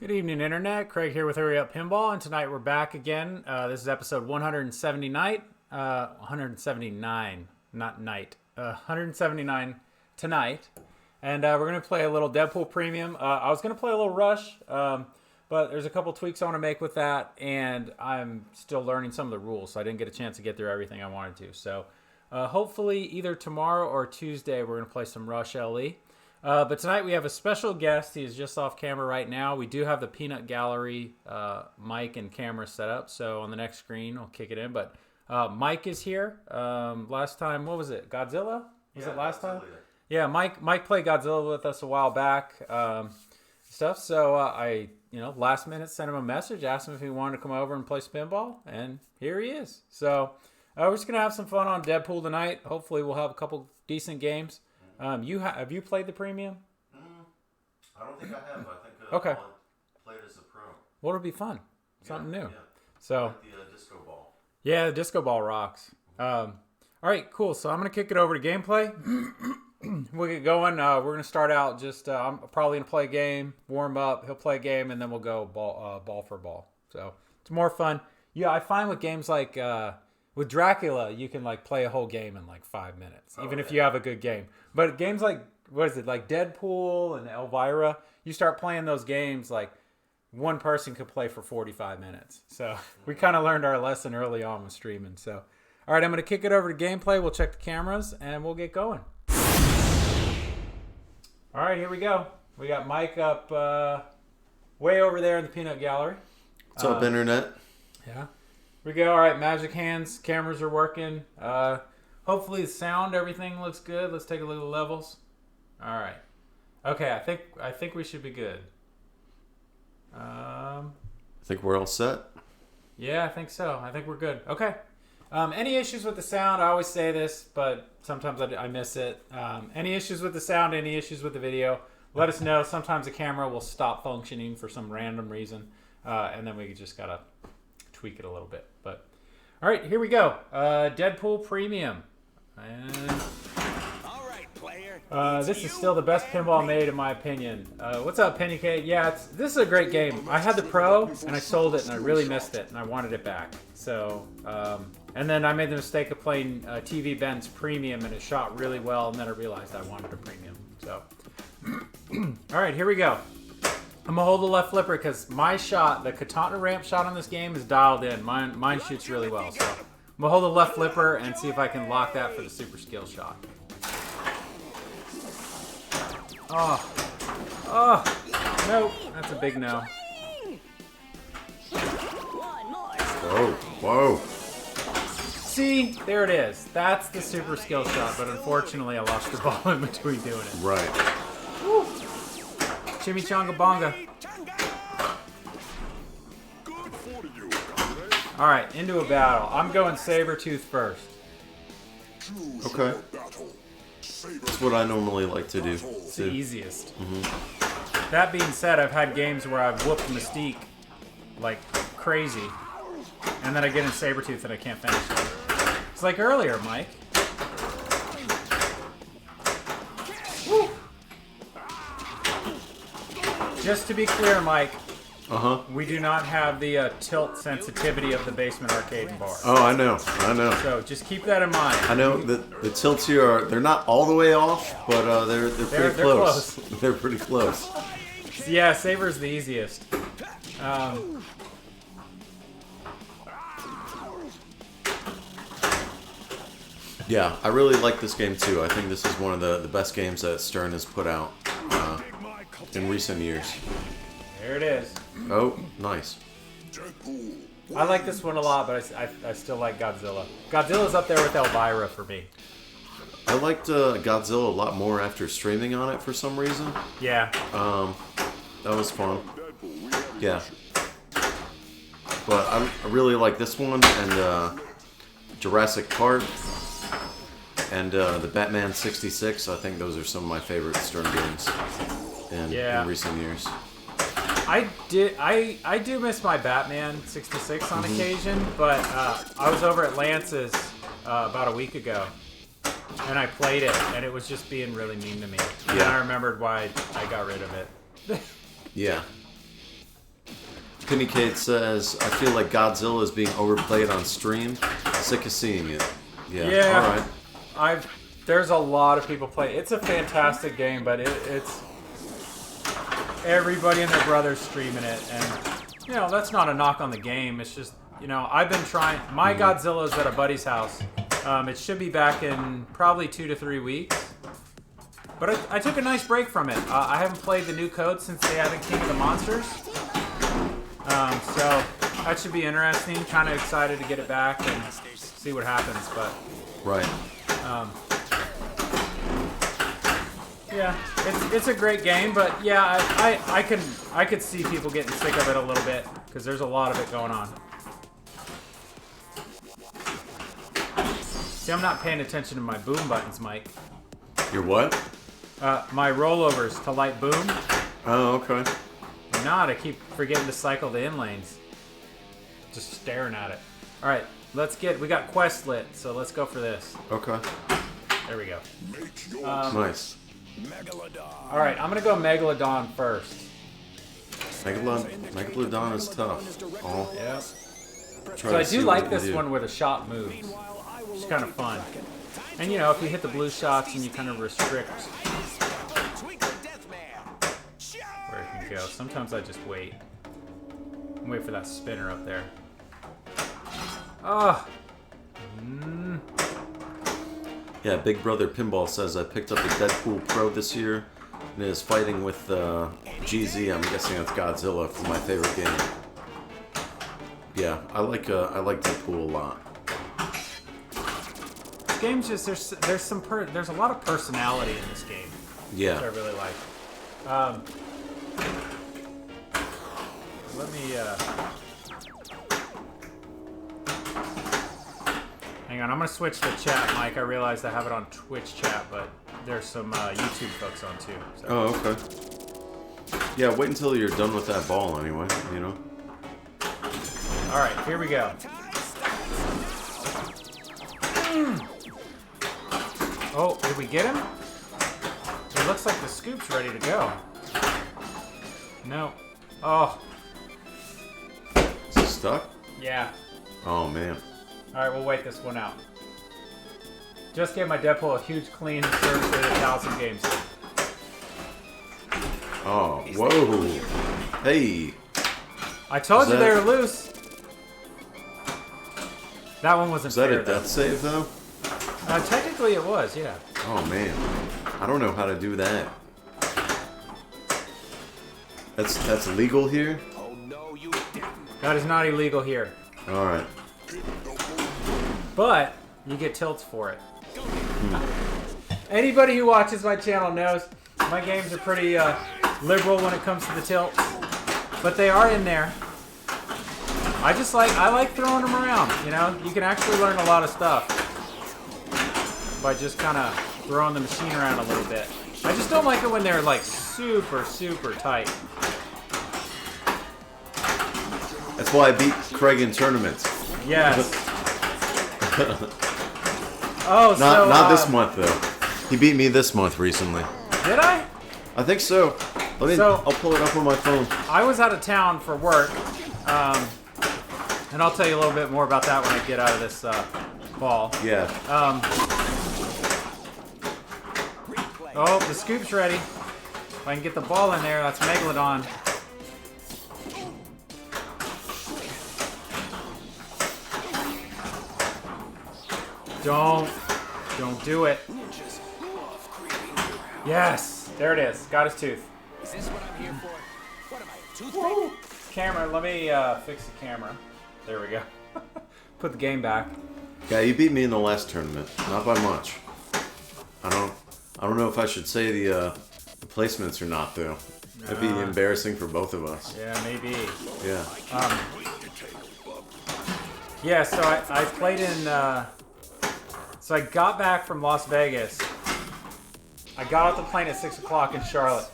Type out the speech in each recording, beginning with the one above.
Good evening, Internet. Craig here with Hurry Up Pinball, and tonight we're back again. This is episode 179, 179, not night, 179 tonight. And we're going to play a little Deadpool Premium. I was going to play a little Rush, but there's a couple tweaks I want to make with that, and I'm still learning some of the rules, so I didn't get a chance to get through everything I wanted to. So hopefully either tomorrow or Tuesday we're going to play some Rush LE. But tonight we have a special guest. He is just off camera right now. We do have the Peanut Gallery mic and camera set up. So on the next screen, I'll kick it in. But Mike is here. Last time, what was it? Godzilla? Was it last time? Yeah, Mike played Godzilla with us a while back. Stuff. So I, last minute sent him a message, asked him if he wanted to come over and play spinball, and here he is. So we're just gonna have some fun on Deadpool tonight. Hopefully, we'll have a couple decent games. Have you played the premium? I don't think I have. I think okay. I played as a pro. Well, it'll be fun. Something new. Yeah. So like the disco ball. Yeah, the disco ball rocks. All right, cool. So I'm gonna kick it over to gameplay. We'll get going. We're gonna start out just. I'm probably gonna play a game, warm up. He'll play a game, and then we'll go ball for ball. So it's more fun. Yeah, I find with games like. With Dracula, you can play a whole game in 5 minutes, even if you have a good game. But games like Deadpool and Elvira, you start playing those games one person could play for 45 minutes. So we kind of learned our lesson early on with streaming. So, all right, I'm going to kick it over to gameplay. We'll check the cameras and we'll get going. All right, here we go. We got Mike up way over there in the Peanut Gallery. What's up, Internet? Yeah. We go. All right, magic hands. Cameras are working. Hopefully the sound, everything looks good. Let's take a look at the levels. All right. Okay, I think we should be good. I think we're all set. Yeah, I think so. I think we're good. Okay. Any issues with the sound? I always say this, but sometimes I miss it. Any issues with the sound? Any issues with the video? Let us know. Sometimes the camera will stop functioning for some random reason, and then we just gotta tweak it a little bit. But all right, here we go. Deadpool Premium. And all right, player. This is still the best pinball made in my opinion. What's up, Penny K? Yeah, this is a great game. I had the Pro and I sold it and I really missed it and I wanted it back. So and then I made the mistake of playing TV Ben's Premium and it shot really well, and then I realized I wanted a Premium. So all right, here we go. I'm gonna hold the left flipper because my shot, the katana ramp shot on this game, is dialed in. Mine shoots really well. So I'm gonna hold the left flipper and see if I can lock that for the super skill shot. Oh, nope, that's a big no. Whoa. See, there it is. That's the super skill shot, but unfortunately I lost the ball in between doing it. Right. Woo. Chimichanga bonga. Alright, into a battle. I'm going Sabretooth first. Okay. That's what I normally like to do. It's the easiest. That being said, I've had games where I've whooped Mystique like crazy, and then I get in Sabretooth and I can't finish it. It's like earlier, Mike. Woo. Just to be clear, Mike, we do not have the tilt sensitivity of the basement arcade bar. Oh, I know. So just keep that in mind. I know that the tilts here they're not all the way off, but they're pretty close. They're pretty close. Yeah, Saber's the easiest. Yeah, I really like this game too. I think this is one of the best games that Stern has put out in recent years. There it is. Oh, nice. I like this one a lot, but I still like Godzilla. Godzilla's up there with Elvira for me. I liked Godzilla a lot more after streaming on it for some reason. Yeah. That was fun. Yeah. But I really like this one and Jurassic Park and the Batman 66. I think those are some of my favorite Stern games in recent years. I do miss my Batman 66 on occasion, but I was over at Lance's about a week ago, and I played it, and it was just being really mean to me. And then I remembered why I got rid of it. Yeah. Penny Kate says, I feel like Godzilla is being overplayed on stream. Sick of seeing it. Yeah. All right. There's a lot of people play. It's a fantastic game, but it's everybody and their brother's streaming it, and that's not a knock on the game. It's just I've been trying. My Godzilla's at a buddy's house. It should be back in probably 2 to 3 weeks. But I took a nice break from it. I haven't played the new code since they added King of the Monsters. So that should be interesting. Kind of excited to get it back and see what happens. But right. Yeah, it's a great game, but yeah, I could see people getting sick of it a little bit because there's a lot of it going on. See, I'm not paying attention to my boom buttons, Mike. Your what? My rollovers to light boom. Oh, okay. I keep forgetting to cycle the in lanes. Just staring at it. All right, we got quest lit, so let's go for this. Okay. There we go. Nice. All right, I'm gonna go Megalodon first. Megalodon is tough. Oh. Yeah. So I do like this one where the shot moves. It's kind of fun. And if you hit the blue shots and you kind of restrict where it can go. Sometimes I just wait. Wait for that spinner up there. Oh. Yeah, Big Brother Pinball says I picked up the Deadpool Pro this year and is fighting with GZ. I'm guessing that's Godzilla for my favorite game. Yeah, I like Deadpool a lot. This game's just there's a lot of personality in this game. Yeah. Which I really like. Let me hang on, I'm gonna switch to chat, Mike. I realized I have it on Twitch chat, but there's some YouTube folks on too. So. Oh, okay. Yeah, wait until you're done with that ball anyway, All right, here we go. Oh, did we get him? It looks like the scoop's ready to go. No. Oh. Is it stuck? Yeah. Oh, man. All right, we'll wait this one out. Just gave my Deadpool a huge clean serve for the 1,000 games. Oh, whoa. Hey. I told you they were loose. That one wasn't fair. Is that a death save, though? Technically it was, yeah. Oh, man. I don't know how to do that. That's legal here? Oh no, you didn't. That is not illegal here. All right. But you get tilts for it. Anybody who watches my channel knows my games are pretty liberal when it comes to the tilts, but they are in there. I like throwing them around. You can actually learn a lot of stuff by just kind of throwing the machine around a little bit. I just don't like it when they're like super, super tight. That's why I beat Craig in tournaments. Yes. Not this month though. He beat me this month recently. Did I? I think so. I'll pull it up on my phone. I was out of town for work, and I'll tell you a little bit more about that when I get out of this ball. Yeah. Oh, the scoop's ready. If I can get the ball in there, that's Megalodon. Don't do it. Yes, there it is. Got his tooth. Is this what I'm here for? What am I, a toothpick? Camera, let me fix the camera. There we go. Put the game back. Yeah, you beat me in the last tournament. Not by much. I don't know if I should say the placements or not though. That'd be embarrassing for both of us. Yeah, maybe. Yeah. Yeah, so I played in. So I got back from Las Vegas. I got off the plane at 6 o'clock in Charlotte,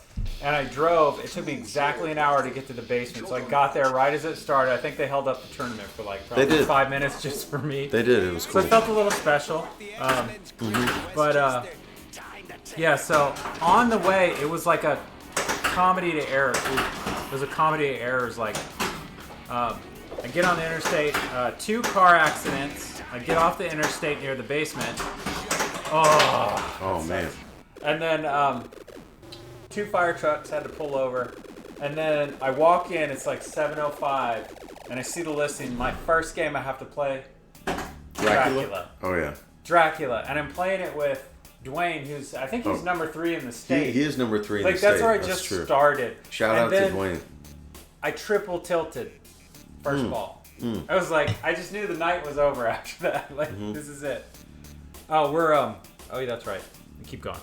and I drove. It took me exactly an hour to get to the basement. So I got there right as it started. I think they held up the tournament for like probably 5 minutes just for me. They did. It was cool. So it felt a little special. But yeah. So on the way, it was like a comedy to errors. It was a comedy of errors. Like I get on the interstate, 2 car accidents. I get off the interstate near the basement. Oh man. And then 2 fire trucks had to pull over. And then I walk in, it's like 7:05, and I see the listing. My first game I have to play, Dracula. Oh yeah. Dracula. And I'm playing it with Dwayne, who's, I think he's number 3 in the state. He is number 3 in like, the state. that's where I just started. Shout out to Dwayne. I triple tilted first ball. I was like, I just knew the night was over after that. Like, this is it. Oh, we're, oh yeah, that's right. Keep going.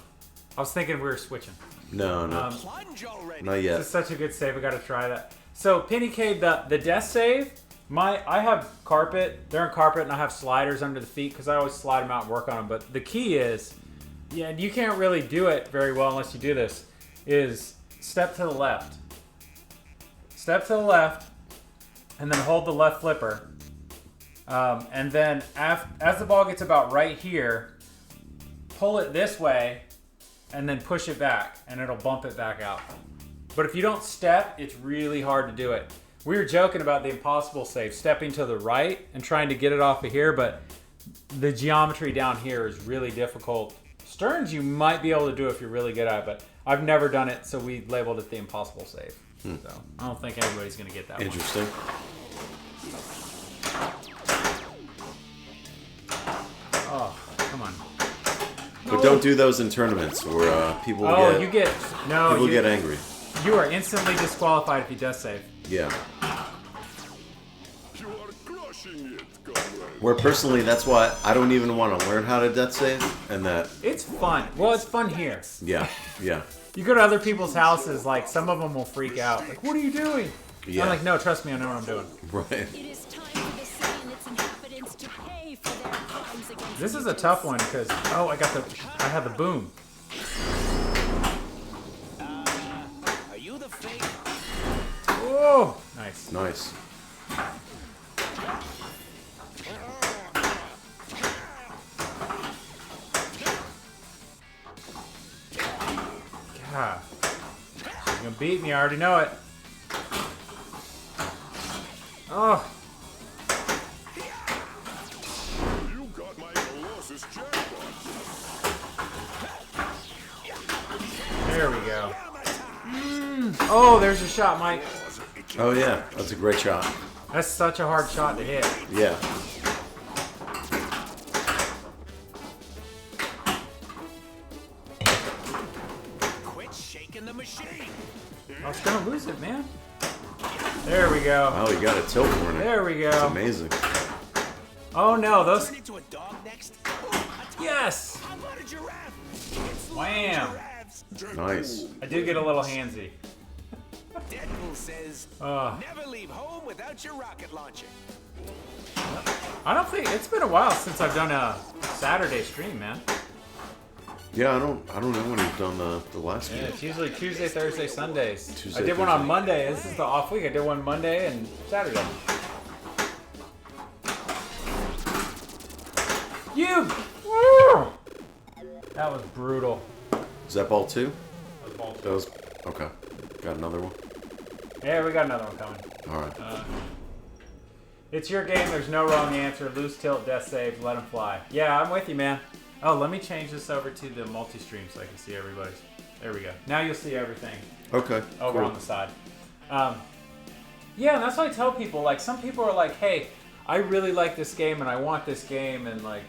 I was thinking we were switching. No. Not yet. This is such a good save. We got to try that. So, Penny Cave, the death save, I have carpet. They're in carpet, and I have sliders under the feet because I always slide them out and work on them. But the key is, yeah, you can't really do it very well unless you do this, is step to the left. Step to the left, and then hold the left flipper. And then as the ball gets about right here, pull it this way, and then push it back, and it'll bump it back out. But if you don't step, it's really hard to do it. We were joking about the impossible save, stepping to the right and trying to get it off of here, but the geometry down here is really difficult. Stearns, you might be able to do if you're really good at it, but I've never done it, so we labeled it the impossible save. So I don't think anybody's going to get that one. Interesting. Oh, come on. But don't do those in tournaments where people get angry. You are instantly disqualified if you death save. Yeah. You are crushing it, comrade. Where personally, that's why I don't even want to learn how to death save, and that. It's fun. Well, it's fun here. Yeah. You go to other people's houses, like some of them will freak out. Like, what are you doing? Yeah. I'm like, no, trust me, I know what I'm doing. Right. It is time for the city and its inhabitants to pay for their crimes against This is a tough one because I had the boom. Are you the fake? Whoa, nice. Nice. God, you're gonna beat me. I already know it. Oh, You got my Colossus jackpot. there we go. Oh, there's a shot, Mike. Oh yeah, that's a great shot. That's such a hard shot to hit. Yeah. Quit shaking the machine. I was gonna lose it, man. There we go. Oh, you got a tilt corner. There we That's go. amazing. Oh no, those. Turn into a dog next. Yes. How about a giraffe? It's Wham. giraffes. Nice. I do get a little handsy. Deadpool says, Oh. never leave home without your rocket launcher. I don't think it's been a while since I've done a Saturday stream, man. Yeah, I don't know when you've done the last Yeah, game. it's usually Tuesday, Thursday, Sundays. Tuesday, I did one on Thursday. Monday. This is the off week. I did one Monday and Saturday. You! Woo! That was brutal. Is that ball 2? That was ball That two. was okay. Got another one. Yeah, we got another one coming. All right. It's your game. There's no wrong answer. Loose tilt, death save, let them fly. Yeah, I'm with you, man. Oh, let me change this over to the multi-stream so I can see everybody's. There we go. Now you'll see everything Okay. over cool. on the side. Yeah, and that's why I tell people. Like, some people are like, "Hey, I really like this game and I want this game," and like,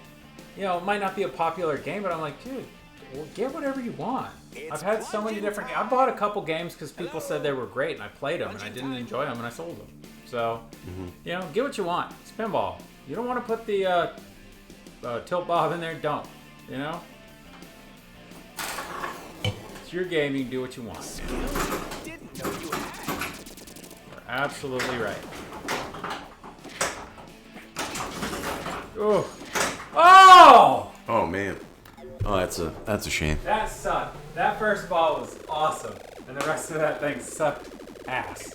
you know, it might not be a popular game, but I'm like, dude, well, get whatever you want. I've had so many different. I bought a couple games because people said they were great, and I played them, and I didn't enjoy them, and I sold them. So, you know, get what you want. It's pinball. You don't want to put the tilt bob in there, don't. You know, it's your game. You can do what you want. Didn't know you had. You're absolutely right. Oh! Oh! Oh man. Oh, that's a shame. That sucked. That first ball was awesome, and the rest of that thing sucked ass.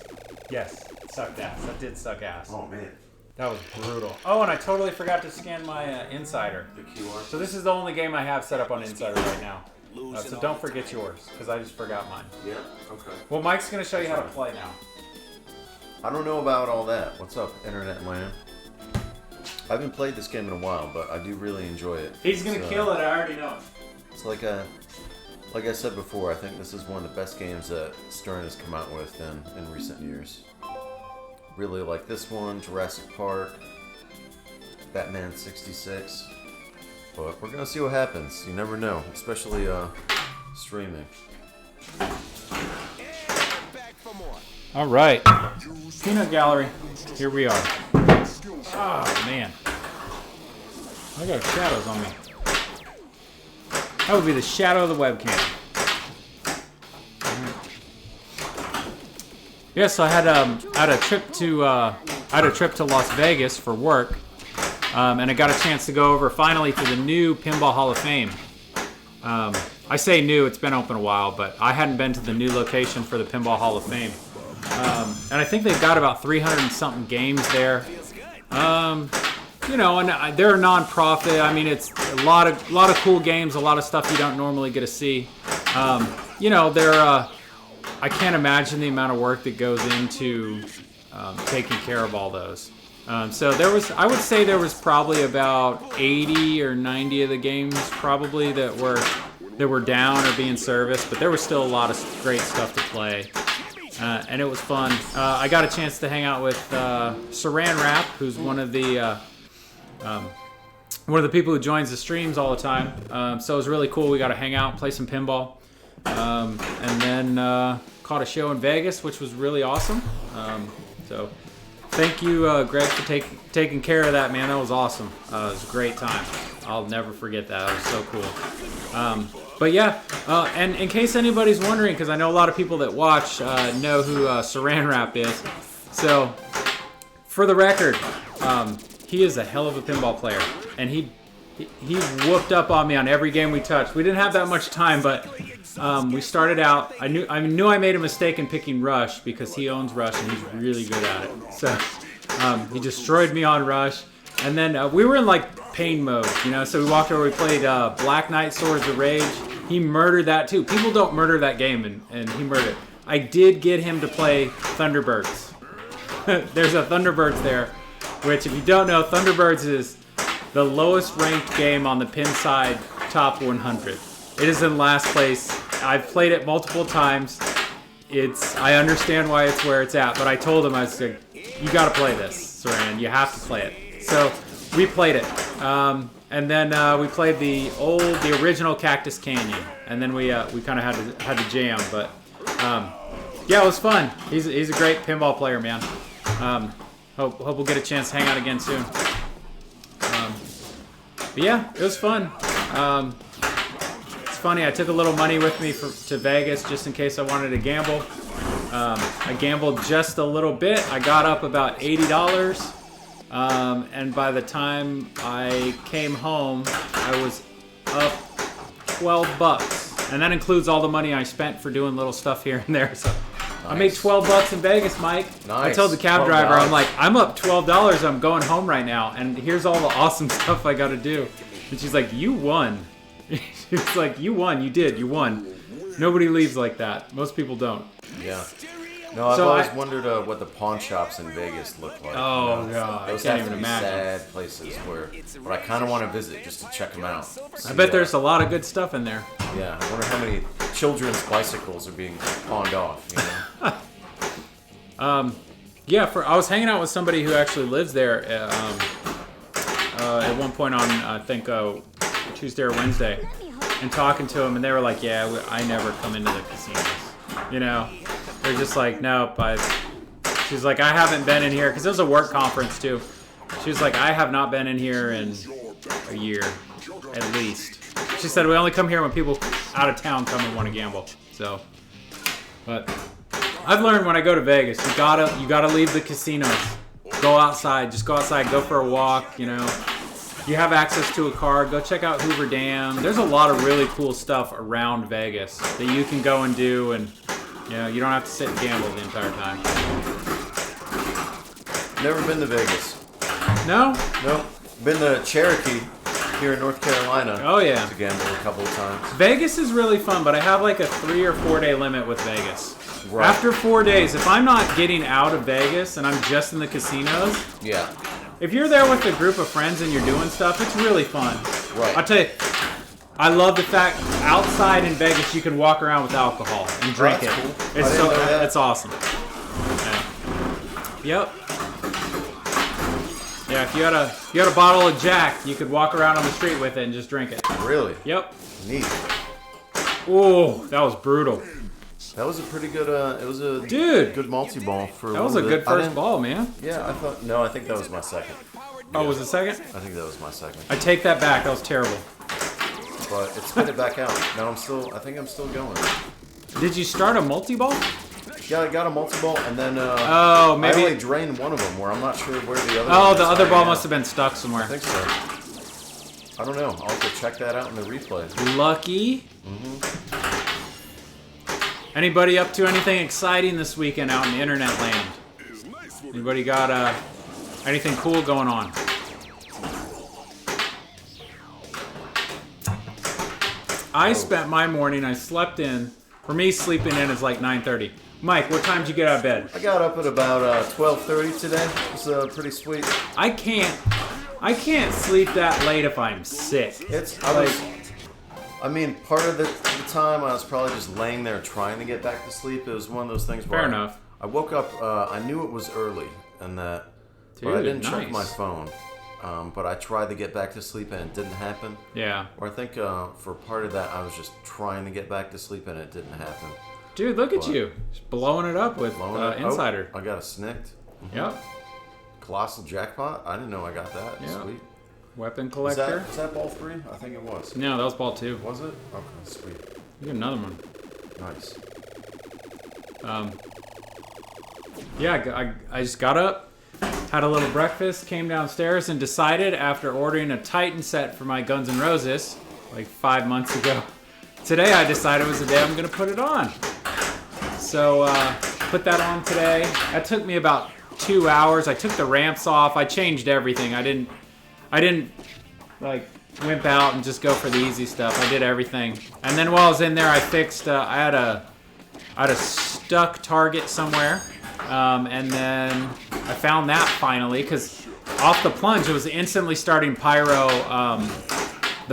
Yes, it sucked ass. That did suck ass. Oh man. That was brutal. Oh, and I totally forgot to scan my Insider. The QR. So this is the only game I have set up on Insider right now. So don't forget yours, because I just forgot mine. Yeah. Okay. Well, Mike's going to show you how to play now. I don't know about all that. What's up, Internet Land? I haven't played this game in a while, but I do really enjoy it. He's gonna kill it. I already know. It's like I said before. I think this is one of the best games that Stern has come out with in recent years. Really like this one, Jurassic Park, Batman 66. But we're gonna see what happens. You never know, especially streaming. All right, Peanut Gallery. Here we are. Oh man, I got shadows on me. That would be the shadow of the webcam. Yeah, so I had a trip to Las Vegas for work, and I got a chance to go over finally to the new Pinball Hall of Fame. I say new; it's been open a while, but I hadn't been to the new location for the Pinball Hall of Fame. And I think they've got about 300 and something games there. You know, and they're a non-profit. I mean, it's a lot of cool games, a lot of stuff you don't normally get to see. You know, I can't imagine the amount of work that goes into taking care of all those. So I would say there was probably about 80 or 90 of the games probably that were down or being serviced, but there was still a lot of great stuff to play. And it was fun. I got a chance to hang out with Saran Wrap, who's one of the people who joins the streams all the time. So it was really cool. We got to hang out, play some pinball, and then caught a show in Vegas, which was really awesome. So thank you, Greg, for taking care of that, man. That was awesome. It was a great time. I'll never forget that. It was so cool. But yeah, and in case anybody's wondering, because I know a lot of people that watch know who Saran Wrap is. So, for the record, he is a hell of a pinball player, and he whooped up on me on every game we touched. We didn't have that much time, but we started out. I knew I made a mistake in picking Rush because he owns Rush and he's really good at it. So he destroyed me on Rush, and then we were in like pain mode, you know. So we walked over. We played Black Knight Swords of Rage. He murdered that too. People don't murder that game, and he murdered it. I did get him to play Thunderbirds. There's a Thunderbirds there, which if you don't know, Thunderbirds is the lowest ranked game on the Pinside Top 100. It is in last place. I've played it multiple times. I understand why it's where it's at, but I told him, I was like, you got to play this, Saran. You have to play it. So we played it. And then we played the original Cactus Canyon, and then we kind of had to jam. But yeah, it was fun. He's a great pinball player, man. Hope we'll get a chance to hang out again soon. But yeah, it was fun. It's funny. I took a little money with me to Vegas just in case I wanted to gamble. I gambled just a little bit. I got up about $80. And by the time I came home, I was up $12, and that includes all the money I spent for doing little stuff here and there. So nice. I made $12 in Vegas, Mike. Nice. I told the cab driver, I'm like, I'm up $12. I'm going home right now, and here's all the awesome stuff I got to do. And she's like, you won. She's like, you won. You did. You won. Nobody leaves like that. Most people don't. Yeah. No, I've always wondered what the pawn shops in Vegas look like. Oh, God. Those I can't have even to be imagine. sad places but I kind of want to visit just to check them out. I bet there's a lot of good stuff in there. Yeah, I wonder how many children's bicycles are being pawned off, you know? Yeah, I was hanging out with somebody who actually lives there at one point on, I think, Tuesday or Wednesday, and talking to them, and they were like, yeah, I never come into the casinos, you know? They're just like, nope. She's like, I haven't been in here, because it was a work conference too. She was like, I have not been in here in a year, at least. She said, we only come here when people out of town come and want to gamble. So, but I've learned when I go to Vegas, you gotta leave the casinos. Go outside, just go outside, go for a walk, you know. You have access to a car, go check out Hoover Dam. There's a lot of really cool stuff around Vegas that you can go and do, and you know, you don't have to sit and gamble the entire time. Never been to Vegas. No? Nope. Been to Cherokee. here in North Carolina. Oh, yeah. To gamble a couple of times. Vegas is really fun, but I have like a 3 or 4 day limit with Vegas. Right. After 4 days, if I'm not getting out of Vegas and I'm just in the casinos, Yeah. if you're there with a group of friends and you're doing stuff, it's really fun. Right. I'll tell you, I love the fact outside in Vegas you can walk around with alcohol and drink that's it. cool. I It's didn't know that. it's awesome. Yeah. Yep. Yeah, if you had a bottle of Jack, you could walk around on the street with it and just drink it. Really? Yep. Neat. Oh, that was brutal. That was a pretty good. It was a Dude. good multi-ball for. That was a good first ball, man. Yeah, I thought. No, I think that was my second. Oh, was it second? I think that was my second. I take that back. That was terrible. But it spit it back out. Now I think I'm still going. Did you start a multi-ball? Yeah, I got a multi-ball and then. Oh, maybe. I only drained one of them. Where I'm not sure where the other. Oh, one the is other hiding ball out. must have been stuck somewhere. I think so. I don't know. I'll have to check that out in the replay. Lucky. Anybody up to anything exciting this weekend out in the internet land? Anybody got anything cool going on? I spent my morning, I slept in. For me, sleeping in is like 9:30. Mike, what time did you get out of bed? I got up at about 12:30 today. It was pretty sweet. I can't sleep that late if I'm sick. I mean, part of the time I was probably just laying there trying to get back to sleep. It was one of those things where Fair enough. I woke up, I knew it was early, and that, but I Dude, didn't check nice. my phone. But I tried to get back to sleep and it didn't happen. Yeah. Or I think for part of that, I was just trying to get back to sleep and it didn't happen. Dude, look at What? you. Just blowing it up with Insider. Oh, I got a snicked. Yep. Colossal jackpot. I didn't know I got that. Yeah. Sweet. Weapon Was collector. that ball 3? I think it was. No, that was ball 2. Was it? Okay, sweet. You get another one. Nice. Yeah, I just got up, had a little breakfast, came downstairs, and decided after ordering a Titan set for my Guns N' Roses like 5 months ago, today I decided was the day I'm gonna put it on. So put that on today. That took me about 2 hours. I took the ramps off. I changed everything. I didn't like wimp out and just go for the easy stuff. I did everything. And then while I was in there, I fixed. I had a stuck target somewhere, and then I found that finally because off the plunge it was instantly starting the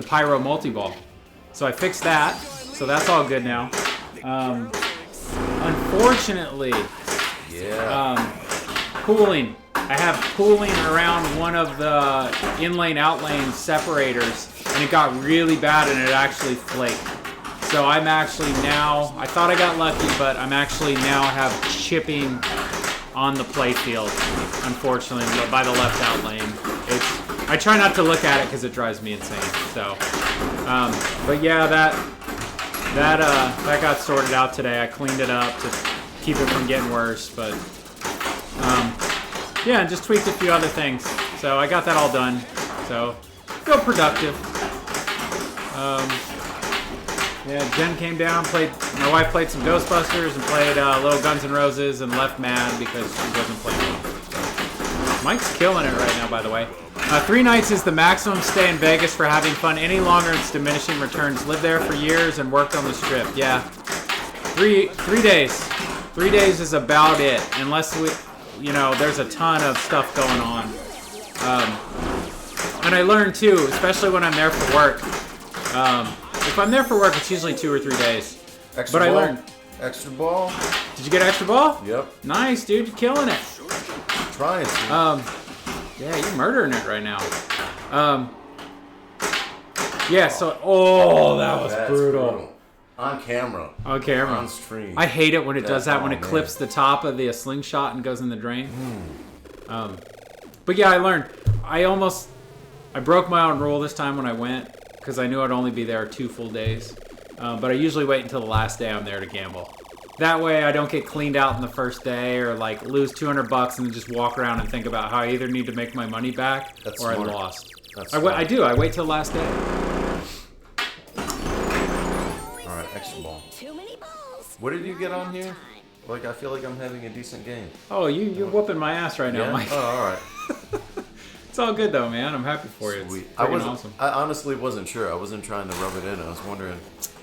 pyro multi-ball. So I fixed that. So that's all good now. Unfortunately, cooling. I have cooling around one of the in-lane out-lane separators, and it got really bad and it actually flaked. So I'm actually now, I thought I got lucky, but I'm actually now have chipping on the playfield, unfortunately, by the left out lane. I try not to look at it because it drives me insane. So, but yeah, that got sorted out today. I cleaned it up to keep it from getting worse, but yeah, and just tweaked a few other things. So I got that all done. So feel productive. Yeah, Jen came down, my wife played some Ghostbusters and played Little Guns N' Roses and left mad because she wasn't playing well. So, Mike's killing it right now, by the way. 3 nights is the maximum stay in Vegas for having fun. Any longer, it's diminishing returns. Lived there for years and worked on the strip. Yeah, 3 days. 3 days is about it, unless there's a ton of stuff going on. And I learned too, especially when I'm there for work. If I'm there for work, it's usually 2 or 3 days. Extra But ball. I learned. Extra ball. Did you get an extra ball? Yep. Nice, dude. You're killing it. Trying to. Yeah, you're murdering it right now. Yeah, so, that was That's brutal. On camera. On camera. On stream. I hate it when it does that, when it man. clips the top of the slingshot and goes in the drain. But yeah, I learned. I broke my own rule this time when I went, because I knew I'd only be there 2 full days. But I usually wait until the last day I'm there to gamble. That way I don't get cleaned out in the first day or like lose $200 and then just walk around and think about how I either need to make my money back That's or smart. I lost. That's I wait till the last day. All right, extra ball. Too many balls. What did you get on here? Like, I feel like I'm having a decent game. Oh, you're whooping my ass right now, Yeah? Mike. Oh, all right. It's all good though, man. I'm happy for you. It's Sweet. freaking awesome. I honestly wasn't sure. I wasn't trying to rub it in. I was wondering.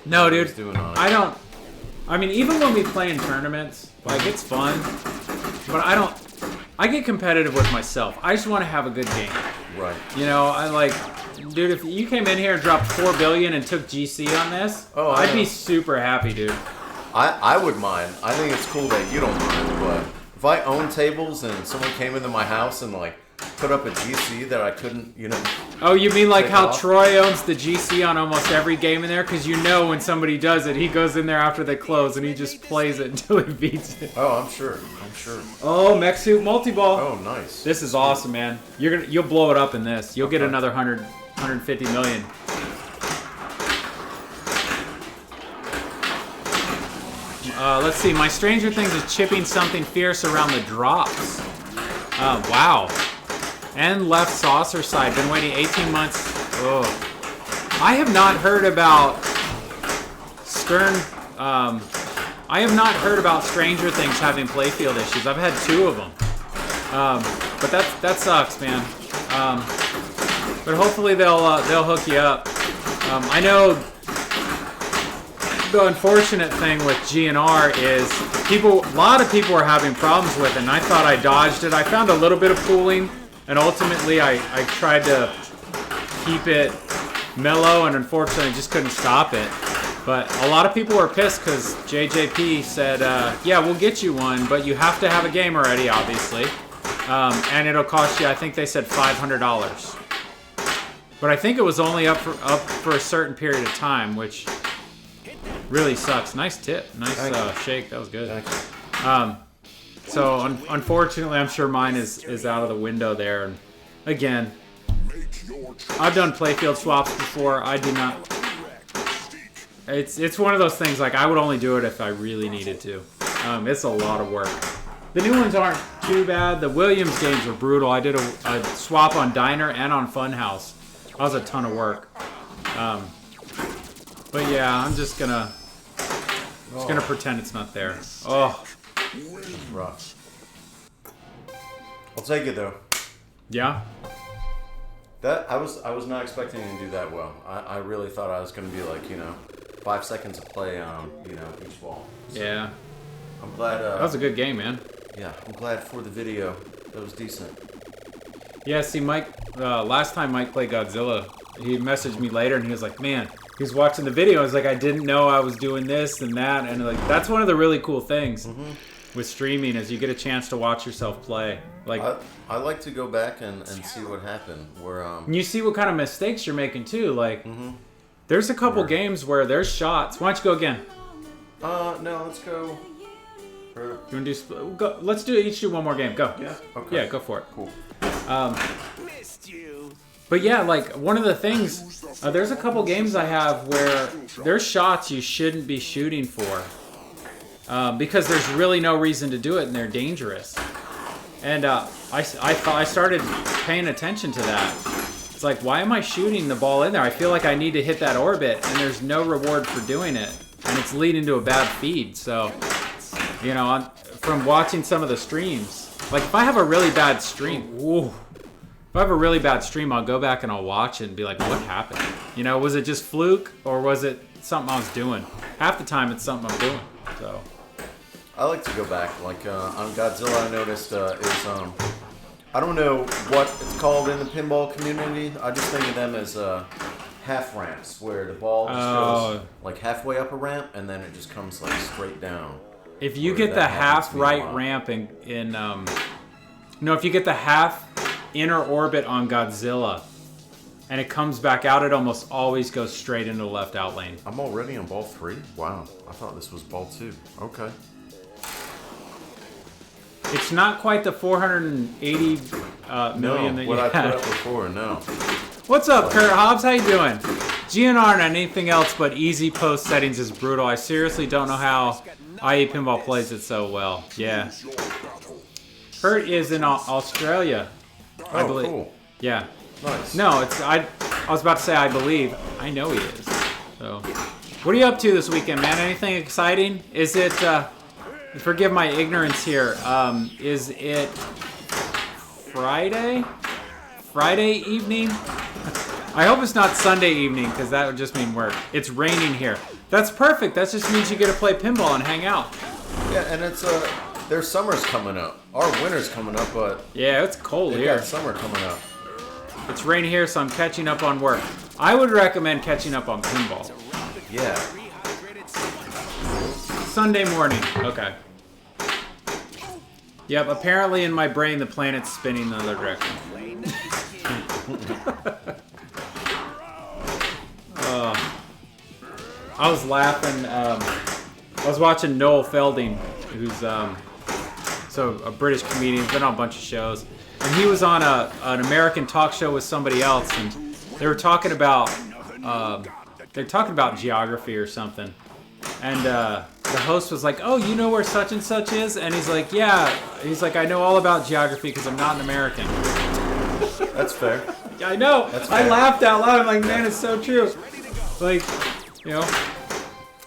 No, what he dude. was doing on it. I don't. I mean, even when we play in tournaments, like it's fun, but I don't. I get competitive with myself. I just want to have a good game. Right. You know, I like, dude. If you came in here and dropped 4 billion and took GC on this, Oh, I I'd be know. super happy, dude. I would mind. I think it's cool that you don't mind, but if I own tables and someone came into my house and like put up a GC that I couldn't, you know. Oh, you mean like Take how off. Troy owns the GC on almost every game in there? Because you know when somebody does it, he goes in there after they close and he just plays it until he beats it. Oh, I'm sure. I'm sure. Oh, Mech Suit Multi-Ball. Oh, nice. This is awesome, man. You'll blow it up in this. You'll get Okay. another 150 million. Let's see. My Stranger Things is chipping something fierce around the drops. Wow. And left saucer side. Been waiting 18 months. Oh. I have not heard about Stern. I have not heard about Stranger Things having playfield issues. I've had 2 of them. But that sucks, man. But hopefully they'll hook you up. I know the unfortunate thing with GNR is a lot of people are having problems with it, and I thought I dodged it. I found a little bit of pooling, and ultimately I tried to keep it mellow, and unfortunately just couldn't stop it. But a lot of people were pissed because JJP said, yeah, we'll get you one, but you have to have a game already, obviously. And it'll cost you, I think they said $500. But I think it was only up for a certain period of time, which really sucks. Nice tip. Nice shake. That was good. So unfortunately, I'm sure mine is out of the window there. And again, I've done playfield swaps before. I do not. It's one of those things like I would only do it if I really needed to. It's a lot of work. The new ones aren't too bad. The Williams games are brutal. I did a swap on Diner and on Funhouse. That was a ton of work. But yeah, I'm just gonna pretend it's not there. Oh, Rough. I'll take it though. yeah. That I was not expecting to do that well. I really thought I was gonna be like 5 seconds of play on each ball. So Yeah. I'm glad. That was a good game, man. Yeah, I'm glad for the video. That was decent. Yeah, see, Mike, last time Mike played Godzilla, he messaged me later and he was like, man, he was watching the video. I was like, I didn't know I was doing this and that. And like, that's one of the really cool things with streaming is you get a chance to watch yourself play. Like, I like to go back and see what happened. Where and you see what kind of mistakes you're making too. Like, there's a couple games where there's shots. Why don't you go again? No, let's go. You want to do? Go, let's each do one more game. Go. Yeah. Okay. Yeah, go for it. Cool. Missed you. But yeah, like one of the things, there's a couple games I have where there's shots you shouldn't be shooting for because there's really no reason to do it and they're dangerous. And I started paying attention to that. It's like, why am I shooting the ball in there? I feel like I need to hit that orbit and there's no reward for doing it. And it's leading to a bad feed. So, from watching some of the streams, like if I have a really bad stream, if I have a really bad stream, I'll go back and I'll watch it and be like, what happened? Was it just fluke or was it something I was doing? Half the time it's something I'm doing. So I like to go back. Like on Godzilla, I noticed is I don't know what it's called in the pinball community. I just think of them as half ramps, where the ball just goes like halfway up a ramp and then it just comes like straight down. if you Where get the that happens half to me a right lot. ramp if you get the half inner orbit on Godzilla and it comes back out, it almost always goes straight into the left out lane. I'm already on ball 3? Wow. I thought this was ball 2. Okay. It's not quite the 480 million that you what I had. put up before, no. What's up, Kurt Hobbs? How you doing? GNR and anything else but easy post settings is brutal. I seriously don't know how IE Pinball plays it so well. Yeah. Kurt is in Australia, I Oh, believe. cool. Yeah. Nice. No, I was about to say I believe. I know he is. So, what are you up to this weekend, man? Anything exciting? Is it? Forgive my ignorance here. Is it Friday? Friday evening. I hope it's not Sunday evening because that would just mean work. It's raining here. That's perfect. That just means you get to play pinball and hang out. Yeah, and it's their summer's coming up. Our winter's coming up, but Yeah, it's cold they here. got summer coming up. It's raining here, so I'm catching up on work. I would recommend catching up on pinball. Yeah. Sunday morning. Okay. Yep, apparently in my brain the planet's spinning the other direction. I was laughing. I was watching Noel Felding, who's so a British comedian, been on a bunch of shows, and he was on an American talk show with somebody else, and they were talking about geography or something, and the host was like, "Oh, you know where such and such is?" And he's like, "Yeah." He's like, "I know all about geography because I'm not an American." That's fair. I know. That's I fair. laughed out loud. I'm like, man, it's so true. Like, you know,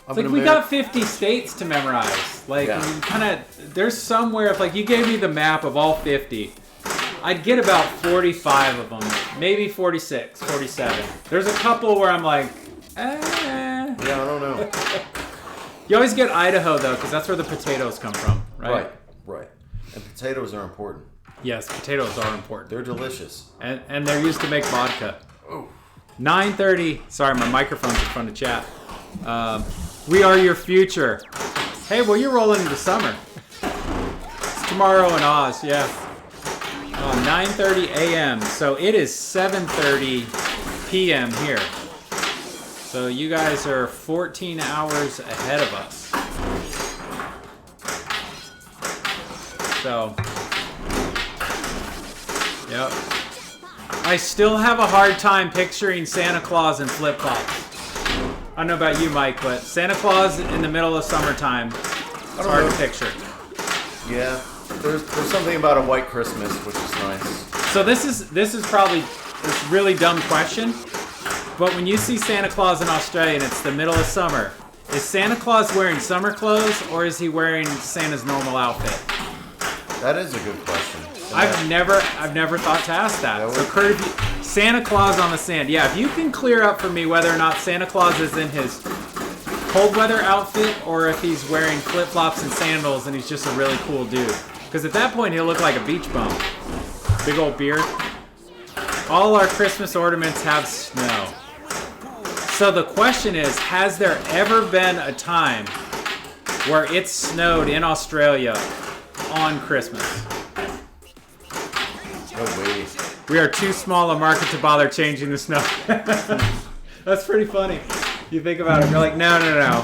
I'm like an we Ameri- got 50 states to memorize. Like, Yeah. you kind of, there's somewhere, if like you gave me the map of all 50, I'd get about 45 of them, maybe 46, 47. There's a couple where I'm like, eh. Yeah, I don't know. You always get Idaho though, because that's where the potatoes come from, right? Right. And potatoes are important. Yes, potatoes are important. They're delicious. And they're used to make vodka. 9:30. Sorry, my microphone's in front of chat. We are your future. Hey, well, you're rolling into summer. It's tomorrow in Oz, yeah. 9:30 a.m. So it is 7:30 p.m. here. So you guys are 14 hours ahead of us. So, yep. I still have a hard time picturing Santa Claus in flip-flops. I don't know about you, Mike, but Santa Claus in the middle of summertime, it's hard to picture. Yeah. There's something about a white Christmas, which is nice. So this is probably this really dumb question, but when you see Santa Claus in Australia and it's the middle of summer, is Santa Claus wearing summer clothes or is he wearing Santa's normal outfit? That is a good question. I've never thought to ask that. That So would- Kurt, if you, Santa Claus on the sand. Yeah, if you can clear up for me whether or not Santa Claus is in his cold weather outfit or if he's wearing flip-flops and sandals and he's just a really cool dude. Because at that point he'll look like a beach bum. Big old beard. All our Christmas ornaments have snow. So the question is, has there ever been a time where it snowed in Australia on Christmas? No way. We are too small a market to bother changing the snow. That's pretty funny. You think about it, you're like, no.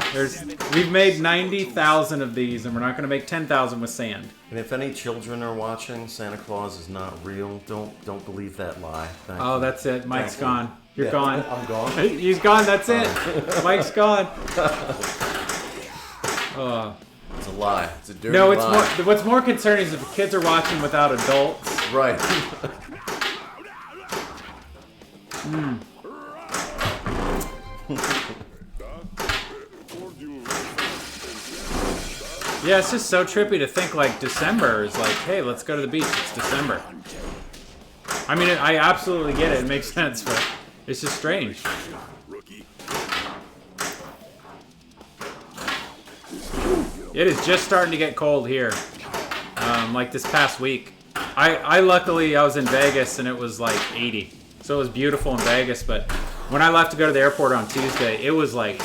We've made 90,000 of these, and we're not going to make 10,000 with sand. And if any children are watching, Santa Claus is not real. Don't believe that lie. Thank Oh, you. that's it. Mike's Thank you. gone. You're Yeah, gone. I'm gone. He's gone. That's it. Mike's gone. It's a lie. It's a dirty No, it's lie. more. What's more concerning is if the kids are watching without adults. Right. Yeah, it's just so trippy to think like December is like, hey, let's go to the beach. It's December. I mean, I absolutely get it. It makes sense, but it's just strange. It is just starting to get cold here. Like this past week. I luckily, I was in Vegas and it was like 80. So it was beautiful in Vegas, but when I left to go to the airport on Tuesday, it was like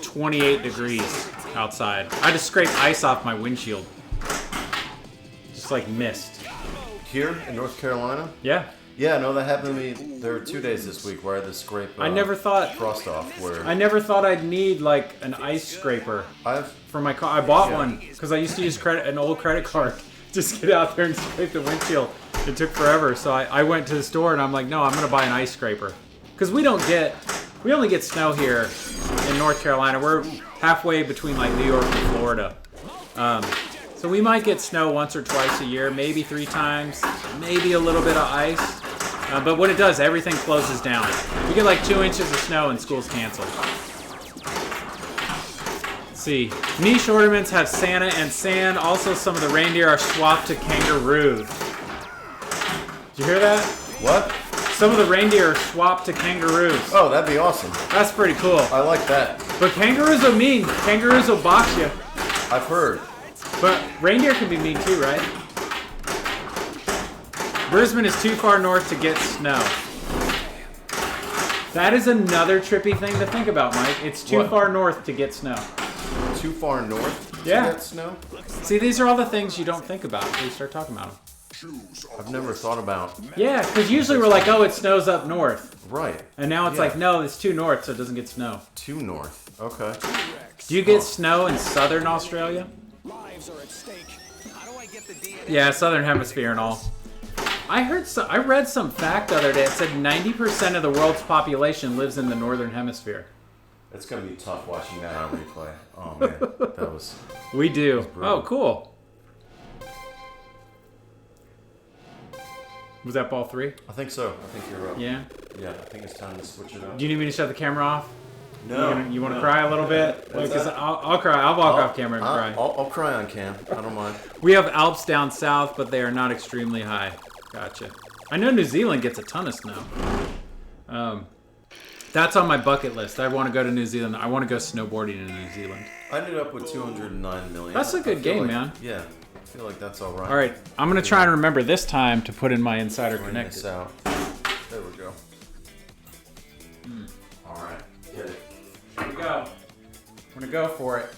28 degrees outside. I had to scrape ice off my windshield. Just like mist. Here in North Carolina? Yeah. Yeah, no, that happened to me. There were 2 days this week where I had to scrape I never thought frost off. Where I never thought I'd need like an ice scraper I've for my car. I bought one because I used to use an old credit card. Just get out there and scrape the windshield. It took forever, so I went to the store and I'm like, no, I'm gonna buy an ice scraper because we only get snow here in North Carolina. We're halfway between like New York and Florida, so we might get snow once or twice a year, maybe 3 times, maybe a little bit of ice. But when it does, everything closes down. We get like 2 inches of snow and school's canceled. Let's see. Niche ornaments have Santa and sand. Also, some of the reindeer are swapped to kangaroos. Did you hear that? What? Some of the reindeer are swapped to kangaroos. Oh, that'd be awesome. That's pretty cool. I like that. But kangaroos are mean. Kangaroos will box you. I've heard. But reindeer can be mean too, right? Brisbane is too far north to get snow. That is another trippy thing to think about, Mike. It's too What? far north to get snow. Too far north Yeah. to get snow? See, these are all the things you don't think about until you start talking about them. I've never thought about. Yeah, because usually we're like, oh, it snows up north. Right. And now it's Yeah. like, no, it's too north, so it doesn't get snow. Too north. Okay. Do you get snow in southern Australia? Lives are at stake. How do I get the DNA? Yeah, southern hemisphere and all. I read some fact the other day. It said 90% of the world's population lives in the northern hemisphere. It's gonna be tough watching that on replay. Oh man, that was. We do. brutal. Oh, cool. Was that ball 3? I think so. I think you're up. Yeah. Yeah. I think it's time to switch it up. Do you need me to shut the camera off? No. You want to no. cry a little bit? What's Because that? I'll cry. I'll walk off camera and cry. I'll cry on cam. I don't mind. We have Alps down south, but they are not extremely high. Gotcha. I know New Zealand gets a ton of snow. That's on my bucket list. I want to go to New Zealand. I want to go snowboarding in New Zealand. I ended up with 209 million. That's a good I feel game, like- man. Yeah. I feel like that's all right. All right, I'm gonna try and remember this time to put in my insider Bring connected. this out. There we go. All right. Get it. Here we go. I'm gonna go for it.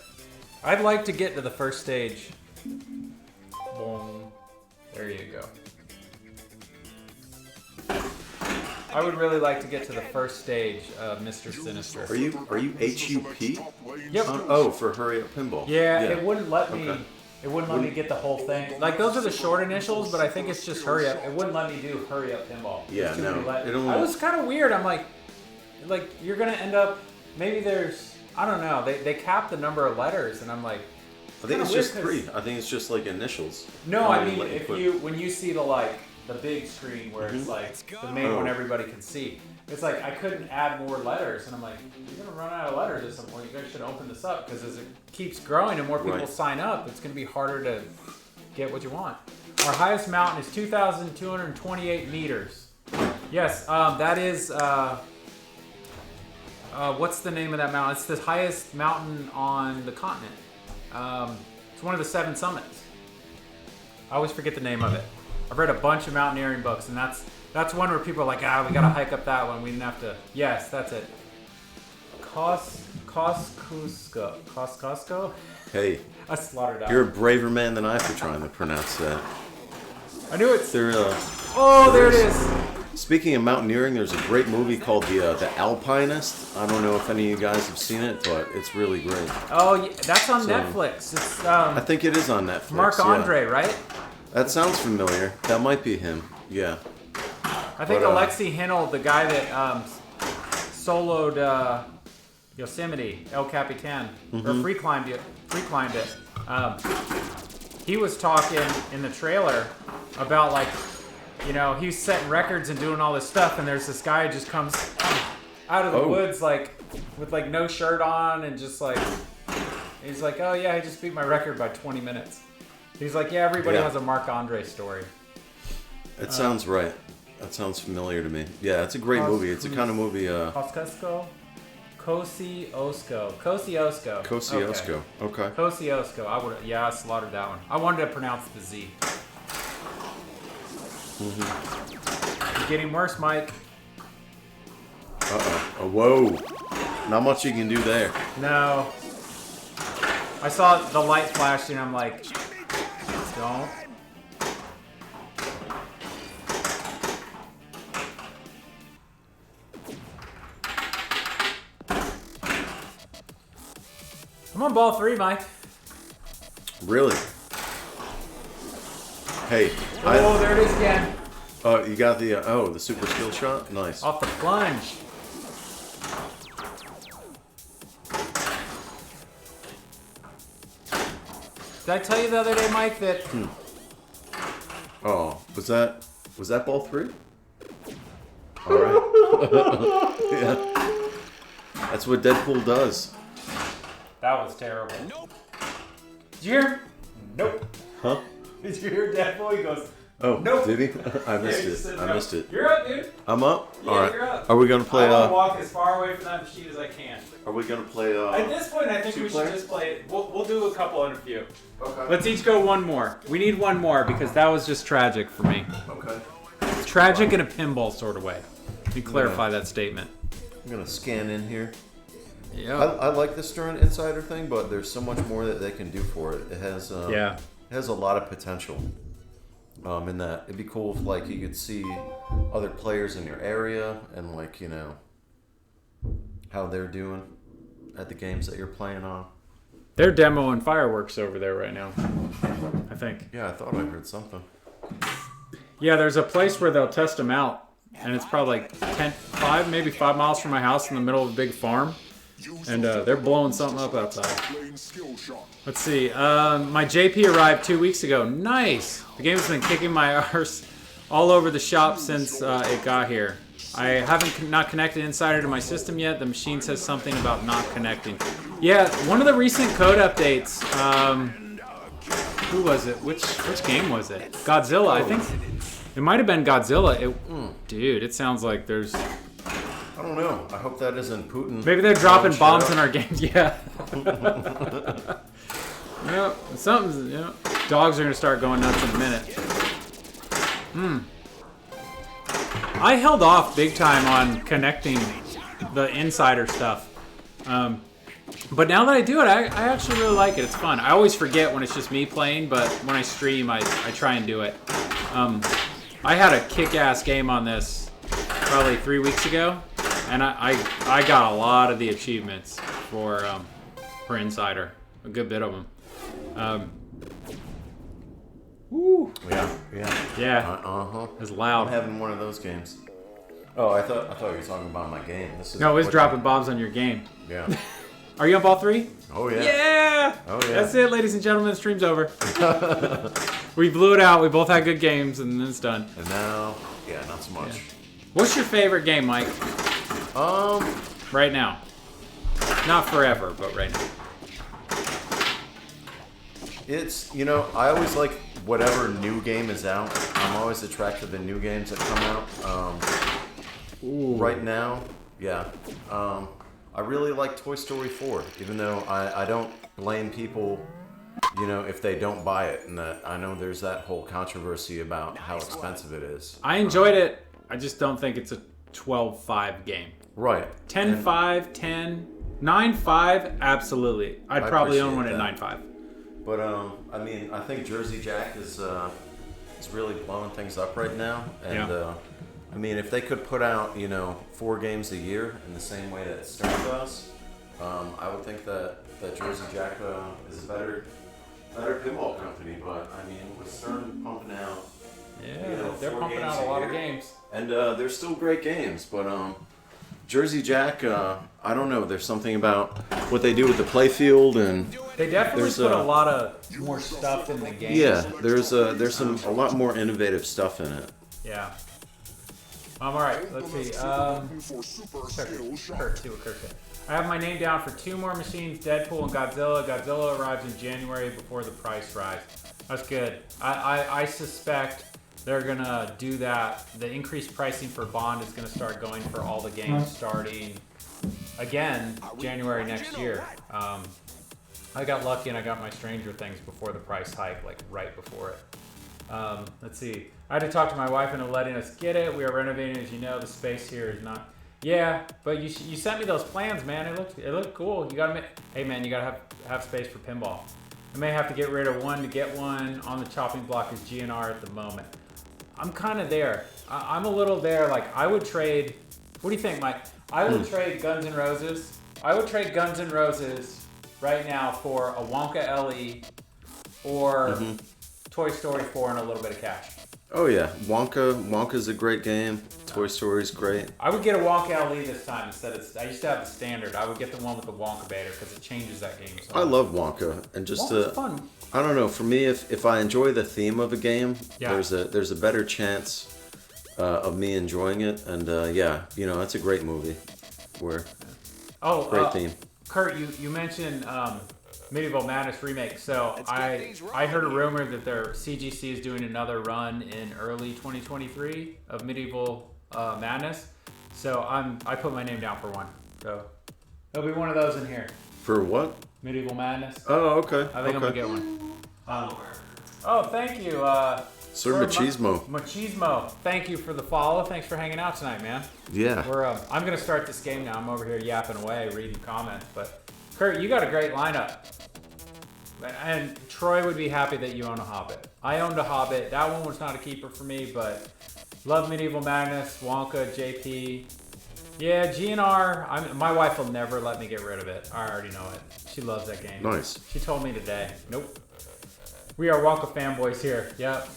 I'd like to get to the first stage. Boom. There you go. I would really like to get to the first stage of Mr. Sinister. Are you HUP? Yep. Oh, for Hurry Up Pinball. Yeah, it wouldn't let me. Okay. It wouldn't let me get the whole thing. Like those are the short initials, but I think it's just hurry up. It wouldn't let me do hurry up pinball. Yeah, There's too no, many let- it only- I was kind of weird. I'm like you're gonna end up. Maybe there's. I don't know. They cap the number of letters, and I'm like. I think it's kinda just weird 'cause- 3. I think it's just like initials. No, And I then mean let if put- when you see the big screen where it's like the main one Oh. everybody can see. It's like I couldn't add more letters, and I'm like, you're gonna run out of letters at some point. You guys should open this up because as it keeps growing and more people Right. sign up, it's gonna be harder to get what you want. Our highest mountain is 2,228 meters. Yes, that is. What's the name of that mountain? It's the highest mountain on the continent. It's one of the 7 summits. I always forget the name of it. I've read a bunch of mountaineering books, and that's one where people are like, we gotta hike up that one. We didn't have to. Yes, that's it. Costco. Hey, I slaughtered that. you're a braver man than I for trying to pronounce that. I knew it's. There, Oh, there it is. speaking of mountaineering, there's a great movie called The Alpinist. I don't know if any of you guys have seen it, but it's really great. Oh, yeah, that's on So- Netflix. It's I think it is on Netflix. Marc yeah. Andre, right? That sounds familiar. That might be him. Yeah. I think But, Alexi Hinnell, the guy that soloed Yosemite, El Capitan, or free climbed it. He was talking in the trailer about he's setting records and doing all this stuff, and there's this guy who just comes out of the woods with no shirt on and just he's like, oh yeah, I just beat my record by 20 minutes. He's like, yeah, everybody Yeah. has a Marc Andre story. It sounds right. That sounds familiar to me. Yeah, it's a great movie. It's a kind of movie. Kosciuszko? Kosciuszko. Kosciuszko. Okay. Kosciuszko. I slaughtered that one. I wanted to pronounce the Z. You're getting worse, Mike. Uh-oh. Oh, whoa. Not much you can do there. No. I saw the light flashing. I'm like, don't. I'm on ball 3, Mike. Really? Hey. Oh, there it is again. Oh, you got the the super skill shot? Nice. Off the plunge. Did I tell you the other day, Mike, that Oh, was that ball 3? All right. Yeah. That's what Deadpool does. that was terrible? Nope. Did you hear? Nope. Huh? Did you hear Deadpool? He goes, Oh, Nope. did he? I missed Yeah, just it. said I no. missed it. You're up, dude. I'm up. Yeah, All right. you're up. Are we gonna play? I want to walk as far away from that machine as I can. Are we gonna play? At this point, I think we should two-player? just play it. We'll do a couple in a few. Okay. Let's each go one more. We need one more because that was just tragic for me. Okay. Tragic in a pinball sort of way. Let me clarify that statement. I'm gonna scan in here. Yeah. I like the Stern Insider thing, but there's so much more that they can do for it. It has Yeah. it has a lot of potential. In that it'd be cool if like you could see other players in your area and like, you know, how they're doing at the games that you're playing on. They're demoing fireworks over there right now. I think. Yeah, I thought I heard something. Yeah, there's a place where they'll test them out, and it's probably like 5 miles from my house in the middle of a big farm, and they're blowing something up outside. Playing skill shot. Let's see. My JP arrived 2 weeks ago. Nice. The game's been kicking my arse all over the shop since it got here. I haven't not connected Insider to my system yet. The machine says something about not connecting. Yeah, one of the recent code updates. Who was it? Which game was it? Godzilla, I think. It might have been Godzilla. Dude, it sounds like there's. I don't know. I hope that isn't Putin. Maybe they're dropping shit bombs up. in our games. Yeah. Yep. Something's. Yeah. Dogs are gonna start going nuts in a minute. I held off big time on connecting the Insider stuff. But now that I do it, I actually really like it. It's fun. I always forget when it's just me playing, but when I stream, I try and do it. I had a kick-ass game on this probably 3 weeks ago, and I got a lot of the achievements for Insider. A good bit of them. Woo. Yeah. Uh-huh. It's I'm loud. having one of those games. Oh, I thought you were talking about my game. This is No, it's what- dropping bombs on your game. Yeah. Are you on ball 3? Oh yeah. Yeah! Oh, yeah. That's it, ladies and gentlemen. The stream's over. We blew it out. We both had good games, and then it's done. And now, yeah, not so much. What's your favorite game, Mike? Right now. Not forever, but right now. It's, you know, I always like whatever new game is out. I'm always attracted to new games that come out. Right now, yeah. I really like Toy Story 4, even though I don't blame people, you know, if they don't buy it. And that I know there's that whole controversy about how expensive it is. I enjoyed it. I just don't think it's a 12-5 game. Right. 10-5, 10, 9-5, absolutely. I'd probably own one at appreciate 9-5. But I mean, I think Jersey Jack is really blowing things up right now, and Yeah. I mean, if they could put out, you know, 4 games a year in the same way that Stern does, I would think that Jersey Jack is a better pinball company. But I mean, with Stern pumping out, Yeah, you know, they're 4 pumping games out a lot of year, games. and they're still great games, but Jersey Jack, I don't know. There's something about what they do with the playfield, and They definitely There's put a- a lot of more stuff in the game. yeah, there's a lot more innovative stuff in it. Yeah. All right, let's see. For super skill shot. Kurt, see what Kurt said. I have my name down for 2 more machines, Deadpool and Godzilla. Godzilla arrives in January before the price rise. That's good. I suspect they're going to do that. The increased pricing for Bond is going to start going for all the games starting, again, January next year. I got lucky and I got my Stranger Things before the price hike, like right before it. Let's see. I had to talk to my wife into letting us get it. We are renovating, as you know. The space here is not. Yeah, but you sent me those plans, man. It looked cool. You gotta hey man, you gotta have space for pinball. I may have to get rid of one to get one. On the chopping block is GNR at the moment. I'm kind of there. I'm a little there. Like I would trade. What do you think, Mike? I would trade Guns N' Roses. I would trade Guns N' Roses right now for a Wonka LE or Toy Story 4 and a little bit of cash. Oh yeah, Wonka's a great game. Toy Story's great. I would get a Wonka LE this time instead of. I used to have the standard. I would get the one with the Wonka Beta because it changes that game. So I love Wonka, and just Wonka's fun. I don't know. For me, if I enjoy the theme of a game, Yeah. there's a better chance of me enjoying it. And yeah, you know, it's a great movie. Great theme. Kurt, you mentioned Medieval Madness remake. So I heard a rumor that their CGC is doing another run in early 2023 of Medieval Madness. So I put my name down for one. So there'll be one of those in here. For what? Medieval Madness. Oh, okay. I think I'm gonna get one. Oh, thank you, Sir Machismo. Machismo. Thank you for the follow. Thanks for hanging out tonight, man. Yeah. I'm gonna start this game now. I'm over here yapping away, reading comments. But Kurt, you got a great lineup. And Troy would be happy that you own a Hobbit. I owned a Hobbit. That one was not a keeper for me, but love Medieval Madness, Wonka, JP. Yeah, GNR. My wife will never let me get rid of it. I already know it. She loves that game. Nice. She told me today. Nope. We are Wonka fanboys here. Yep.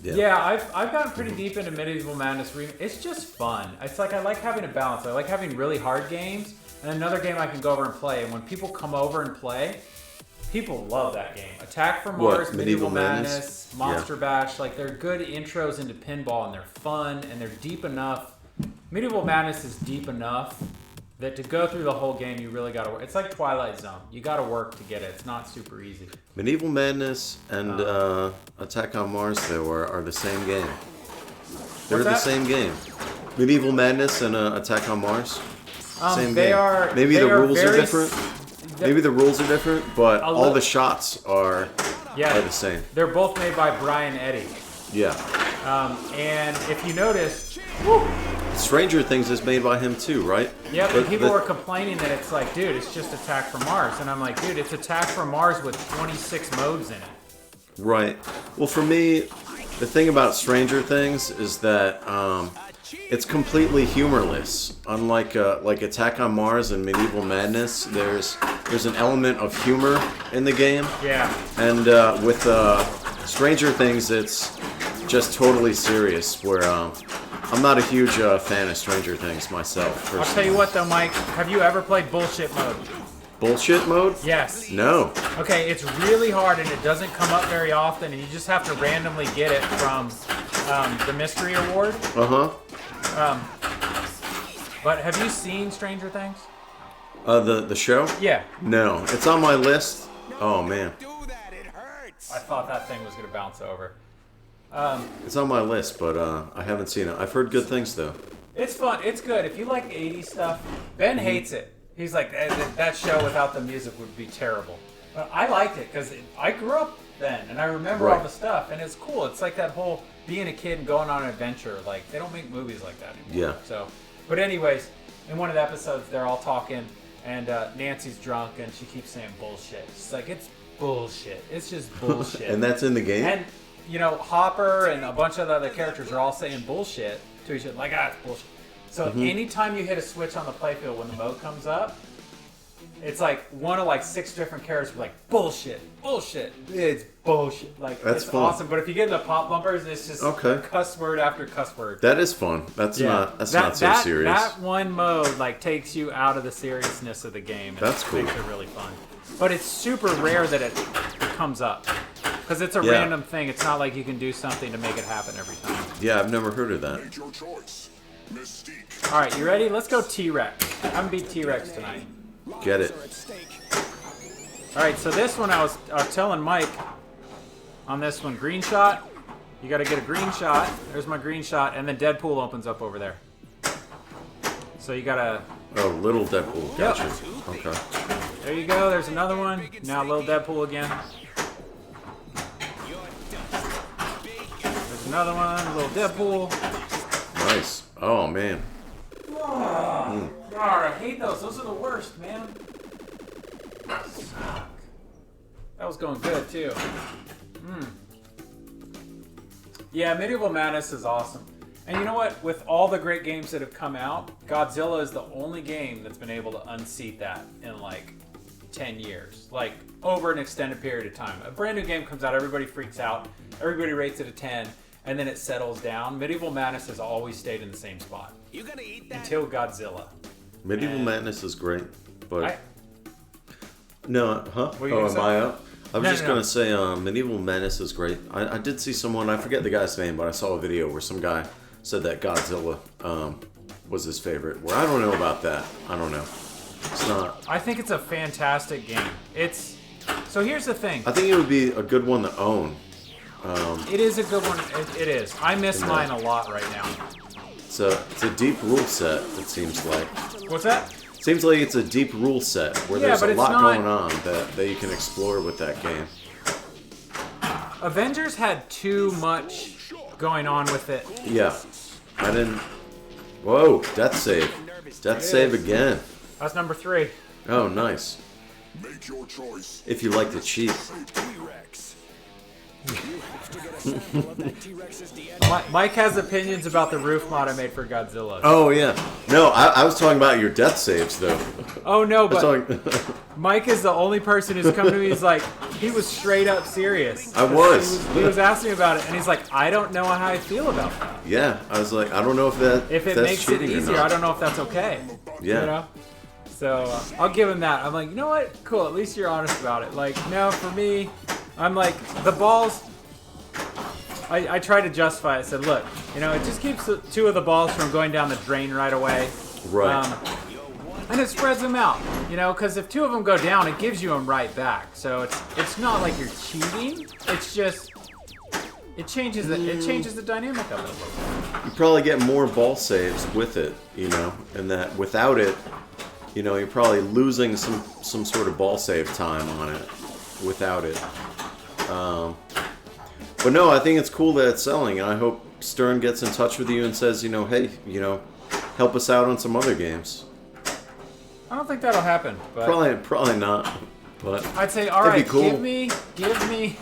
Yeah, I've gotten pretty deep into Medieval Madness. It's just fun. It's like I like having a balance. I like having really hard games and another game I can go over and play. And when people come over and play, people love that game. Attack from Mars, Medieval Madness, Monster Bash. Like they're good intros into pinball and they're fun and they're deep enough. Medieval Madness is deep enough that to go through the whole game, you really got to work. It's like Twilight Zone. You got to work to get it. It's not super easy. Medieval Madness and Attack on Mars, though, are the same game. They're the same game. Medieval Madness and Attack on Mars, same game. Maybe the rules are different. Maybe the rules are different, but all the shots are the same. They're both made by Brian Eddy. Yeah. And if you notice, Stranger Things is made by him too, right? Yeah, but people were complaining that it's like, dude, it's just Attack from Mars. And I'm like, dude, it's Attack from Mars with 26 modes in it. Right. Well, for me, the thing about Stranger Things is that it's completely humorless. Unlike like Attack on Mars and Medieval Madness, there's an element of humor in the game. Yeah. And with Stranger Things, it's just totally serious. Where I'm not a huge fan of Stranger Things myself. Personally. I'll tell you what, though, Mike. Have you ever played Bullshit Mode? Bullshit Mode? Yes. No. Okay, it's really hard and it doesn't come up very often, and you just have to randomly get it from the Mystery Award. But have you seen Stranger Things? The show? Yeah. No, it's on my list. Oh man. I thought that thing was gonna bounce over. It's on my list, but I haven't seen it. I've heard good things though. It's fun. It's good. If you like 80s stuff, Ben hates it. He's like, that show without the music would be terrible. But I liked it because I grew up then, and I remember all the stuff, and it's cool. It's like that whole being a kid and going on an adventure. Like, they don't make movies like that anymore. Yeah. So, but anyways, in one of the episodes, they're all talking, and Nancy's drunk, and she keeps saying bullshit. She's like, it's bullshit. It's just bullshit. And that's in the game? And, you know, Hopper and a bunch of the other characters are all saying bullshit to each other. Like, it's bullshit. So anytime you hit a switch on the playfield when the mode comes up, it's like one of like 6 different characters be like, bullshit, bullshit, it's bullshit. Like, that's it's fun. Awesome. But if you get in the pop bumpers, it's just cuss word after cuss word. That is fun. That's not so serious. That one mode like takes you out of the seriousness of the game. And that's cool. Makes it really fun. But it's super rare that it comes up. Because it's a random thing. It's not like you can do something to make it happen every time. Yeah, I've never heard of that. Make your choice. Mystique. All right, you ready? Let's go T-Rex. I'm going to beat T-Rex tonight. Get it. All right, so this one I was telling Mike on this one, green shot. You got to get a green shot. There's my green shot, and then Deadpool opens up over there. So you got to... Oh, little Deadpool. Gotcha. Yep. Okay. There you go. There's another one. Now little Deadpool again. There's another one. Little Deadpool. Nice. Oh, man. God, I hate those. Those are the worst, man. Suck. That was going good, too. Yeah, Medieval Madness is awesome. And you know what? With all the great games that have come out, Godzilla is the only game that's been able to unseat that in like 10 years. Like, over an extended period of time. A brand new game comes out, everybody freaks out, everybody rates it a 10, and then it settles down. Medieval Madness has always stayed in the same spot. You gonna eat that? Until Godzilla. Medieval Madness is great, but... What am I up? I was going to say Medieval Madness is great. I did see someone, I forget the guy's name, but I saw a video where some guy said that Godzilla was his favorite. Well, I don't know about that. I don't know. It's not. I think it's a fantastic game. So here's the thing. I think it would be a good one to own. It is a good one. It is. I miss Yeah. mine a lot right now. It's a deep rule set. It seems like. What's that? Seems like it's a deep rule set where Yeah, there's but a it's lot not- going on that you can explore with that game. Avengers had too much going on with it. Yeah, I didn't. Whoa, death save. Death save again. That's number 3. Oh, nice. Make your choice. If you like to cheat. T-Rex. You have to get a sample of that T-Rex's DNA. Mike has opinions about the roof mod I made for Godzilla. Oh yeah. No, I was talking about your death saves though. Oh no, I was but talking. Mike is the only person who's come to me. He's like, he was straight up serious. I was. He was asking me about it, and he's like, I don't know how I feel about that. Yeah, I was like, I don't know if If it that's makes it cheating or easier, not. I don't know if that's okay. Yeah. You know? So I'll give him that. I'm like, you know what? Cool. At least you're honest about it. Like, no, for me, I'm like, the balls. I tried to justify it. I said, look, you know, it just keeps the 2 of the balls from going down the drain right away. Right. And it spreads them out, you know, because if 2 of them go down, it gives you them right back. So it's not like you're cheating. It's just it changes the dynamic of it. You probably get more ball saves with it, you know, and that without it, you know, you're probably losing some sort of ball save time on it without it. But no, I think it's cool that it's selling, and I hope Stern gets in touch with you and says, you know, hey, you know, help us out on some other games. I don't think that'll happen, but Probably not. But I'd say, all that'd right, be cool. give me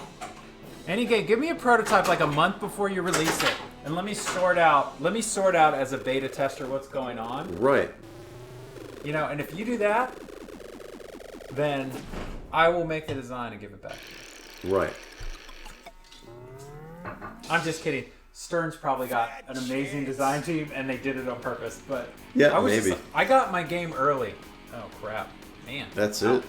any game. Give me a prototype like a month before you release it, and let me sort out as a beta tester what's going on. Right. You know, and if you do that, then I will make the design and give it back. Right. I'm just kidding. Stern's probably got an amazing design team, and they did it on purpose. But Yeah, maybe. I got my game early. Oh crap, man. That's it.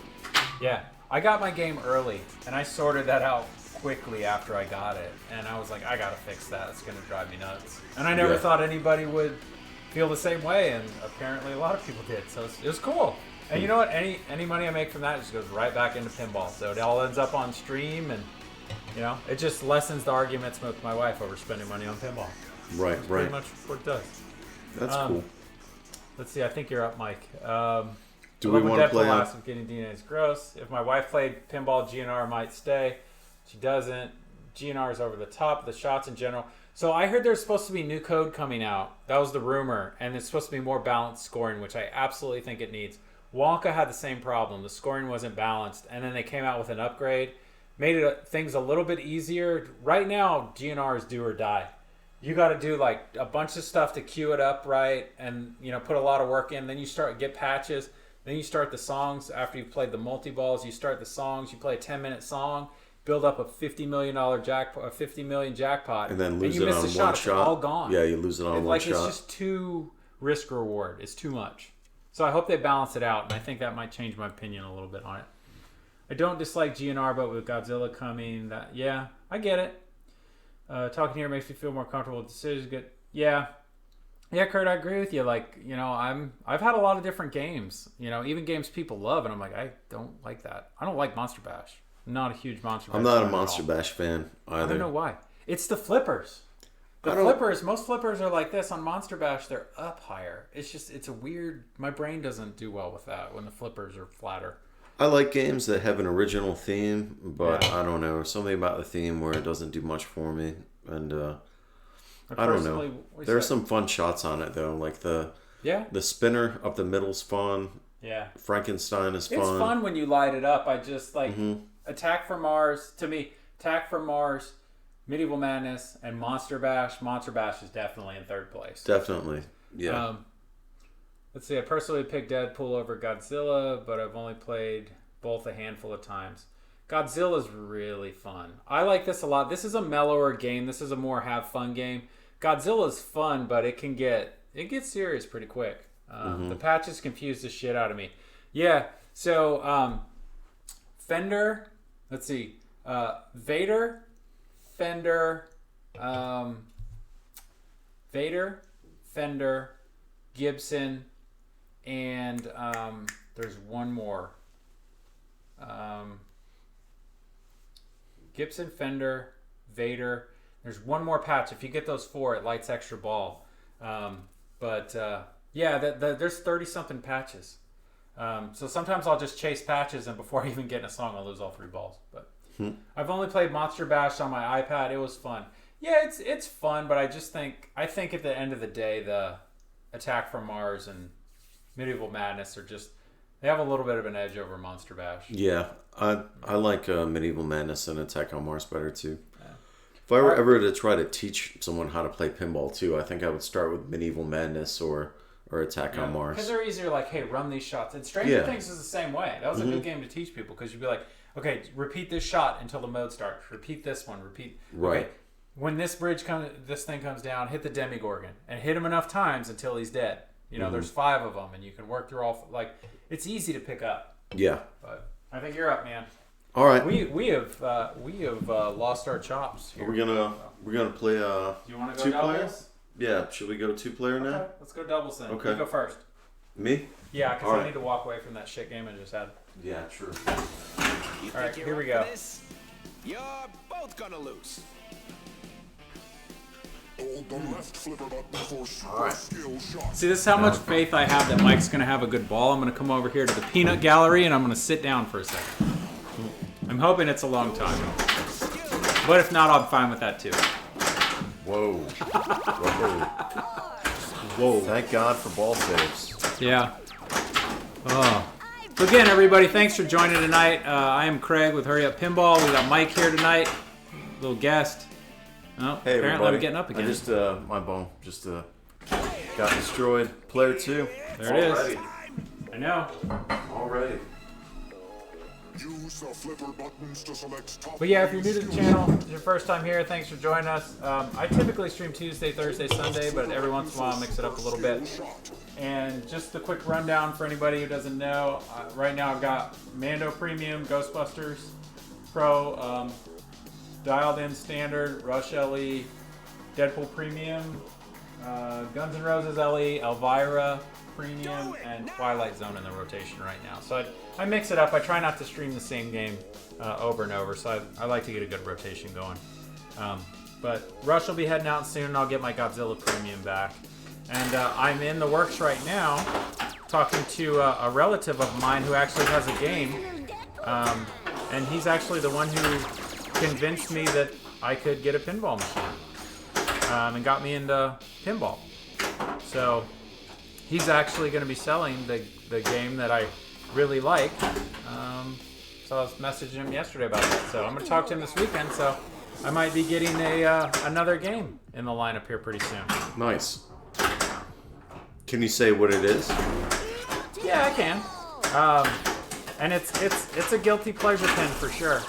Yeah, I got my game early, and I sorted that out quickly after I got it. And I was like, I gotta fix that. It's gonna drive me nuts. And I never Yeah. thought anybody would feel the same way, and apparently a lot of people did. So it was cool. And you know what? Any money I make from that just goes right back into pinball. So it all ends up on stream, and you know, it just lessens the arguments with my wife over spending money on pinball. Right, Pretty right. much what it does. That's cool. Let's see. I think you're up, Mike. Do we want to play on? Of getting DNA is gross. If my wife played pinball, GNR might stay. She doesn't. GNR is over the top. The shots in general. So I heard there's supposed to be new code coming out. That was the rumor, and it's supposed to be more balanced scoring, which I absolutely think it needs. Wonka had the same problem. The scoring wasn't balanced, and then they came out with an upgrade, made things a little bit easier. Right now, GNR is do or die. You got to do like a bunch of stuff to queue it up right, and you know, put a lot of work in. Then you get patches. Then you start the songs after you've played the multi-balls. You start the songs. You play a 10-minute song, build up a $50 million jackpot, a $50 million jackpot, And then lose you it miss on the one shot. It's shot. all gone. Yeah, you lose it on one like, shot. It's just too risk reward. It's too much. So I hope they balance it out, and I think that might change my opinion a little bit on it. I don't dislike GNR, but with Godzilla coming, I get it. Talking here makes me feel more comfortable with decisions. Good, yeah, Kurt, I agree with you. Like, you know, I've had a lot of different games. You know, even games people love, and I'm like, I don't like that. I don't like Monster Bash. I'm not a huge Monster Bash. I'm not a fan at Monster all. Bash fan either. I don't know why. It's the flippers. Most flippers are like this. On Monster Bash, they're up higher. It's a weird. My brain doesn't do well with that when the flippers are flatter. I like games that have an original theme, but Yeah. I don't know. Something about the theme where it doesn't do much for me. And I don't know. There are some fun shots on it, though. Like the spinner up the middle's fun. Yeah. Frankenstein is fun. It's fun when you light it up. I just like Attack from Mars. To me, Attack from Mars, Medieval Madness, and Monster Bash. Monster Bash is definitely in third place. Definitely. Yeah. Let's see. I personally picked Deadpool over Godzilla, but I've only played both a handful of times. Godzilla's really fun. I like this a lot. This is a mellower game. This is a more have fun game. Godzilla's fun, but it gets serious pretty quick. The patches confuse the shit out of me. Yeah. So Fender. Let's see. Vader, Fender, Gibson, and There's one more. Gibson, Fender, Vader. There's one more patch. If you get those 4, it lights extra ball. Yeah, there's 30-something patches. So sometimes I'll just chase patches, and before I even get in a song, I'll lose all 3 balls. But I've only played Monster Bash on my iPad. It was fun. Yeah, it's fun, but I think at the end of the day, the Attack from Mars and Medieval Madness are just, they have a little bit of an edge over Monster Bash. Yeah, I like Medieval Madness and Attack on Mars better too. Yeah. If I were ever to try to teach someone how to play pinball too, I think I would start with Medieval Madness or Attack on Mars. Because they're easier, like, hey, run these shots. And Stranger Things is the same way. That was a good game to teach people, because you'd be like, okay, repeat this shot until the mode starts. Repeat this one. Repeat. Right. Okay, when this thing comes down, hit the Demigorgon and hit him enough times until he's dead. You know, there's 5 of them, and you can work through all. Like, it's easy to pick up. Yeah. But I think you're up, man. All right. We have lost our chops here. We're gonna play You want to go 2 doubles? player? Yeah. Should we go 2-player now? Okay, let's go doubles then. Okay. You go first. Me? Yeah, because All I right. need to walk away from that shit game I just had. Yeah. True. All right, here we go. You're both gonna lose. Hold the left flipper button for super skill shots. See, this is how much faith I have that Mike's going to have a good ball. I'm going to come over here to the peanut gallery, and I'm going to sit down for a second. I'm hoping it's a long time. But if not, I'm fine with that too. Whoa. Whoa. Thank God for ball saves. Yeah. Oh. So again, everybody, thanks for joining tonight. I am Craig with Hurry Up Pinball. We got Mike here tonight, little guest. Oh, Hey, apparently everybody. I'm getting up again. I just my bone just got destroyed. Player 2. There it is. Already. I know. Already. Use the flipper buttons to select top. But yeah, if you're new to the channel, it's your first time here, thanks for joining us. I typically stream Tuesday, Thursday, Sunday, but every once in a while I mix it up a little bit. And just a quick rundown for anybody who doesn't know. Right now I've got Mando Premium, Ghostbusters Pro, Dialed In Standard, Rush LE, Deadpool Premium, Guns N' Roses LE, Elvira Premium, and Twilight Zone in the rotation right now. So I mix it up. I try not to stream the same game over and over, so I like to get a good rotation going. But Rush will be heading out soon, and I'll get my Godzilla Premium back. And I'm in the works right now talking to a relative of mine who actually has a game. And he's actually the one who convinced me that I could get a pinball machine and got me into pinball. So he's actually going to be selling the game that I really like. So I was messaging him yesterday about that. So I'm going to talk to him this weekend. So I might be getting another game in the lineup here pretty soon. Nice. Can you say what it is? Yeah, I can. And it's a guilty pleasure pin for sure.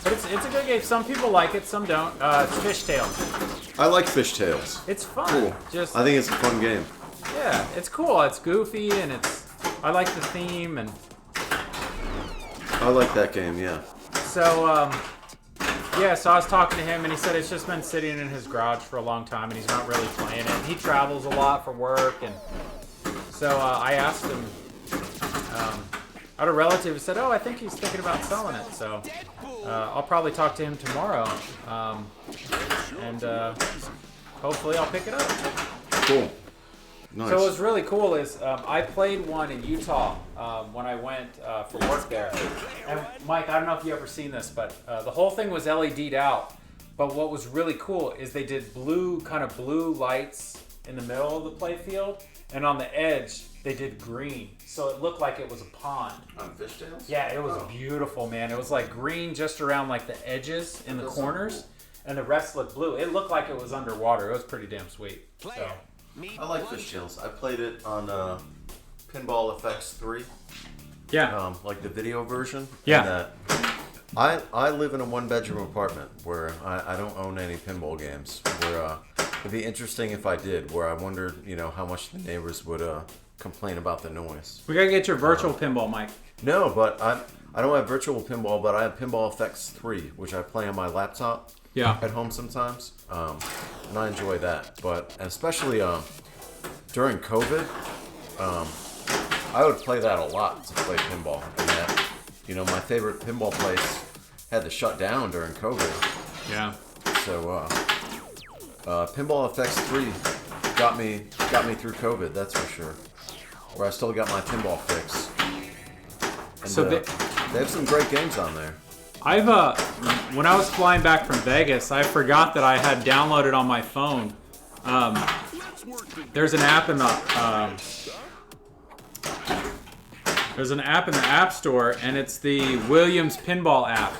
But it's a good game. Some people like it, some don't. It's Fishtails. I like Fishtails. It's fun. Cool. Just I think it's a fun game. yeah, it's cool. It's goofy and I like the theme, and I like that game, yeah. so yeah. So I was talking to him, and he said it's just been sitting in his garage for a long time, and he's not really playing it. He travels a lot for work, and so I asked him. I had a relative who said, "Oh, I think he's thinking about selling it." So I'll probably talk to him tomorrow, and hopefully I'll pick it up. Cool. Nice. So what was really cool is I played one in Utah when I went for work there. And Mike, I don't know if you ever seen this, but the whole thing was LED'd out. But what was really cool is they did kind of blue lights in the middle of the play field, and on the edge they did green, so it looked like it was a pond. On Fishtails? Yeah, it was beautiful, man. It was like green just around like the edges in the corners, and the rest looked blue. It looked like it was underwater. It was pretty damn sweet. So. I like Fishtails. I played it on Pinball FX 3. Yeah. Like the video version. Yeah. And, I live in a one-bedroom apartment where I don't own any pinball games. Where it'd be interesting if I did. Where I wondered, how much the neighbors would complain about the noise. We gotta get your virtual pinball, Mike. No, but I don't have virtual pinball, but I have Pinball FX 3, which I play on my laptop. Yeah. At home sometimes, and I enjoy that. But especially during COVID, I would play that a lot to play pinball. And that, you know, my favorite pinball place had to shut down during COVID. Yeah. So, Pinball FX 3 got me through COVID. That's for sure. Where I still got my pinball fix. And, So they have some great games on there. I've when I was flying back from Vegas, I forgot that I had downloaded on my phone. There's an app in the App Store, and it's the Williams Pinball app.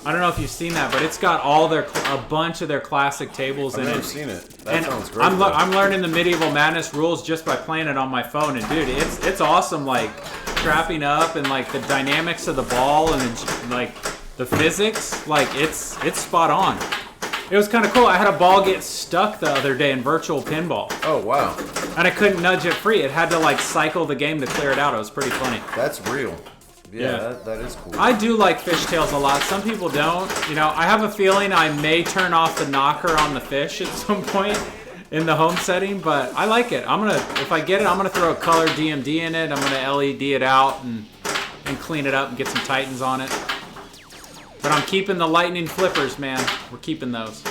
I don't know if you've seen that, but it's got all a bunch of their classic tables in it. I've never seen it. That And sounds great. I'm learning the Medieval Madness rules just by playing it on my phone, and dude, it's awesome. Like trapping up and like the dynamics of the ball and like the physics, like it's spot on. It was kind of cool. I had a ball get stuck the other day in virtual pinball, Oh, wow. and I couldn't nudge it free. It had to like cycle the game to clear it out. It was pretty funny. That's real. Yeah, Yeah. that is cool. I do like fishtails a lot. Some people don't. You know, I have a feeling I may turn off the knocker on the fish at some point in the home setting, but I like it. If I get it, I'm gonna throw a color DMD in it. I'm gonna LED it out and clean it up and get some Titans on it. But I'm keeping the lightning flippers, man. We're keeping those.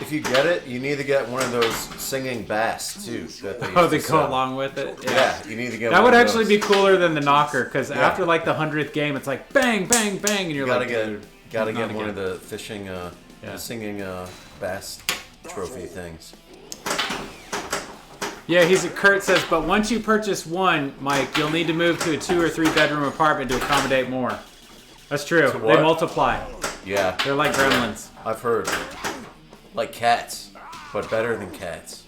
If you get it, you need to get one of those singing bass, too. That they Oh, they used to go sell. along with it. Yeah, you need to get That one would of actually those. be cooler than the knocker, because after like the 100th game, it's like bang, bang, bang, and you're Gotta like, get, dude, gotta not get one again. of the fishing, Yeah. the singing bass trophy things. Yeah, Kurt says, but once you purchase one, Mike, you'll need to move to a 2 or 3 bedroom apartment to accommodate more. That's true. To They what? multiply. Yeah, They're like gremlins. I've heard. Like cats, but better than cats.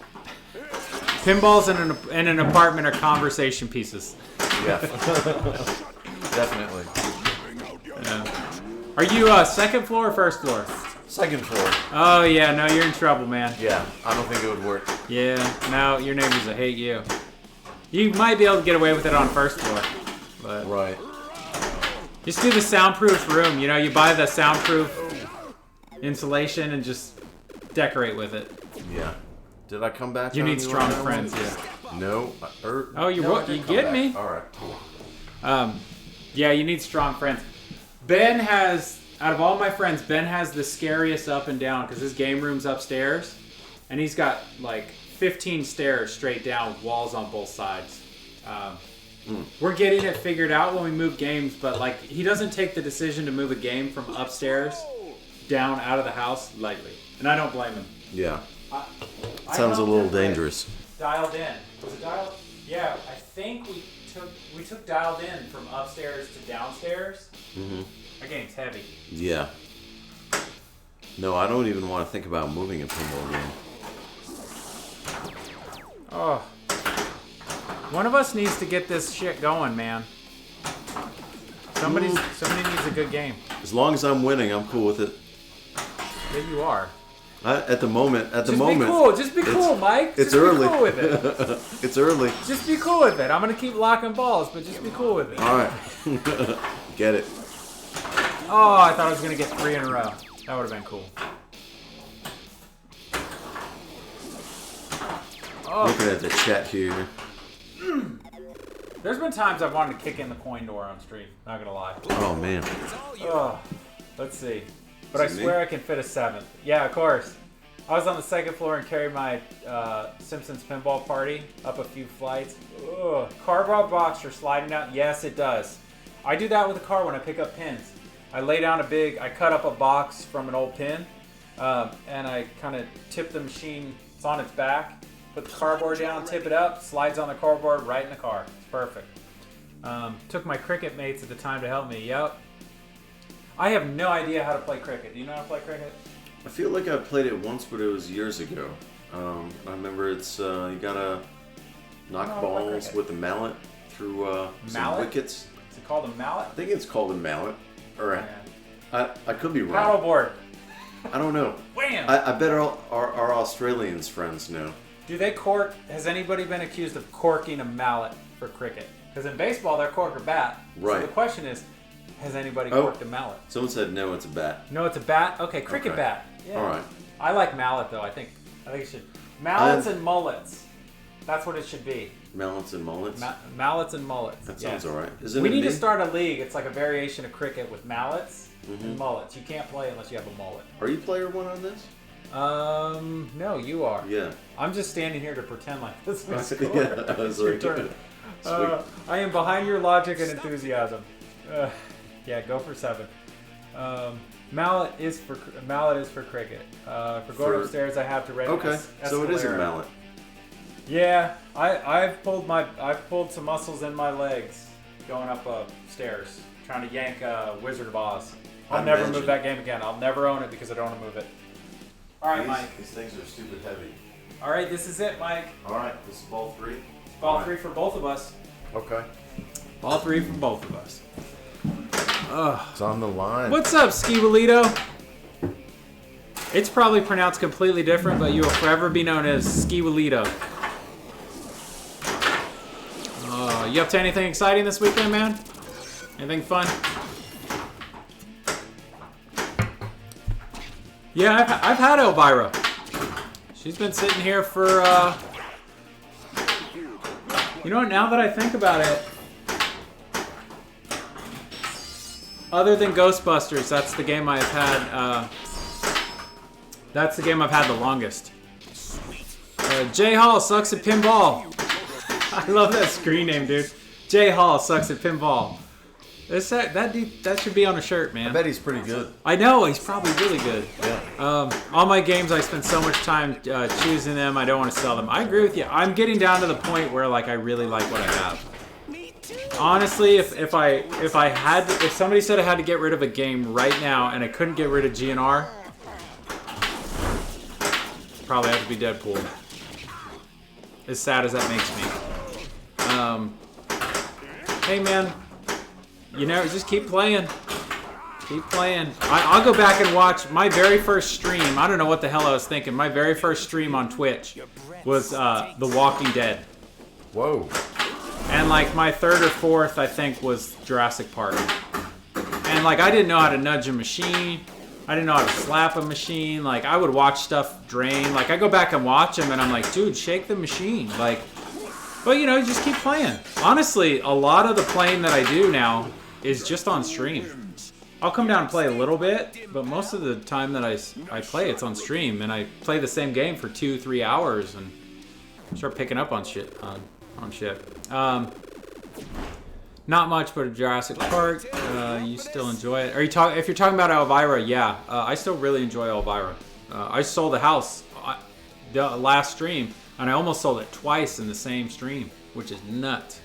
Pinballs in an apartment are conversation pieces. Yeah, definitely. Are you second floor or first floor? Second floor. Oh yeah, no, you're in trouble, man. Yeah, I don't think it would work. Yeah, no, your neighbors will hate you. You might be able to get away with it on first floor, but Right. just do the soundproof room. You know, you buy the soundproof insulation and just decorate with it. Yeah. Did I come back? You on need strong on that friends, one? yeah. No. Oh, you no, what? I did You come get back. me? All right. Cool. Yeah, you need strong friends. Ben has, out of all my friends, Ben has the scariest up and down because his game room's upstairs, and he's got like 15 stairs straight down with walls on both sides. We're getting it figured out when we move games, but like he doesn't take the decision to move a game from upstairs down out of the house lightly, and I don't blame him. Yeah. I Sounds a helped little him play dangerous. Dialed in. Was it dialed? Yeah, I think we took dialed in from upstairs to downstairs. Mm-hmm. That game's heavy. Yeah. No, I don't even want to think about moving a pinball game. Oh. One of us needs to get this shit going, man. Somebody needs a good game. As long as I'm winning, I'm cool with it. Yeah, you are. At the moment, Just be cool. Just be cool, Mike. It's Just early. Be cool with it. It's early. Just be cool with it. I'm gonna keep locking balls, but just be cool with it. All right. Get it. Oh, I thought I was gonna get 3 in a row. That would have been cool. Oh, Looking at the chat here. there's been times I've wanted to kick in the coin door on stream. Not gonna lie. Oh man. Oh, let's see. But I Is it swear me? I can fit a 7th. Yeah, of course. I was on the second floor and carried my Simpsons pinball party up a few flights. Ugh. Cardboard box for sliding out. Yes, it does. I do that with a car when I pick up pins. I lay down I cut up a box from an old pin, and I kind of tip the machine. It's on its back. Put the cardboard down, tip it up, slides on the cardboard right in the car. It's perfect. Took my cricket mates at the time to help me. Yep. I have no idea how to play cricket. Do you know how to play cricket? I feel like I played it once, but it was years ago. I remember it's you gotta knock I don't know how to play balls cricket. with the mallet through some Mallet? wickets. Is it called a mallet? I think it's called a mallet. Or Yeah. I could be wrong. Paddleboard. I don't know. Wham! I bet our Australians friends know. Do they cork? Has anybody been accused of corking a mallet for cricket? Because in baseball, they're cork or bat. Right. So the question is, has anybody Oh. corked a mallet? Someone said no, it's a bat. No, it's a bat. Okay, cricket Okay. bat. Yeah. All right. I like mallet though. I think it should mallets and mullets. That's what it should be. Mallets and mullets. Mallets and mullets. That yeah. sounds alright. Isn't We it need to me? start a league. It's like a variation of cricket with mallets and mullets. You can't play unless you have a mullet. Are you player one on this? No, you are. Yeah. I'm just standing here to pretend like this is score. Yeah, I was It's your like, turn. sweet. I am behind your logic and enthusiasm. Yeah, go for 7. Mallet is for cricket. For going upstairs, I have to rent. Okay, so it is a Escalera. mallet. Yeah, I've pulled some muscles in my legs going up stairs trying to yank Wizard of Oz. I'll never move that game again. I'll never own it because I don't want to move it. All right, Mike. These things are stupid heavy. All right, this is it, Mike. All right, this is ball 3. Ball 3 for both of us. Okay. Ball 3 for both of us. It's on the line. What's up, Skiwalito? It's probably pronounced completely different, but you will forever be known as Skiwalito. You up to anything exciting this weekend, man? Anything fun? Yeah, I've had Elvira. She's been sitting here for, you know what, now that I think about it, other than Ghostbusters, that's the game I've had, that's the game I've had the longest. Jay Hall sucks at pinball. I love that screen name, dude. Jay Hall sucks at pinball. That should be on a shirt, man. I bet he's pretty good. I know, he's probably really good. Yeah. All my games, I spend so much time choosing them, I don't want to sell them. I agree with you. I'm getting down to the point where like I really like what I have. Honestly, if somebody said I had to get rid of a game right now and I couldn't get rid of GNR, probably have to be Deadpool. As sad as that makes me. Hey man, you know, just keep playing. Keep playing. I'll go back and watch my very first stream. I don't know what the hell I was thinking. My very first stream on Twitch was The Walking Dead. Whoa. And like my third or fourth, I think, was Jurassic Park. And like I didn't know how to nudge a machine. I didn't know how to slap a machine. Like I would watch stuff drain. Like I go back and watch them and I'm like, dude, shake the machine. Like, but you know, you just keep playing. Honestly, a lot of the playing that I do now is just on stream. I'll come down and play a little bit, but most of the time that I play, it's on stream. And I play the same game for 2-3 hours and start picking up on shit. On shit. Not much, but Jurassic Park. You still enjoy it? If you're talking about Elvira, yeah, I still really enjoy Elvira. I sold the house the last stream, and I almost sold it twice in the same stream, which is nuts.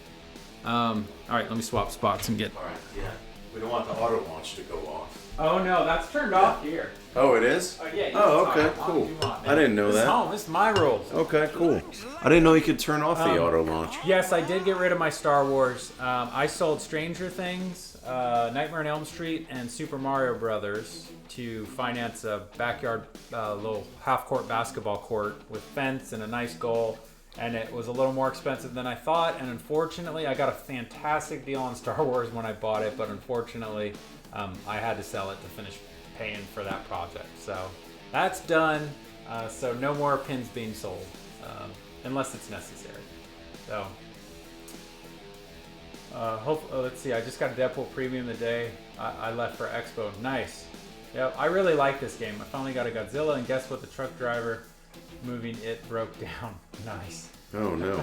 All right, let me swap spots and get. All right, yeah. We don't want the auto launch to go off. Oh no, that's turned off here. Oh, it is? Yeah. Oh, okay, cool. I didn't know that. This is my rules. Okay, cool. I didn't know you could turn off the auto launch. Yes, I did get rid of my Star Wars. I sold Stranger Things, Nightmare on Elm Street, and Super Mario Brothers to finance a backyard little half-court basketball court with fence and a nice goal. And it was a little more expensive than I thought. And unfortunately, I got a fantastic deal on Star Wars when I bought it. But unfortunately, I had to sell it to finish paying for that project. So that's done. So no more pins being sold unless it's necessary. So let's see. I just got a Deadpool premium today. I left for Expo. Nice. Yep. I really like this game. I finally got a Godzilla, and guess what? The truck driver moving it broke down. Nice. Oh no.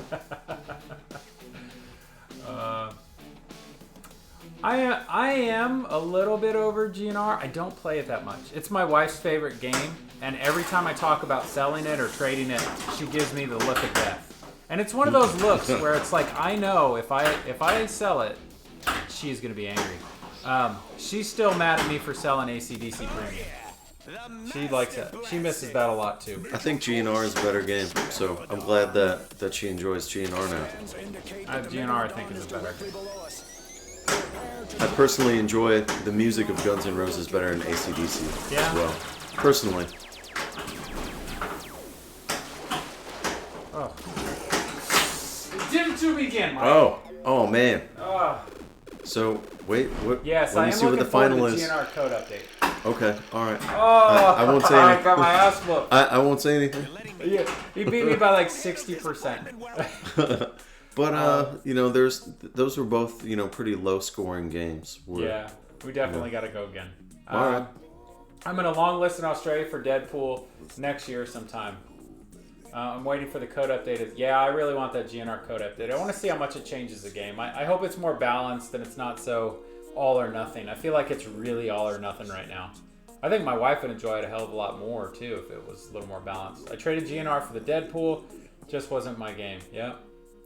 I am a little bit over GNR. I don't play it that much. It's my wife's favorite game, and every time I talk about selling it or trading it, she gives me the look of death. And it's one of those looks where it's like, I know if I sell it, she's gonna be angry. She's still mad at me for selling AC/DC Premium. She likes it. She misses that a lot too. I think GNR is a better game, so I'm glad that she enjoys GNR now. GNR I think is better. I personally enjoy the music of Guns N' Roses better than AC/DC as well. Personally. Oh. Dim to begin, Mike. Oh man. So wait, what? Yes, let me see what the final is. GNR code update. Okay, all right. Oh, I won't say anything. I got my ass whooped. I won't say anything. Yeah, he beat me by like 60%. But you know, those were both pretty low scoring games. Yeah, we definitely got to go again. All right. I'm in a long list in Australia for Deadpool next year sometime. I'm waiting for the code update. Yeah, I really want that GNR code update. I want to see how much it changes the game. I hope it's more balanced and it's not so all or nothing. I feel like it's really all or nothing right now. I think my wife would enjoy it a hell of a lot more too if it was a little more balanced. I traded GNR for the Deadpool. Just wasn't my game. Yeah.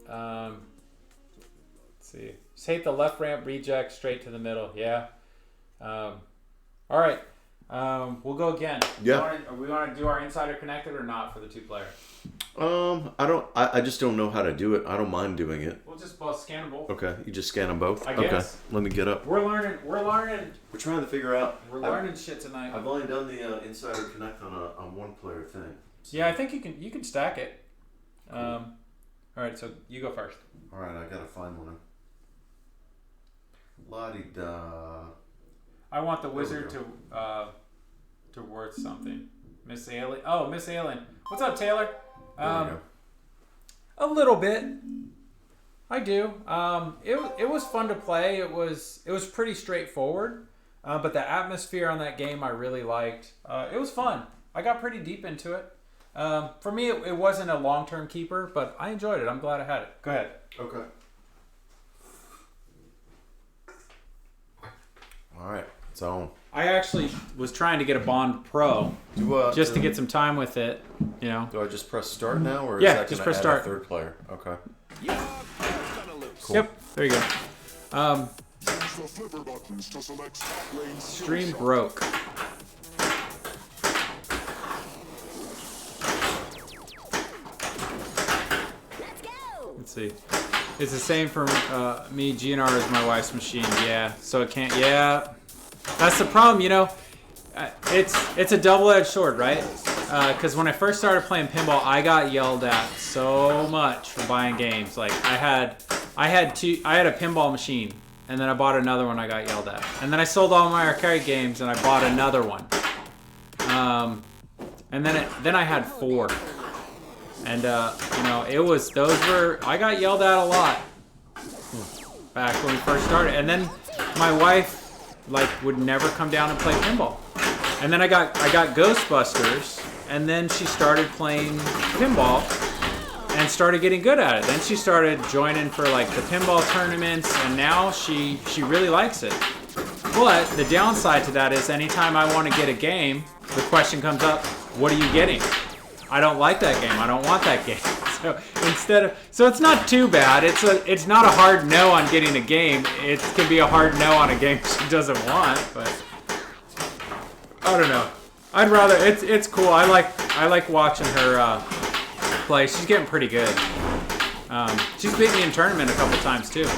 Let's see. Just hate the left ramp reject straight to the middle. Yeah. All right. We'll go again. Yeah. We want to do our insider connected or not for the 2-player? I just don't know how to do it. I don't mind doing it. We'll just both scan them both. Okay, you just scan them both? I guess. Okay, let me get up. We're learning. We're trying to figure out. We're learning shit tonight. I've only done the Insider Connect on a one-player thing. So. Yeah, I think you can stack it. Cool. All right, so you go first. All right, I gotta find one. La-di-da. I want the wizard to worth something. Miss Alien. Oh, Miss Alien. What's up, Taylor? A little bit. I do. It was fun to play. It was pretty straightforward. But the atmosphere on that game I really liked. It was fun. I got pretty deep into it. For me, it wasn't a long-term keeper, but I enjoyed it. I'm glad I had it. Go ahead. Okay. All right. So I actually was trying to get a Bond Pro just to get some time with it. You know. Do I just press start now, or yeah, is that just gonna press add start. A third player? Okay. Cool. Yep. There you go. Use the flipper buttons to select stop lane Stream broke. Let's see. It's the same for me. GNR is my wife's machine. Yeah. So it can't. Yeah. That's the problem. You know, it's a double-edged sword, right? Because when I first started playing pinball, I got yelled at so much for buying games. Like I had a pinball machine, and then I bought another one. I got yelled at, and then I sold all my arcade games, and I bought another one. And then I had 4. And, you know, I got yelled at a lot back when we first started. And then my wife, would never come down and play pinball. And then I got Ghostbusters, and then she started playing pinball and started getting good at it. Then she started joining for, the pinball tournaments, and now she really likes it. But the downside to that is anytime I want to get a game, the question comes up, what are you getting? I don't like that game. I don't want that game. So it's not too bad. It's not a hard no on getting a game. It can be a hard no on a game she doesn't want. But I don't know. I'd rather. It's cool. I like watching her play. She's getting pretty good. She's beat me in tournament a couple times too.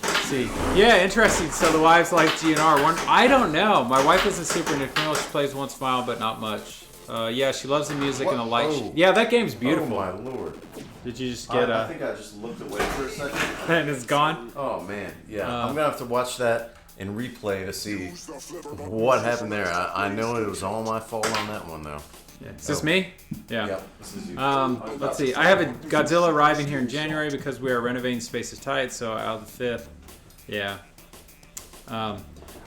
Let's see. Yeah, interesting. So the wives like GNR. I don't know. My wife is a Super Nintendo. She plays once in a while, but not much. Yeah, she loves the music and the light. Oh. Yeah, that game's beautiful. Oh my lord! Did you just get? I think I just looked away for a second. And it's gone. Oh man, yeah. I'm gonna have to watch that and replay to see what happened there. I know it was all my fault on that one though. Yeah. Is this me? Yeah. Yep, this is you. Let's see. I have a Godzilla arriving here in January because we are renovating Space is Tight, so out the 5th. Yeah.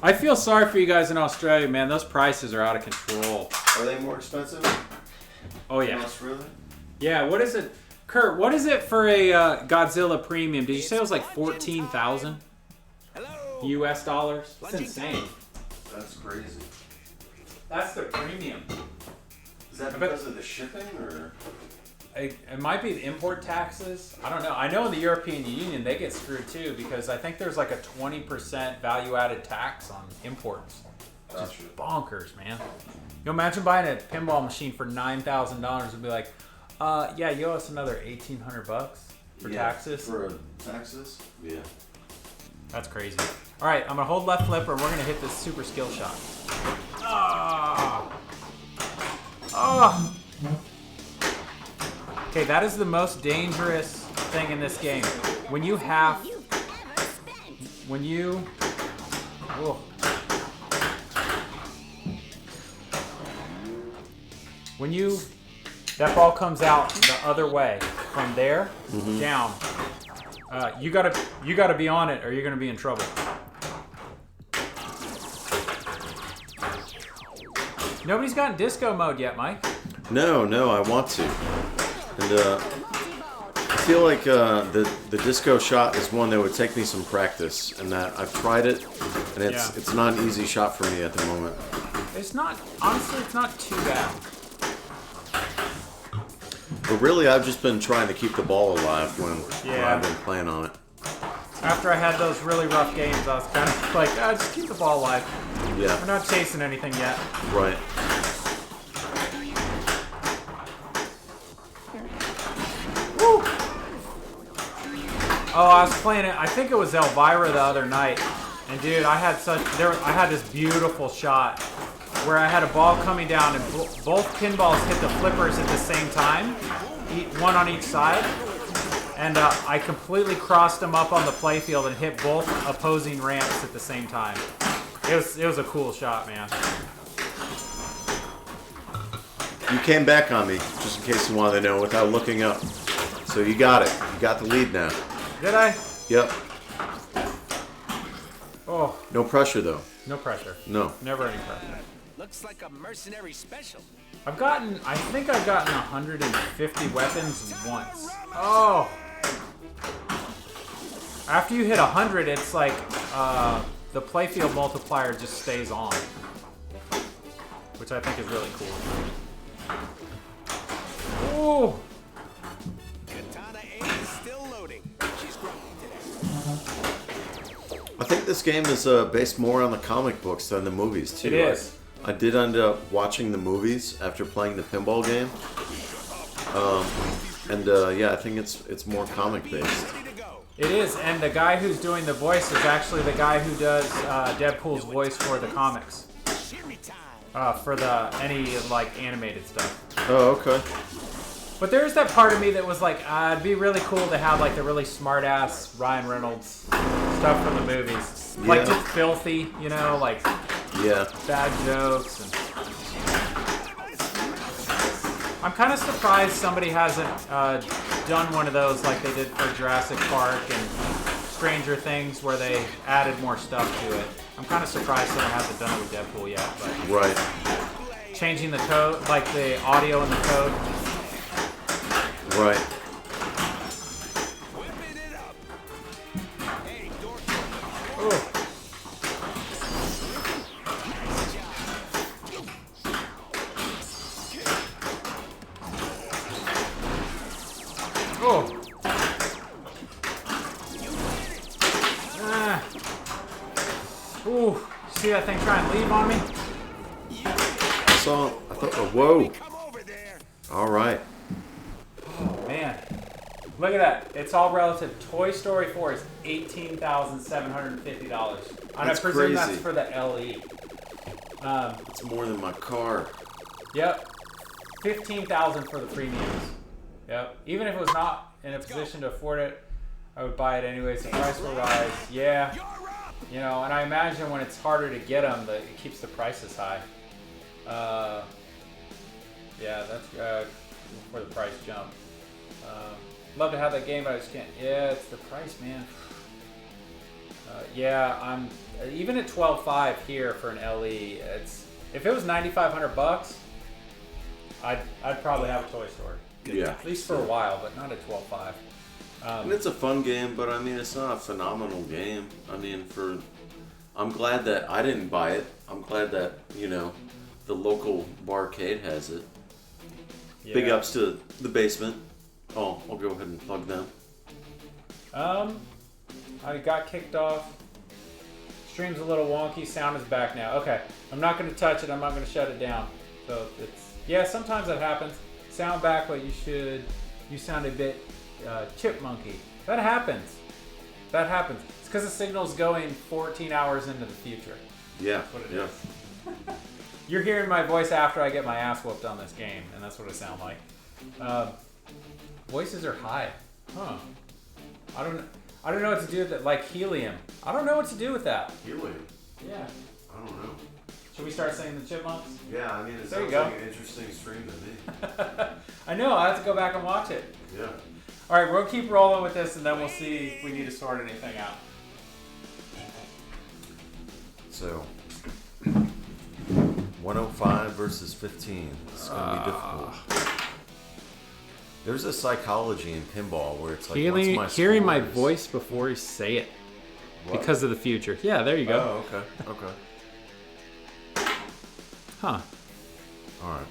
I feel sorry for you guys in Australia, man. Those prices are out of control. Are they more expensive? Oh yeah. Yes, really? Yeah. What is it, Kurt? What is it for a Godzilla Premium? Did you say it was like 14,000 US dollars? That's insane. That's crazy. That's the premium. Is that because of the shipping, or? It might be the import taxes. I don't know. I know in the European Union they get screwed too because I think there's like a 20% value-added tax on imports. That's just bonkers, man. You imagine buying a pinball machine for $9,000 and be like, yeah, you owe us another $1,800 for taxes. For taxes? Yeah. That's crazy. All right, I'm gonna hold left flipper and we're gonna hit this super skill shot. Okay, that is the most dangerous thing in this game. When you have, that ball comes out the other way from there down. You gotta be on it, or you're gonna be in trouble. Nobody's gotten disco mode yet, Mike. No, I want to. And I feel like the disco shot is one that would take me some practice, and that I've tried it, and it's not an easy shot for me at the moment. It's not, honestly, it's not too bad. But really, I've just been trying to keep the ball alive when I've been playing on it. After I had those really rough games, I was kind of like, just keep the ball alive. Yeah. We're not chasing anything yet. Right. Woo! Oh, I was playing it. I think it was Elvira the other night, and dude, I had this beautiful shot where I had a ball coming down, and both pinballs hit the flippers at the same time, one on each side, and I completely crossed them up on the playfield and hit both opposing ramps at the same time. It was a cool shot, man. You came back on me, just in case you wanted to know, without looking up. So you got it. You got the lead now. Did I? Yep. Oh. No pressure, though. No pressure. No. Never any pressure. Looks like a mercenary special. I think I've gotten 150 weapons once. Oh. After you hit 100, it's like the playfield multiplier just stays on, which I think is really cool. Ooh. Katana A is still loading. She's grumpy today. I think this game is based more on the comic books than the movies, too. It is. I did end up watching the movies after playing the pinball game. I think it's more comic based. It is, and the guy who's doing the voice is actually the guy who does Deadpool's voice for the comics. For any like animated stuff. Oh, okay. But there's that part of me that was like, it'd be really cool to have like the really smart ass Ryan Reynolds stuff from the movies. Like just filthy, you know, like bad jokes. And I'm kind of surprised somebody hasn't done one of those like they did for Jurassic Park and Stranger Things, where they added more stuff to it. I'm kind of surprised someone hasn't done it with Deadpool yet. But Right. changing the code, like the audio and the code. Right. Ooh. Oh. Ooh. See that thing try and leave on me? Whoa. All right. Man, look at that. It's all relative. Toy Story 4 is $18,750. And I presume that's for the LE. It's more than my car. Yep. $15,000 for the premiums. Yep. Even if it was not in a position to afford it, I would buy it anyways. The price will rise. Yeah. You know, and I imagine when it's harder to get them, it keeps the prices high. Yeah, that's before the price jump. Love to have that game, but I just can't. Yeah, it's the price, man. I'm even at $12,500 here for an LE. If it was $9,500, I'd probably have a toy store. Yeah. At least for a while, but not at $12,500. And it's a fun game, but I mean, it's not a phenomenal game. I mean, I'm glad that I didn't buy it. I'm glad that, the local barcade has it. Yeah. Big ups to the basement. Oh, I'll go ahead and plug them. I got kicked off. Stream's a little wonky. Sound is back now. Okay, I'm not going to touch it. I'm not going to shut it down. So sometimes that happens. Sound back, but you sound a bit chipmunky. That happens. It's because the signal's going 14 hours into the future. Yeah. That's what it is. You're hearing my voice after I get my ass whooped on this game, and that's what it sounds like. Voices are high. Huh. I don't know what to do with it. Like helium. I don't know what to do with that. Helium? Yeah. I don't know. Should we start saying the chipmunks? Yeah, I mean, it There you sounds go. like an interesting stream to me. I know. I have to go back and watch it. Yeah. All right, we'll keep rolling with this, and then we'll see if we need to sort anything out. So, 105 versus 15. This is going to be difficult. There's a psychology in pinball where it's like, what's my hearing my scores? voice before you say it What? because of the future. Yeah, there you go. Oh, okay. Huh. All right.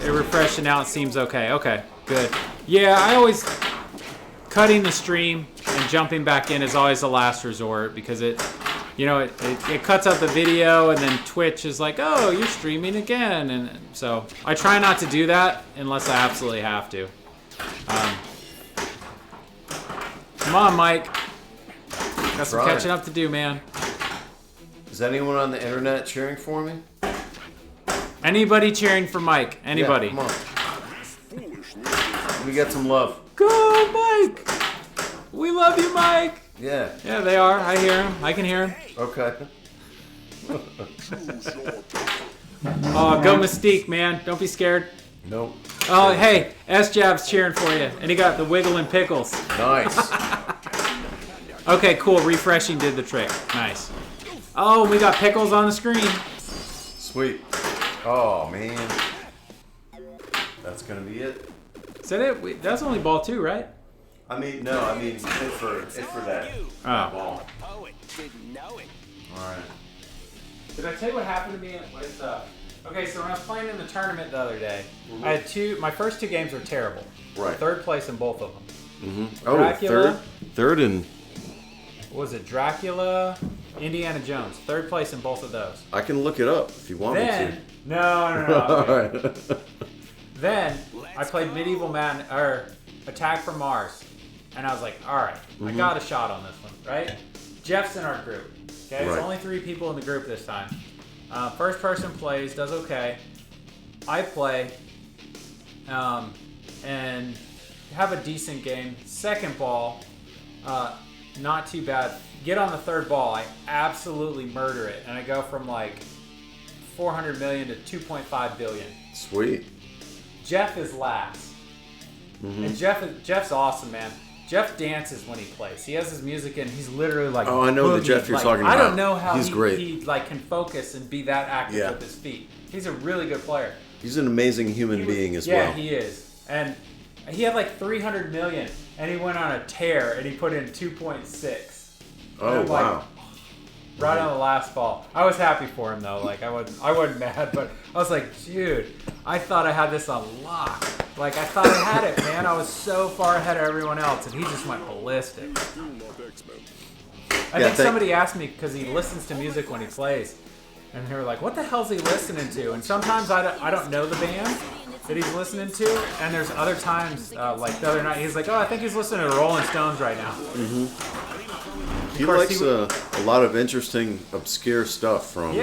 It refreshed and now it seems okay. Okay, good. Yeah, I always cutting the stream and jumping back in is always the last resort because it cuts out the video and then Twitch is like, oh, you're streaming again, and so I try not to do that unless I absolutely have to. Come on, Mike. Got some Try. catching up to do, man. Is anyone on the internet cheering for me? Anybody cheering for Mike? Anybody? Yeah, come on. Let me get some love. Go, Mike! We love you, Mike! Yeah. Yeah, they are. I hear him. I can hear him. Okay. Oh, go Mystique, man. Don't be scared. Nope. Oh, hey, S-Jab's cheering for you. And he got the wiggle and pickles. Nice. Okay, cool. Refreshing did the trick. Nice. Oh, we got pickles on the screen. Sweet. Oh, man. That's going to be it. Is that it? That's only ball 2, right? It's for that Oh. ball. Poet didn't know it. All right. Did I tell you what happened to me with okay, so when I was playing in the tournament the other day, I had my first 2 games were terrible. Right. Third place in both of them. Oh, Dracula. third and What was it? Dracula, Indiana Jones. Third place in both of those. I can look it up if you want Then, me to. no. All right. Then I played Medieval Man or Attack from Mars, and I was like, all right, I got a shot on this one, right? Jeff's in our group. Okay, Right. it's only 3 people in the group this time. First person plays, does okay. I play, and have a decent game. Second ball, not too bad. Get on the third ball, I absolutely murder it, and I go from like 400 million to 2.5 billion. Sweet. Jeff is last, and Jeff's awesome, man. Jeff dances when he plays. He has his music in. He's literally like. Oh, I know the boogieing. Jeff you're Like, talking I about. don't know how He's great. he like can focus and be that active Yeah. with his feet. He's a really good player. He's an amazing human being as Yeah, well. he is. And he had like 300 million, and he went on a tear, and he put in 2.6. Oh, And, wow. Right on the last ball. I was happy for him though. Like I wasn't mad, but I was like, dude, I thought I had this on lock. Like I thought I had it, man. I was so far ahead of everyone else, and he just went ballistic. I think somebody asked me because he listens to music when he plays, and they were like, "What the hell's he listening to?" And sometimes I don't know the band that he's listening to, and there's other times like the other night he's like, "Oh, I think he's listening to the Rolling Stones right now." He course, likes a lot of interesting, obscure stuff from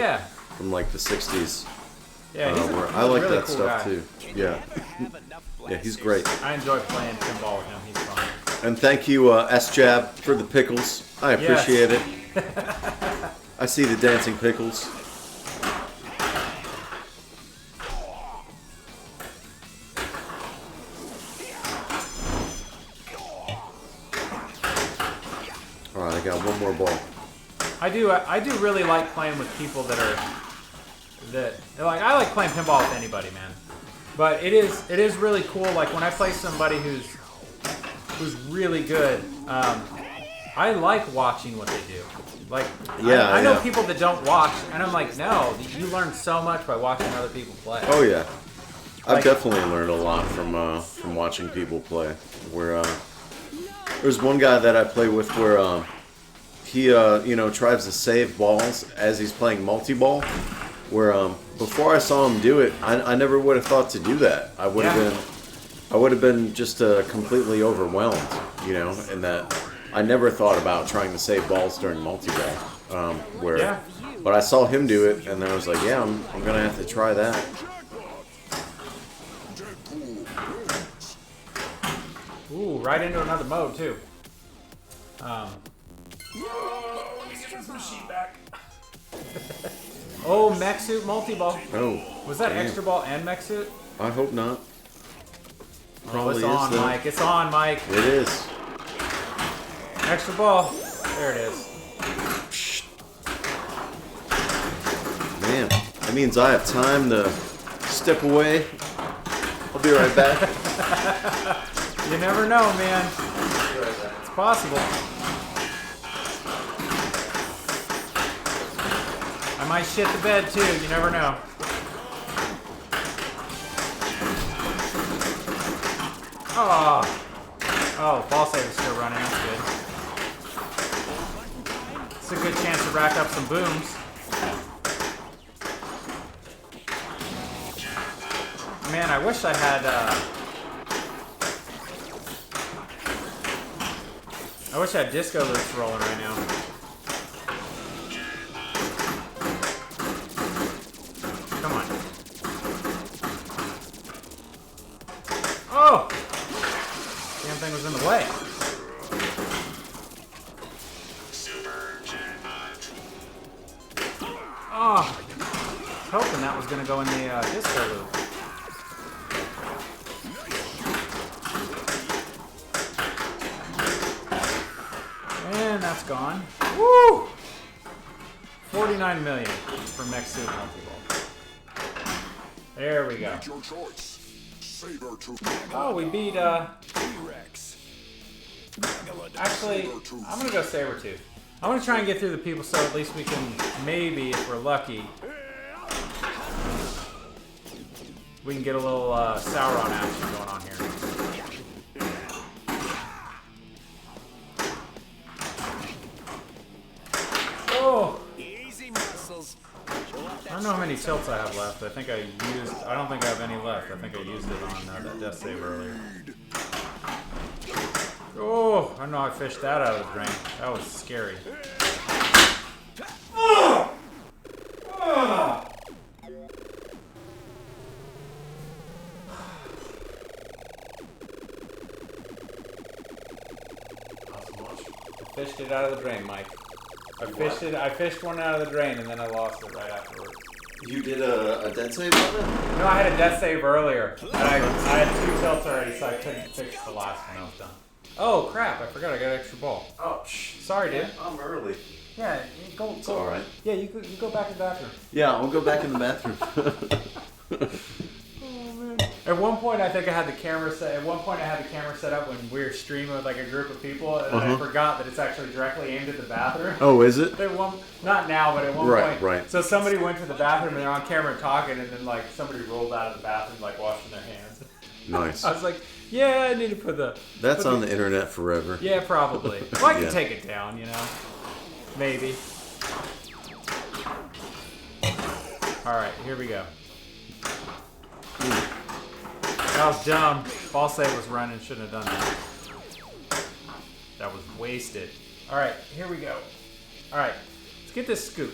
like the 60s. Yeah, he's where a I like really that cool stuff guy. too. Yeah. Yeah, he's great. I enjoy playing pinball with him. He's fun. And thank you, S-Jab, for the pickles. I appreciate it. I see the dancing pickles. All right, I got one more ball. I do really like playing with people that like I like playing pinball with anybody, man. But it is really cool. Like when I play somebody who's really good, I like watching what they do. Like I know people that don't watch, and I'm like, no, you learn so much by watching other people play. Oh yeah, I've Like- definitely learned a lot from watching people play. Where there's one guy that I play with where he tries to save balls as he's playing multi-ball. Where before I saw him do it, I never would have thought to do that. I would have been just completely overwhelmed, in that I never thought about trying to save balls during multi-ball. But I saw him do it, and then I was like, yeah, I'm gonna have to try that. Ooh, right into another mode too. Oh, mech suit multi-ball. Oh, Was that damn. extra ball and mech suit? I hope not. Probably it's is, on, though. Mike. It's on, Mike. It is. Extra ball. There it is. Man, that means I have time to step away. I'll be right back. You never know, man. It's possible. I might shit the bed too. You never know. Oh, ball save is still running. That's good. It's a good chance to rack up some booms. Man, I wish I had. I wish I had disco loops rolling right now. Come on. Oh! Damn thing was in the way. Oh! I was hoping that was going to go in the disco loop. And that's gone. Woo! 49 million for Mech Suit Multi-Ball. There we go. Make your choice. Saber-tooth. Oh, we beat, T-Rex. actually, I'm gonna go Sabretooth. I want to try and get through the people so at least we can, maybe, if we're lucky, we can get a little Sauron action going on here. Oh! Easy muscles. I don't know how many tilts I have left. I think I don't think I have any left. I think I used it on that death save earlier. Oh, I don't know how I fished that out of the drain. That was scary. I fished it out of the drain, Mike. I fished one out of the drain and then I lost it right afterwards. You did a dead save on it? No, I had a death save earlier. And I had 2 tilts already, so I couldn't fix the last one. I was done. Oh crap! I forgot I got an extra ball. Oh, Sorry, dude. I'm early. Yeah, go. It's all right. Yeah, you go back in the bathroom. Yeah, I'll go back in the bathroom. At one point, I think I had the camera set. At one point, I had the camera set up when we were streaming with like a group of people, and I forgot that it's actually directly aimed at the bathroom. Oh, is it? At one, not now, but at one point. Right. So somebody went to the bathroom and they're on camera talking, and then like somebody rolled out of the bathroom like washing their hands. Nice. I was like, yeah, I need to put the. That's put on the internet forever. Yeah, probably. Well, I can Yeah. take it down, you know. Maybe. All right, here we go. That was dumb. Ball save was running. Shouldn't have done that. That was wasted. All right, here we go. All right, let's get this scoop.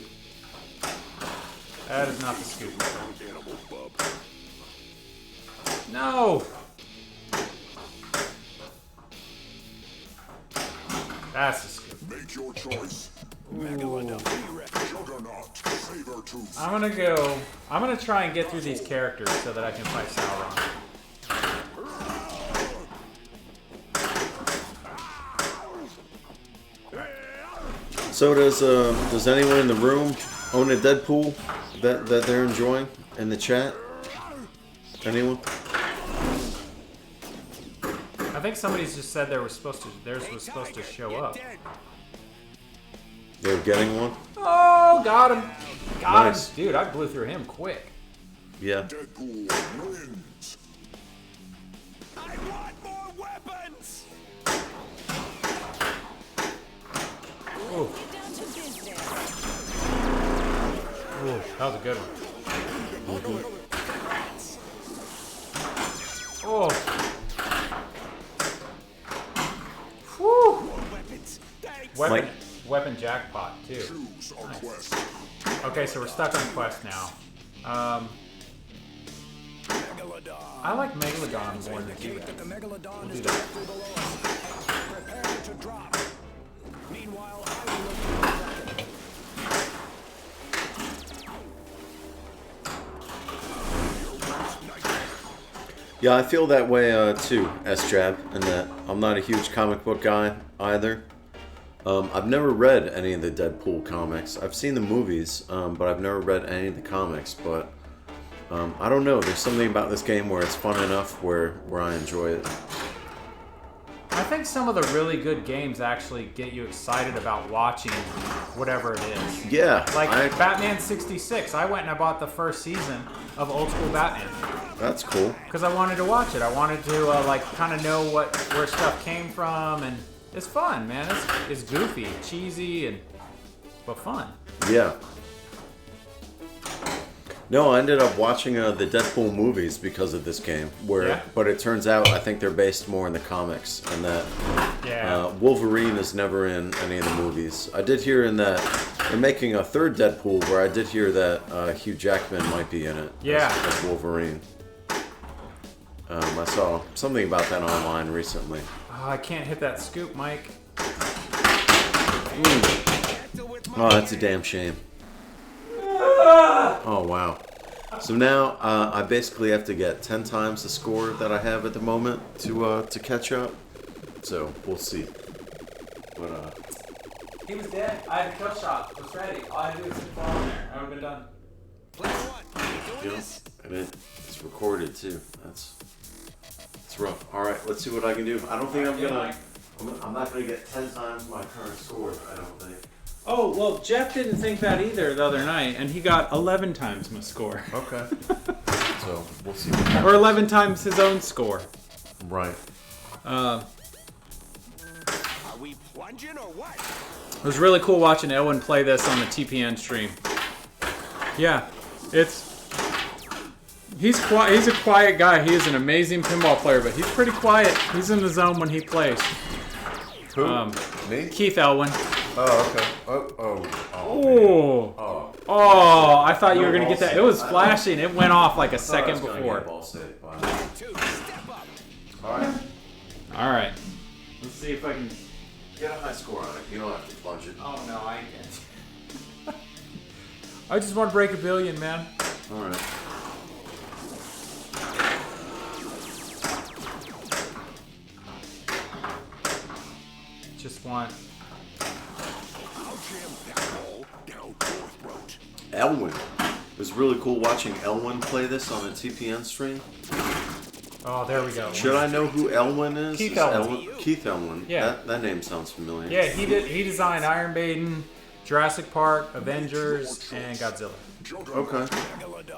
That is not the scoop. Animal bub. No. That's the scoop. Make your choice. Juggernaut. Saber-tooth. I'm gonna try and get through these characters so that I can fight Sauron. So does anyone in the room own a Deadpool that they're enjoying in the chat? Anyone? I think somebody's just said theirs was supposed to show up. They're getting one? Oh, got him. Got Nice. him. Dude, I blew through him quick. Yeah. Deadpool wins. I want more weapons. Ooh, Get down to business. ooh, that was a good one. Oh. Whew. Weapons. Thanks. Weapon jackpot, too. Choose our quest. Okay, so we're stuck on quest now. Megalodon. I like Megalodon more than T-Rex. The Megalodon We'll is do that. directly below us. Prepare to drop. Meanwhile, I will look for the rocket. Yeah, I feel that way too, S-Jab, and that I'm not a huge comic book guy either. I've never read any of the Deadpool comics. I've seen the movies, but I've never read any of the comics. But I don't know. There's something about this game where it's fun enough where I enjoy it. I think some of the really good games actually get you excited about watching whatever it is. Yeah. Like Batman 66. I went and I bought the first season of Old School Batman. That's cool. Because I wanted to watch it. I wanted to like kind of know where stuff came from, and it's fun, man. It's goofy, cheesy, but fun. Yeah. No, I ended up watching the Deadpool movies because of this game. But it turns out I think they're based more in the comics, and that Wolverine is never in any of the movies. I did hear in that they're making a third Deadpool, where I did hear that Hugh Jackman might be in it. As Wolverine. I saw something about that online recently. Oh, I can't hit that scoop, Mike. Oh, that's a damn shame. Oh, wow. So now I basically have to get 10 times the score that I have at the moment to catch up. So we'll see. But He was dead. I had a kill shot. It was ready. All I had to do was fall in there. I would have been done. And it's recorded too. It's rough. All right, let's see what I can do. I don't think I'm not gonna get 10 times my current score. I don't think. Oh, well, Jeff didn't think that either the other night, and he got 11 times my score. Okay. So we'll see. Or 11 times his own score. Right. Are we plunging or what? It was really cool watching Elwin play this on the TPN stream. Yeah, he's quiet. He's a quiet guy. He is an amazing pinball player, but he's pretty quiet. He's in the zone when he plays. Who? Me? Keith Elwin. Oh, okay. Oh, I thought you were going to get that. It was flashing. It went off like a second before. All right. Let's see if I can get a high score on it. You don't have to plunge it. Oh, no, I can't. I just want to break 1 billion, man. All right. Just want... Elwin. It was really cool watching Elwin play this on a TPN stream. Oh, there we go. Should I know who Elwin is? Keith Elwin. Keith Elwin. Yeah. That name sounds familiar. Yeah, he designed Iron Maiden, Jurassic Park, Avengers, and Godzilla. Okay.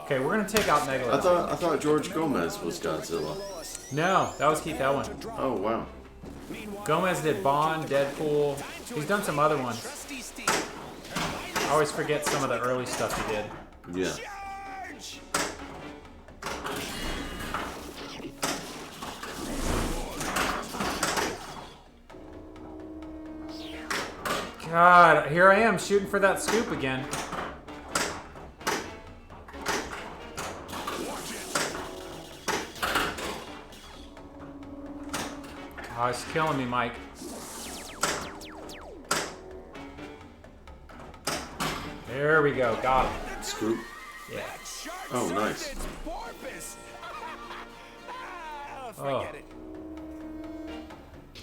Okay, we're gonna take out Megalodon. I thought George Gomez was Godzilla. No, that was Keith Elwin. Oh wow. Gomez did Bond, Deadpool. He's done some other ones. I always forget some of the early stuff he did. Yeah. God, here I am shooting for that scoop again. Oh, it's killing me, Mike. There we go. Got him. Scoop. Yeah. Oh, nice. Forget it.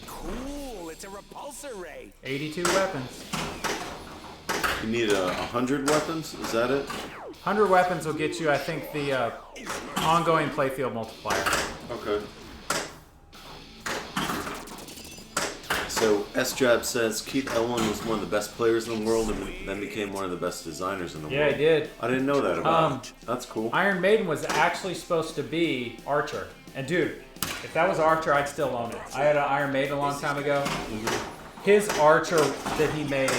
Cool. It's a repulsor ray. 82 weapons. You need 100 weapons? Is that it? 100 weapons will get you, I think, the ongoing playfield multiplier. Okay. So, S-Jab says Keith Elwin was one of the best players in the world and then became one of the best designers in the world. Yeah, he did. I didn't know that about him. That's cool. Iron Maiden was actually supposed to be Archer. And dude, if that was Archer, I'd still own it. I had an Iron Maiden a long time ago. His Archer that he made,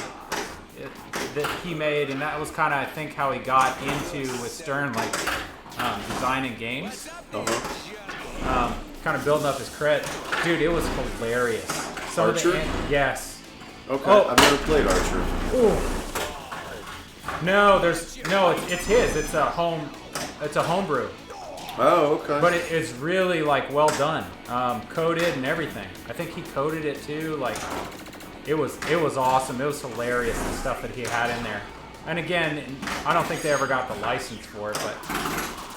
and that was kind of, I think, how he got into with Stern, like designing games. Kind of building up his cred. Dude, it was hilarious. Archer? Yes. Okay, Oh. I've never played Archer. Ooh. It's his. It's a homebrew. Oh, okay. But it's really like well done, coded and everything. I think he coded it too. Like it was awesome. It was hilarious, the stuff that he had in there. And again, I don't think they ever got the license for it, but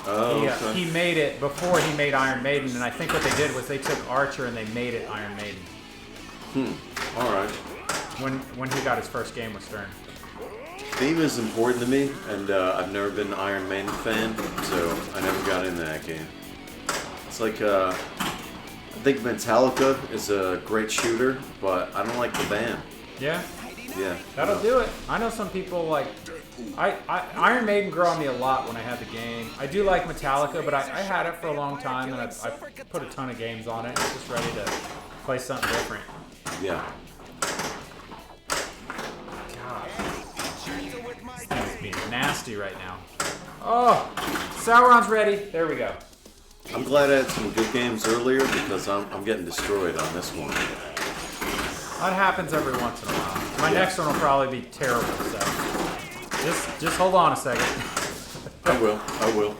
Oh, okay. He made it before he made Iron Maiden, and I think what they did was they took Archer and they made it Iron Maiden. All right. When he got his first game with Stern. Theme is important to me, and I've never been an Iron Maiden fan, so I never got into that game. It's like, I think Metallica is a great shooter, but I don't like the band. Yeah? Yeah. That'll do it. I know some people like... Iron Maiden grew on me a lot when I had the game. I do like Metallica, but I had it for a long time, and I put a ton of games on it. I'm just ready to play something different. Yeah. God. This thing is being nasty right now. Oh! Sauron's ready. There we go. I'm glad I had some good games earlier because I'm getting destroyed on this one. That happens every once in a while. My next one will probably be terrible, so just hold on a second. I will.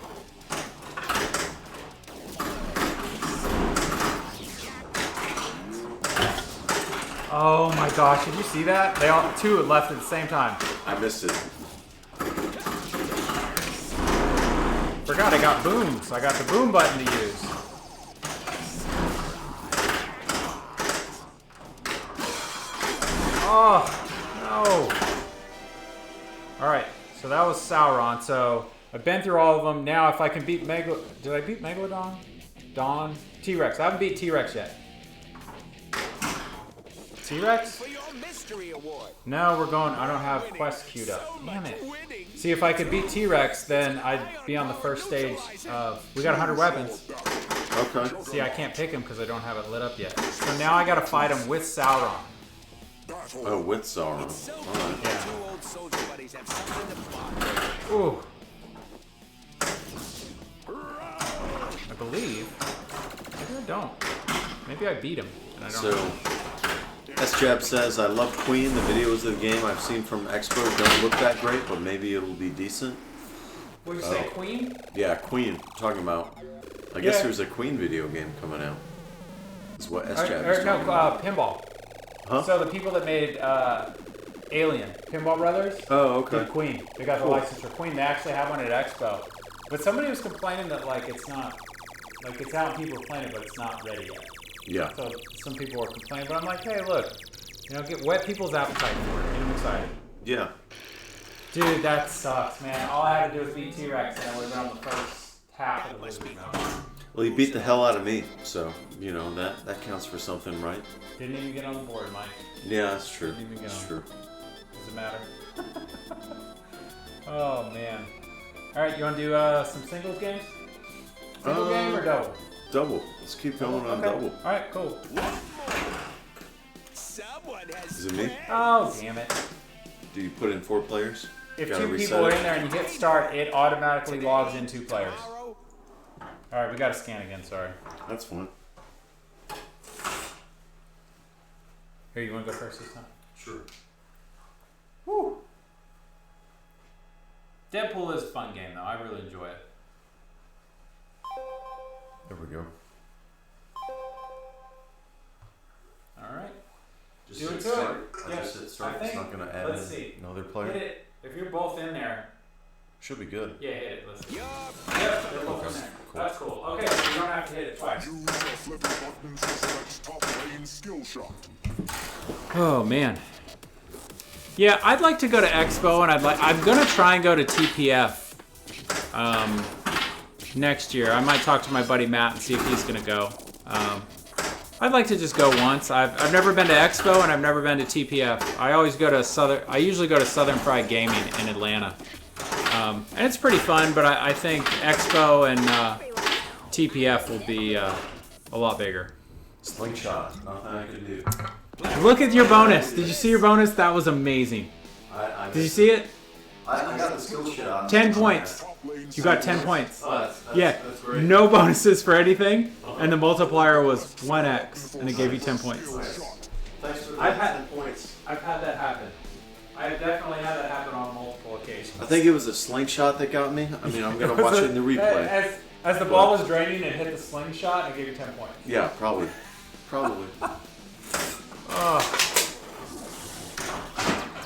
Oh my gosh, did you see that? They all two had left at the same time. I missed it. Forgot I got booms. I got the boom button to use. Oh, no. Alright, so that was Sauron. So I've been through all of them. Now if I can beat Did I beat Megalodon? Dawn? T-Rex. I haven't beat T-Rex yet. T-Rex? For your mystery award. No, we're going... I don't have quests queued up. Damn it. See, if I could beat T-Rex, then I'd be on the first stage of... We got 100 weapons. Okay. See, I can't pick him because I don't have it lit up yet. So now I gotta fight him with Sauron. Oh, with Sauron. Alright. Yeah. Two old soldier buddies have something to bond. Ooh. I believe. Maybe I don't. Maybe I beat him. And I don't So, know. S-Jab says, I love Queen. The videos of the game I've seen from Expo don't look that great, but maybe it'll be decent. What did you say, Queen? Yeah, Queen. Talking about. I guess Yeah. there's a Queen video game coming out. Is what S-Jab is No, talking about. Pinball. Huh? So the people that made Alien, Pinball Brothers, Oh, okay. did Queen. They got the license for Queen. They actually have one at Expo. But somebody was complaining that like it's not, like it's out and people are playing it, but it's not ready yet. Yeah. So some people were complaining, but I'm like, hey, look, you know, get whet people's appetite for it. Get them excited. Yeah. Dude, that sucks, man. All I had to do was beat T-Rex, and I would have been on the first half of the Wizard mode. Well, he beat the hell out of me, so, you know, that counts for something, right? Didn't even get on the board, Mike. Yeah, that's true. Didn't even get That's on. true. Does it matter? Oh, man. All right, you want to do some singles games? Single game or double? Double. Let's keep going on double. All right, cool. Someone has Is it me? Oh, damn it. Do you put in 4 players? If Gotta 2 reset people are it? in there and you hit start, it automatically logs in 2 players. All right, we got to scan again, sorry. That's fine. Here, you want to go first this time? Sure. Woo! Deadpool is a fun game, though. I really enjoy it. There we go. All right. Just Do hit it to start. it. I Yeah, just hit start. I It's think- not going to add let's in see. another Hit player. it. If you're both in there, Should be good. yeah, hit it. Let's see. Yup. Yep, they're both in Okay, there. cool. That's cool. Okay, so you don't have to hit it twice. Use your flippy buttons to select top lane skill shot. Oh man. Yeah, I'd like to go to Expo, and I'm gonna try and go to TPF next year. I might talk to my buddy Matt and see if he's gonna go. I'd like to just go once. I've never been to Expo and I've never been to TPF. I usually go to Southern Fried Gaming in Atlanta, and it's pretty fun. But I think Expo and TPF will be a lot bigger. Slingshot. Nothing I can do. Look at your bonus. Did you see your bonus? That was amazing. Did you see it? I got the skill shot. 10 points. Top lane You got 10 points. Oh, that's Yeah, great. no bonuses for anything, and the multiplier was 1x, and it gave you 10 points. Thanks for the I've had- 10 points. I've had that happen. I have definitely had that happen on multiple occasions. I think it was a slingshot that got me. I mean, I'm going to watch it in the replay. As the ball was draining, it hit the slingshot, and it gave you 10 points. Yeah, probably. Probably.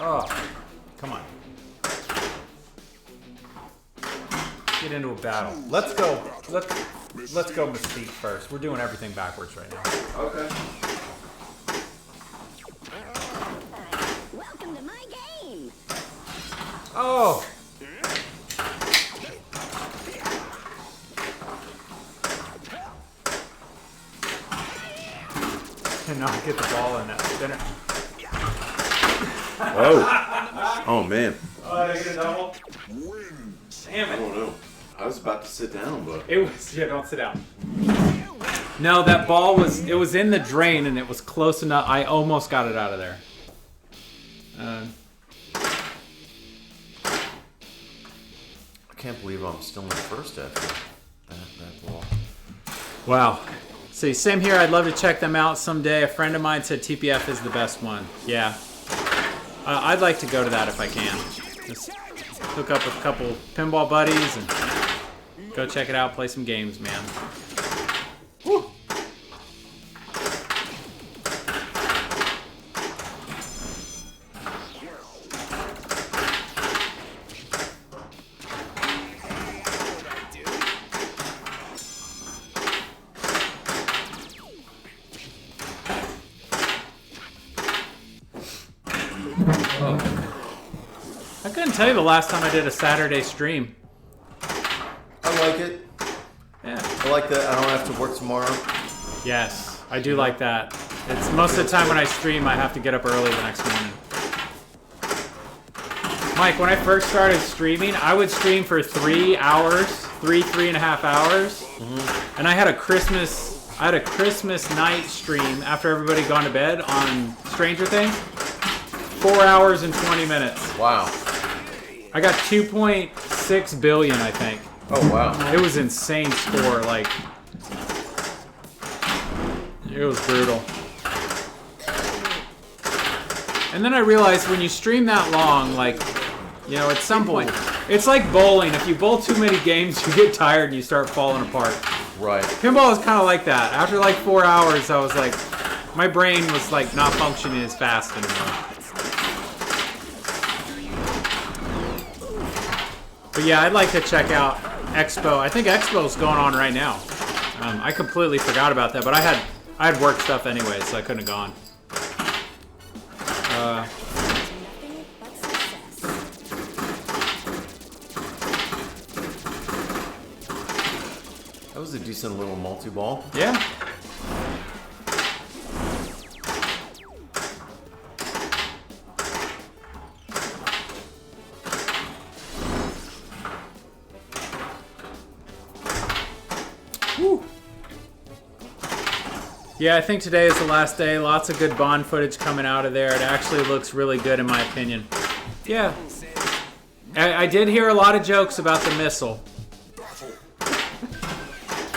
Oh, come on. Get in into a battle. Let's go. Let's go Mystique first. We're doing everything backwards right now. Okay. Welcome to my game. Oh. Cannot get the ball in that. Oh. Oh man. Oh, did I get a double? Damn I it. don't know. I was about to sit down, but It was, yeah, don't sit down. No, that ball it was in the drain and it was close enough. I almost got it out of there. I can't believe I'm still in first after that ball. Wow. See, same here. I'd love to check them out someday. A friend of mine said TPF is the best one. Yeah. I'd like to go to that if I can. Just hook up with a couple pinball buddies and go check it out, play some games, man. Woo. I couldn't tell you the last time I did a Saturday stream. I like it. Yeah. I like that I don't have to work tomorrow. Yes, I do like that. It's most of the time when I stream, I have to get up early the next morning. Mike, when I first started streaming, I would stream for 3 hours, three and a half hours, and I had a Christmas night stream after everybody gone to bed on Stranger Things. 4 hours and 20 minutes. Wow. I got 2.6 billion, I think. Oh wow. It was insane score, like it was brutal. And then I realized when you stream that long, like, you know, at some point, it's like bowling. If you bowl too many games, you get tired and you start falling apart. Right. Pinball is kind of like that. After like 4 hours, I was like, my brain was like not functioning as fast anymore. But yeah, I'd like to check out Expo. I think Expo's going on right now. I completely forgot about that, but I had work stuff anyway, so I couldn't have gone. Nothing but success. That was a decent little multi-ball. Yeah. Woo. Yeah, I think today is the last day. Lots of good Bond footage coming out of there. It actually looks really good in my opinion. Yeah. I did hear a lot of jokes about the missile.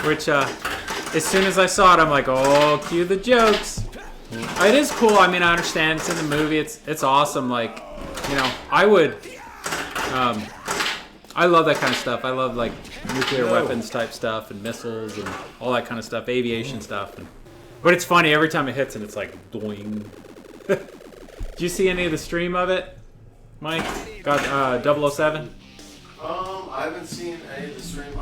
Which, as soon as I saw it, I'm like, oh, cue the jokes. It is cool. I mean, I understand it's in the movie. It's awesome. Like, you know, I would... I love that kind of stuff. I love, like, nuclear weapons type stuff and missiles and all that kind of stuff. Aviation stuff. But it's funny. Every time it hits and it's like, doing. Did you see any of the stream of it, Mike? Got 007? I haven't seen any of the stream.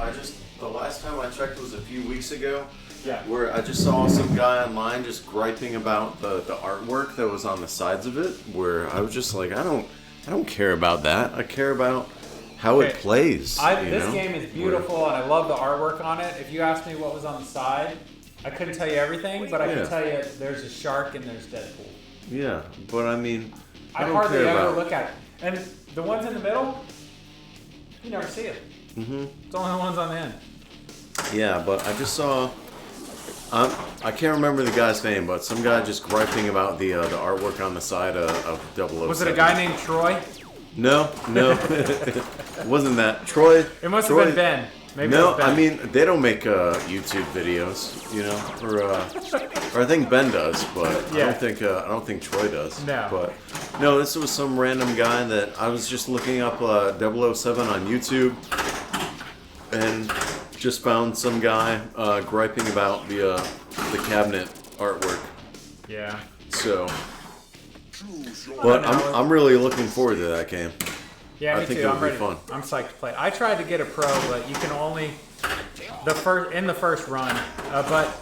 The last time I checked was a few weeks ago. Yeah. Where I just saw some guy online just griping about the artwork that was on the sides of it. Where I was just like, I don't care about that. I care about how it plays. This game is beautiful and I love the artwork on it. If you asked me what was on the side, I couldn't tell you everything, but I can tell you there's a shark and there's Deadpool. Yeah, but I mean, I don't hardly care ever about... look at it. And the ones in the middle, you never see it. Mm-hmm. It's only the ones on the end. Yeah, but I just saw... I can't remember the guy's name, but some guy just griping about the artwork on the side of 007. Was it a guy named Troy? No. It wasn't that. Troy... It must have Troy, been Ben. Maybe no, it was Ben. I mean, they don't make YouTube videos, you know, or I think Ben does, but Yeah. I don't think Troy does. No. But no, this was some random guy that I was just looking up 007 on YouTube, and just found some guy griping about the cabinet artwork. Yeah. So, but I'm really looking forward to that game. Yeah, me I think too. it I'm would ready. be fun. I'm psyched to play. I tried to get a pro, but you can only the first run. But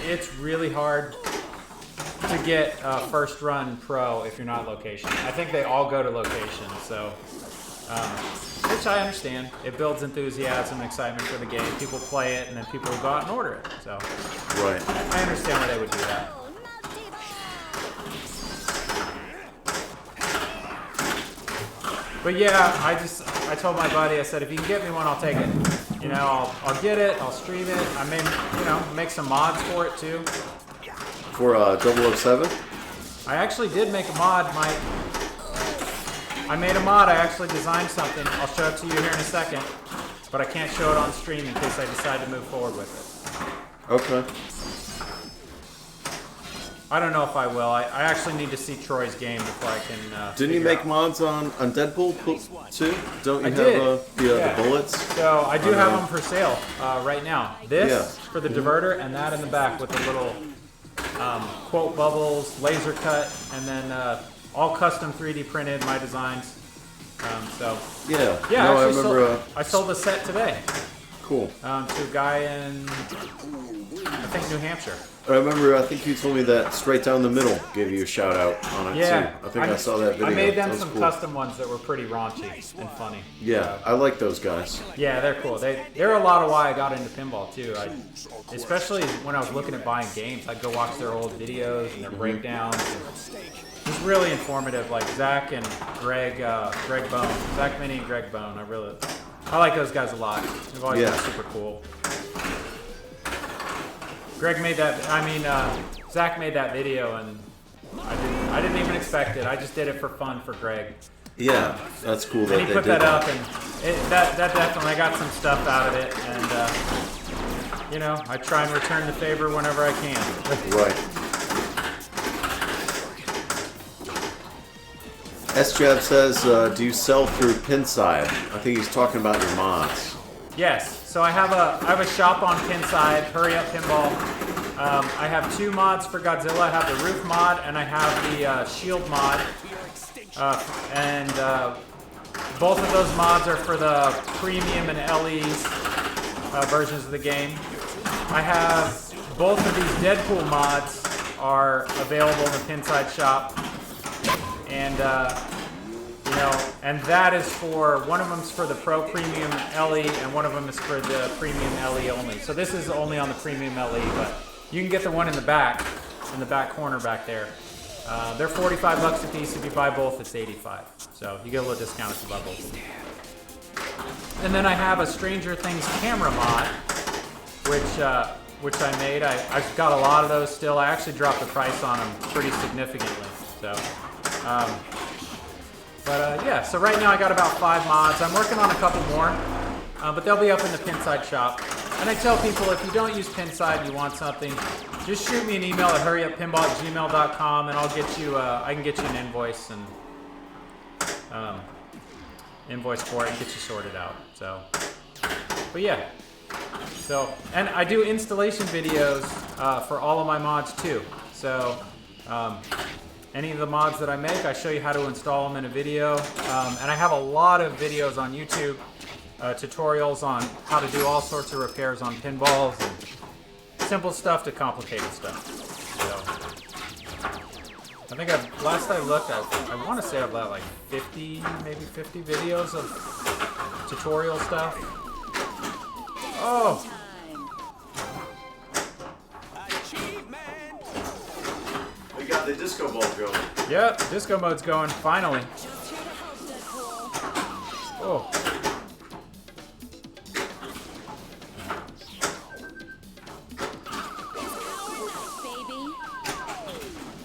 it's really hard to get first run pro if you're not location. I think they all go to location, so which I understand. It builds enthusiasm and excitement for the game. People play it, and then people go out and order it. So Right. I understand why they would do that. But yeah, I told my buddy, I said, if you can get me one, I'll take it. You know, I'll get it, I'll stream it. I may, make some mods for it too. For 007? I actually did make a mod, Mike. I made a mod, I actually designed something. I'll show it to you here in a second. But I can't show it on stream in case I decide to move forward with it. Okay. I don't know if I will. I actually need to see Troy's game before I can Didn't you figure make out. mods on Deadpool too? Don't you I have did. the bullets? So I do on, have them for sale right now. This Yeah. for the diverter, and that in the back with the little quote bubbles, laser cut, and then all custom 3D printed, my designs. Yeah. Yeah, No, I actually remember. I sold the set today Cool. to a guy in, I think, New Hampshire. I remember. I think you told me that Straight Down the Middle gave you a shout out on it Yeah, too. I think I saw that video. I made them That was some cool. custom ones that were pretty raunchy and funny. Yeah, I like those guys. Yeah, they're cool. They're a lot of why I got into pinball too. Especially when I was looking at buying games, I'd go watch their old videos and their breakdowns. It's really informative. Like Zach and Greg Bone, Zach Minnie and Greg Bone. I like those guys a lot. They've always been super cool. Zach made that video, and I didn't even expect it. I just did it for fun for Greg. Yeah, that's cool that And he they put did that up, and that definitely, I got some stuff out of it, and I try and return the favor whenever I can. Right. S-Jab says, do you sell through Pinside? I think he's talking about your mods. Yes. So I have a shop on Pinside, Hurry Up Pinball. I have two mods for Godzilla. I have the roof mod and I have the shield mod. Both of those mods are for the premium and LEs versions of the game. I have both of these Deadpool mods are available in the Pinside shop. And and that is for, one of them is for the Pro Premium LE, and one of them is for the Premium LE only. So this is only on the Premium LE, but you can get the one in the back corner back there. They're $45 a piece. If you buy both, it's $85. So you get a little discount if you buy both. And then I have a Stranger Things camera mod, which I made. I've got a lot of those still. I actually dropped the price on them pretty significantly. So. Yeah, so right now I got about 5 mods. I'm working on a couple more, but they'll be up in the Pinside shop. And I tell people, if you don't use Pinside, you want something, just shoot me an email at hurryuppinball@gmail.com, and I'll get you. I can get you an invoice and invoice for it and get you sorted out. So, but yeah. So, and I do installation videos for all of my mods too. So. Any of the mods that I make, I show you how to install them in a video. And I have a lot of videos on YouTube, tutorials on how to do all sorts of repairs on pinballs, and simple stuff to complicated stuff. So, I think last I looked, I want to say I've got like 50, maybe 50 videos of tutorial stuff. Oh! We got the disco ball going. Yep, disco mode's going, finally. Oh.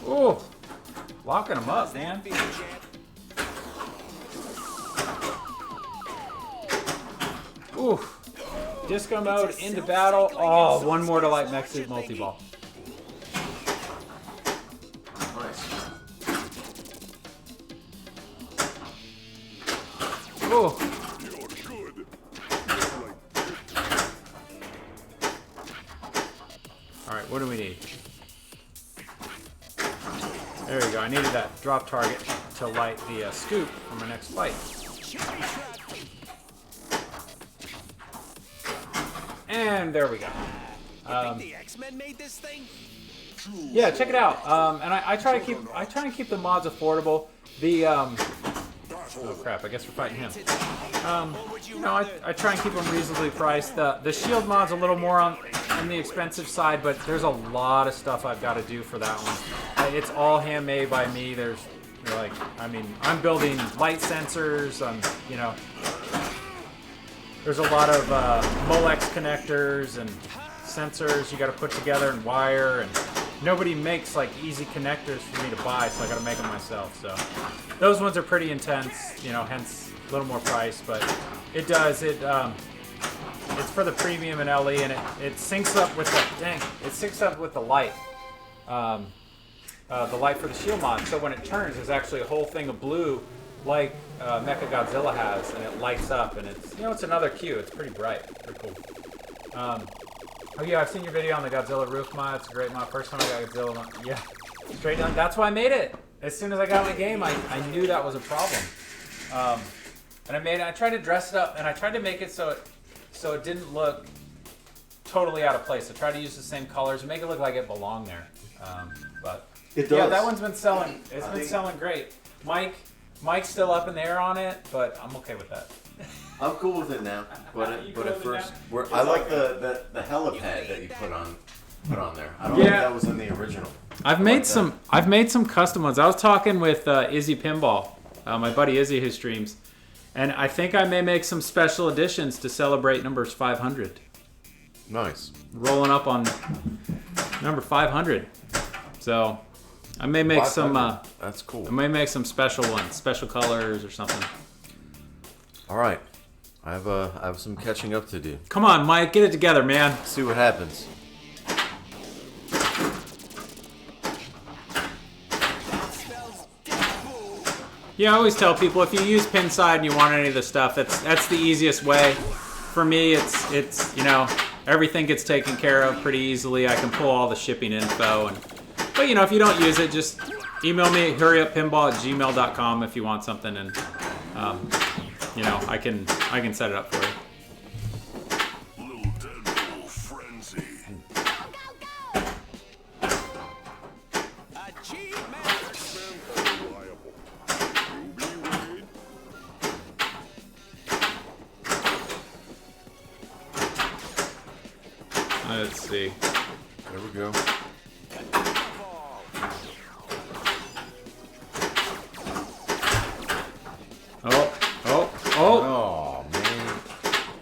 Oh. Locking them up, man. Ooh. Disco mode into battle. Oh, one more to light Mex's multi-ball. Oh. Alright, what do we need? There we go. I needed that drop target to light the scoop for my next fight. And there we go. The X-Men made this thing? Yeah, check it out. And I try to keep the mods affordable. The oh crap! I guess we're fighting him. You know, I try and keep them reasonably priced. The shield mod's a little more on the expensive side, but there's a lot of stuff I've got to do for that one. It's all handmade by me. There's like, I mean, I'm building light sensors. You know, there's a lot of Molex connectors and sensors you got to put together and wire, and nobody makes like easy connectors for me to buy, so I got to make them myself. So those ones are pretty intense, you know, hence a little more price, but it does it. It's for the premium and LE, and it syncs up with it syncs up with the light. The light for the shield mod. So when it turns, there's actually a whole thing of blue, like Mecha Godzilla has, and it lights up, and it's, you know, it's another cue. It's pretty bright, pretty cool. Oh yeah, I've seen your video on the Godzilla roof mod. It's a great mod. First time I got Godzilla mod. Yeah, straight down. That's why I made it. As soon as I got in the game, I knew that was a problem. And I tried to dress it up, and I tried to make it so it didn't look totally out of place. I tried to use the same colors and make it look like it belonged there. But It does. yeah, that one's been selling. It's been selling great. Mike's still up in the air on it, but I'm okay with that. I'm cool with it now, but You but cool at with it first, now? I like the helipad that you put on there. I don't think that was in the original. I've made some custom ones. I was talking with Izzy Pinball, my buddy Izzy, who streams, and I think I may make some special editions to celebrate numbers 500. Nice. Rolling up on number 500, so I may make some. That's cool. I may make some special ones, special colors or something. All right, I have some catching up to do. Come on, Mike, get it together, man. See what happens. Yeah, I always tell people, if you use Pinside and you want any of the stuff, that's the easiest way. For me, it's you know, everything gets taken care of pretty easily. I can pull all the shipping info, but you know, if you don't use it, just email me at hurryuppinball@gmail.com if you want something, and you know, I can set it up for you. Little Deadpool frenzy. Reliable. You be ready. Let's see. There we go. Oh! Oh man,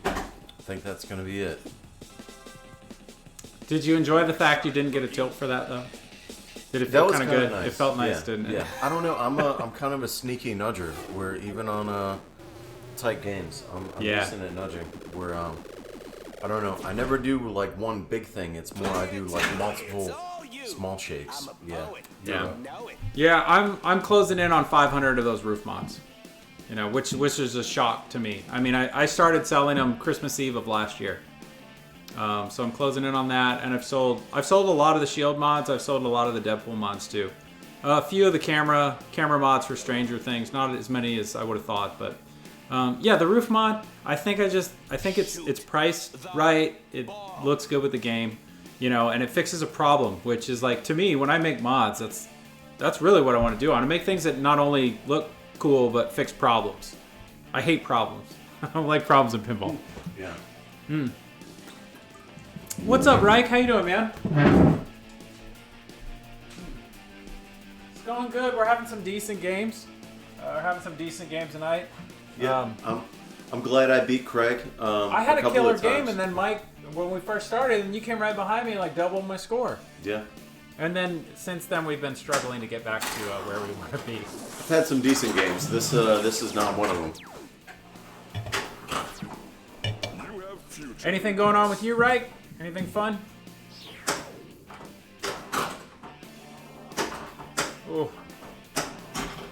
I think that's gonna be it. Did you enjoy the fact you didn't get a tilt for that though? Did it That feel was kind of kinda good? nice. It felt nice, Yeah, didn't it? Yeah. I don't know. I'm kind of a sneaky nudger. Where even on tight games, I'm decent at nudging. Where I don't know. I never do like one big thing. It's more I do like multiple small shakes. Yeah. Yeah, I'm closing in on 500 of those roof mods. You know, which is a shock to me. I mean, I started selling them Christmas Eve of last year. So I'm closing in on that, and I've sold a lot of the Shield mods. I've sold a lot of the Deadpool mods too. A few of the camera mods for Stranger Things, not as many as I would have thought, but yeah, the roof mod. I think it's priced right. It looks good with the game, you know, and it fixes a problem, which is like, to me, when I make mods, that's really what I want to do. I want to make things that not only look cool but fix problems. I hate problems. I don't like problems in pinball. Yeah. What's up, Reich? How you doing, man? It's going good. We're having some decent games. Tonight. Yeah. I'm glad I beat Craig. I had a couple killer of game, times. and then Mike, when we first started, and you came right behind me and like doubled my score. Yeah. And then since then, we've been struggling to get back to where we want to be. I've had some decent games. This is not one of them. You have future. Anything going on with you, Reich? Anything fun? Ooh.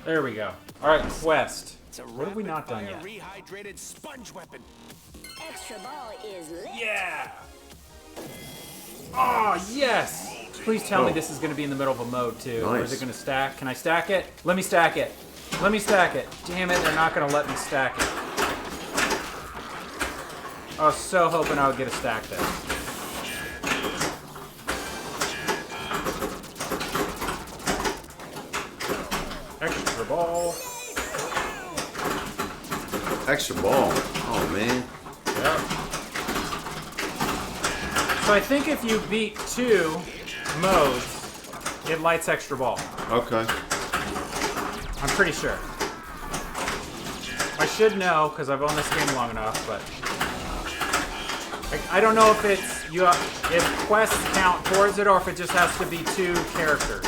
There we go. All right, quest. What have we not done yet? Rehydrated sponge weapon. Extra ball is lit. Yeah! Oh, yes! Please tell me Oh. this is going to be in the middle of a mode, too. Or is Nice. it going to stack? Can I stack it? Let me stack it. Let me stack it. Damn it, they're not gonna let me stack it. I was so hoping I would get a stack there. Extra ball. Extra ball. Oh, man. Yep. So I think if you beat 2 modes, it lights extra ball. Okay. I'm pretty sure. I should know because I've owned this game long enough, but I don't know if it's if quests count towards it or if it just has to be 2 characters.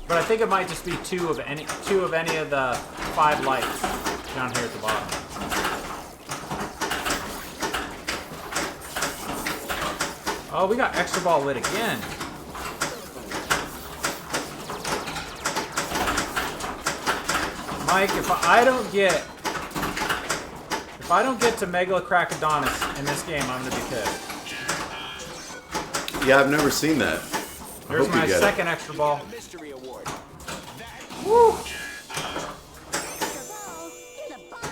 But I think it might just be two of any of the 5 lights down here at the bottom. Oh, we got extra ball lit again. Mike, if I don't get to Megalocracodonus in this game, I'm gonna be pissed. Yeah, I've never seen that. There's my second extra ball. Mystery award. Woo! Get a ball.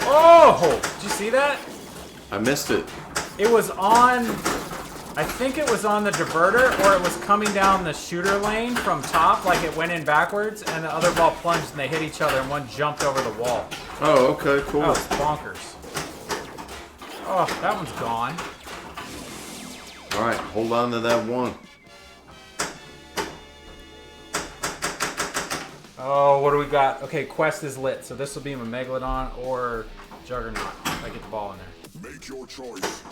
Oh! Did you see that? I missed it. It was on, I think it was on the diverter, or it was coming down the shooter lane from top, like it went in backwards, and the other ball plunged and they hit each other, and one jumped over the wall. Oh, okay, cool. That was bonkers. Oh, that one's gone. All right, hold on to that one. Oh, what do we got? Okay, quest is lit, so this will be my Megalodon or Juggernaut if I get the ball in there. Make your choice.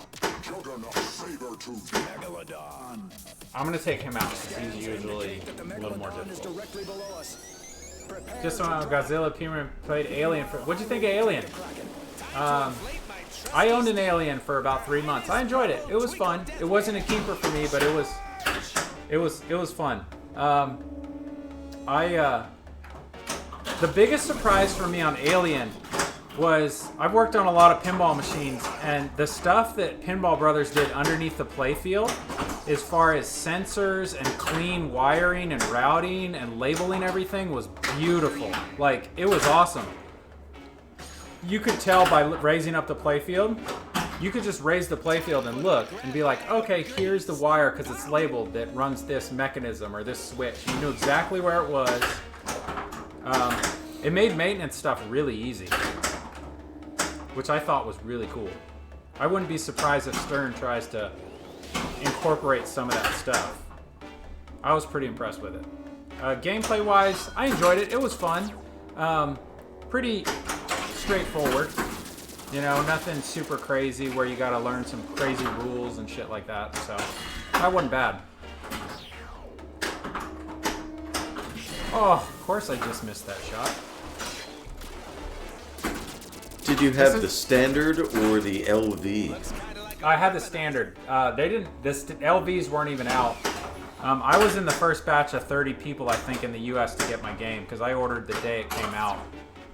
Juggernaut Sabertooth. Megalodon. I'm going to take him out because he's usually The a little more Megalodon is difficult. directly below us. Prepare Just when to Godzilla Puma played Alien for... What'd you think of Alien? I owned an Alien for about 3 months. I enjoyed it. It was fun. It wasn't a keeper for me, but it was fun. The biggest surprise for me on Alien was I've worked on a lot of pinball machines, and the stuff that Pinball Brothers did underneath the playfield, as far as sensors and clean wiring and routing and labeling everything, was beautiful. Like, it was awesome. You could tell by raising up the playfield. You could just raise the playfield and look and be like, okay, here's the wire because it's labeled that runs this mechanism or this switch. You knew exactly where it was. It made maintenance stuff really easy, which I thought was really cool. I wouldn't be surprised if Stern tries to incorporate some of that stuff. I was pretty impressed with it. Gameplay-wise, I enjoyed it. It was fun. Pretty straightforward. You know, nothing super crazy where you gotta learn some crazy rules and shit like that. So, that wasn't bad. Oh, of course I just missed that shot. Did you have the standard or the LV? I had the standard. The LVs weren't even out. I was in the first batch of 30 people, I think, in the U.S. to get my game because I ordered the day it came out.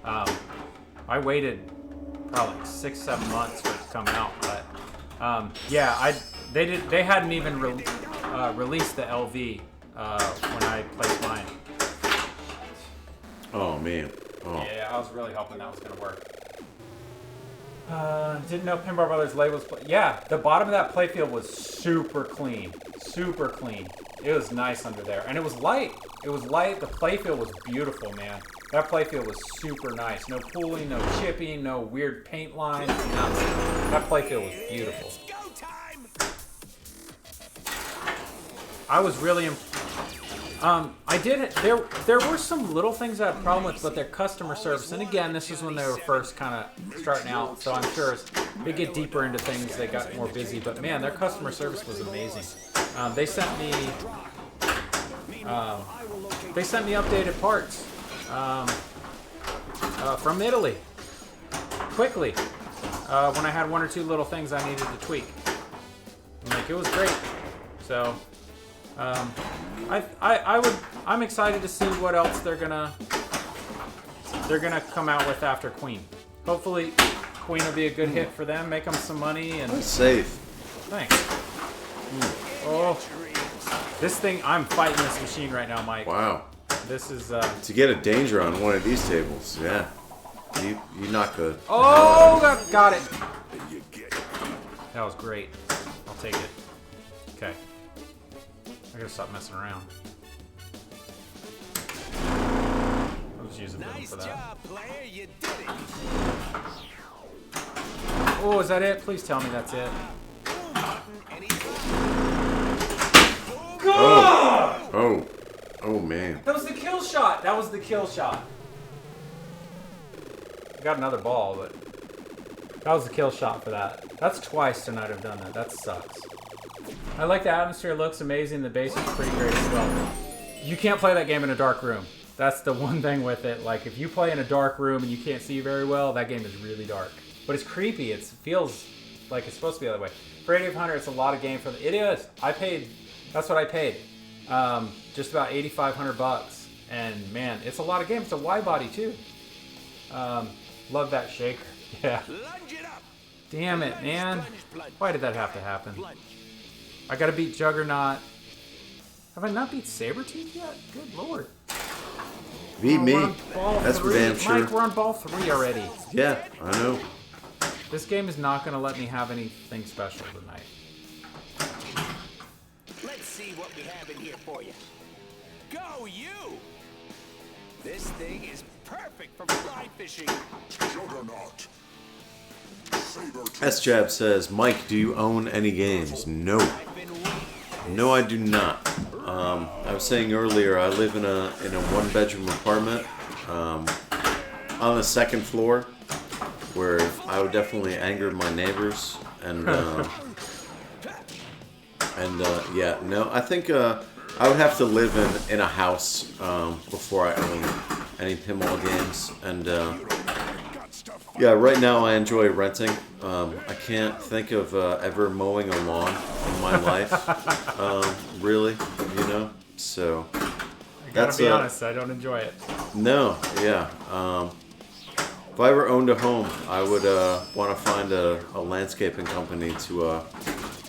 I waited probably like 6-7 months for it to come out, but yeah, they hadn't even released the LV when I placed mine. Oh, man. Oh. Yeah, I was really hoping that was gonna work. Didn't know Pinball Brothers labels. Yeah, the bottom of that playfield was super clean. Super clean. It was nice under there. And it was light. It was light. The playfield was beautiful, man. That playfield was super nice. No pooling, no chipping, no weird paint lines, nothing. That playfield was beautiful. go time. I was really there were some little things I had a problem with, but their customer service, and again, this is when they were first kind of starting out, so I'm sure as they get deeper into things, they got more busy, but man, their customer service was amazing. They sent me updated parts from Italy quickly when I had 1 or 2 little things I needed to tweak. Like, it was great. So I'm excited to see what else they're gonna come out with after Queen. Hopefully Queen will be a good hit for them, make them some money, and Safe. thanks. Oh, This thing, I'm fighting this machine right now, Mike. Wow. This is, To get a danger on one of these tables, yeah. You not good. Oh, got it. That was great. I'll take it. Okay. I gotta stop messing around. I'll just use a boom for that. Job, player. You did it. Oh, is that it? Please tell me that's it. Oh. Oh, man. That was the kill shot. That was the kill shot. I got another ball, but that was the kill shot for that. That's twice tonight I've done that. That sucks. I like the atmosphere. It looks amazing. The bass is pretty great as well. You can't play that game in a dark room. That's the one thing with it. Like, if you play in a dark room and you can't see very well, that game is really dark. But it's creepy. It feels like it's supposed to be the other way. For 8500, it's a lot of game for the... It is. I paid... That's what I paid. Just about $8,500. And, man, it's a lot of game. It's a wide body, too. Love that shaker. Yeah. Damn it, man. Why did that have to happen? I gotta beat Juggernaut. Have I not beat Sabretooth yet? Good lord. Beat me. We're on ball That's for 3. damn sure. Mike, we're on ball 3 already. Yeah, I know. This game is not gonna let me have anything special tonight. Let's see what we have in here for you. Go, you! This thing is perfect for fly fishing. Juggernaut. S-Jab says, Mike, do you own any games? No. No, I do not. I was saying earlier, I live in a one-bedroom apartment on the second floor, where I would definitely anger my neighbors, and yeah, no, I think I would have to live in a house before I own any pinball games, and yeah, right now I enjoy renting. I can't think of ever mowing a lawn in my life, really, you know. So I gotta be honest, I don't enjoy it. no, yeah. If I ever owned a home, I would want to find a landscaping company to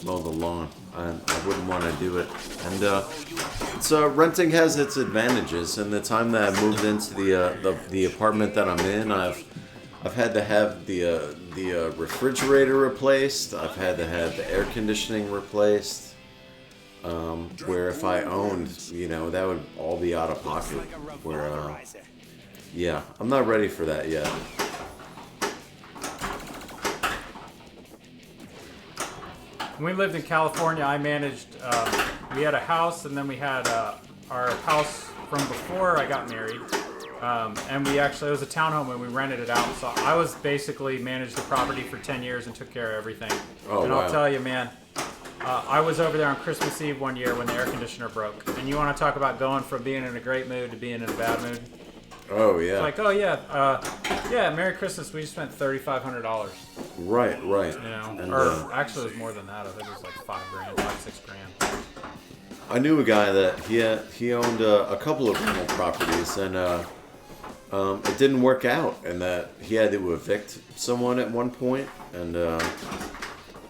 mow the lawn. I wouldn't want to do it. And so renting has its advantages. And the time that I moved into the apartment that I'm in, I've had to have the refrigerator replaced. I've had to have the air conditioning replaced. Where if I owned, you know, that would all be out of pocket. Where, yeah, I'm not ready for that yet. When we lived in California, I managed, we had a house, and then we had our house from before I got married. And we actually, it was a townhome, and we rented it out. So I was basically managed the property for 10 years and took care of everything. Oh, and wow. I'll tell you, man, I was over there on Christmas Eve one year when the air conditioner broke. And you want to talk about going from being in a great mood to being in a bad mood? Oh, yeah. Like, oh yeah, yeah, Merry Christmas. We spent $3,500. Right. You know, And, or actually, it was more than that. I think it was like $5,000, $6,000. I knew a guy that he owned a couple of rental properties, and it didn't work out, and that he had to evict someone at one point, and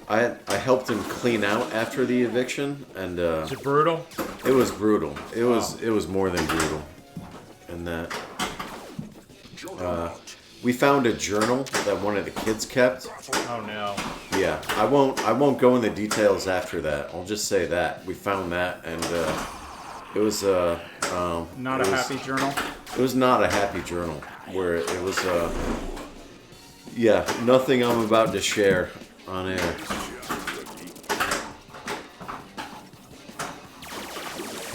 I helped him clean out after the eviction, and Is it brutal? it was brutal. It was more than brutal, and that we found a journal that one of the kids kept. Oh no. Yeah, I won't go into details after that. I'll just say that we found that, and it was Not a happy journal. It was not a happy journal. Where it was yeah, nothing I'm about to share on air.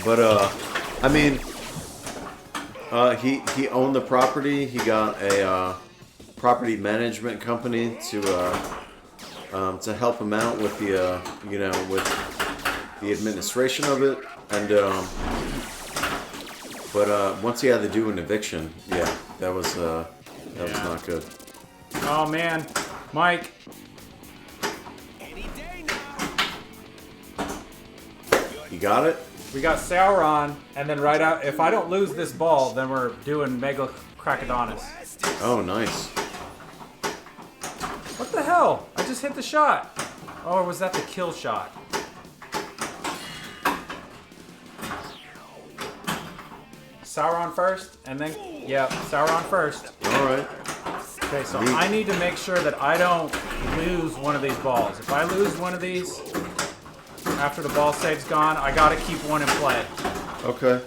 But I mean, he owned the property. He got a property management company to help him out with the you know, with the administration of it, and but once he had to do an eviction, yeah, that was not good. Oh man, Mike. You got it? We got Sauron, and then right out. If I don't lose this ball, then we're doing Mega Krakodonis. Oh, nice. What the hell? I just hit the shot. Oh, or was that the kill shot? Sauron first, and then Sauron first. All right. Okay, so Neat. I need to make sure that I don't lose one of these balls. If I lose one of these after the ball save's gone, I gotta keep one in play. Okay.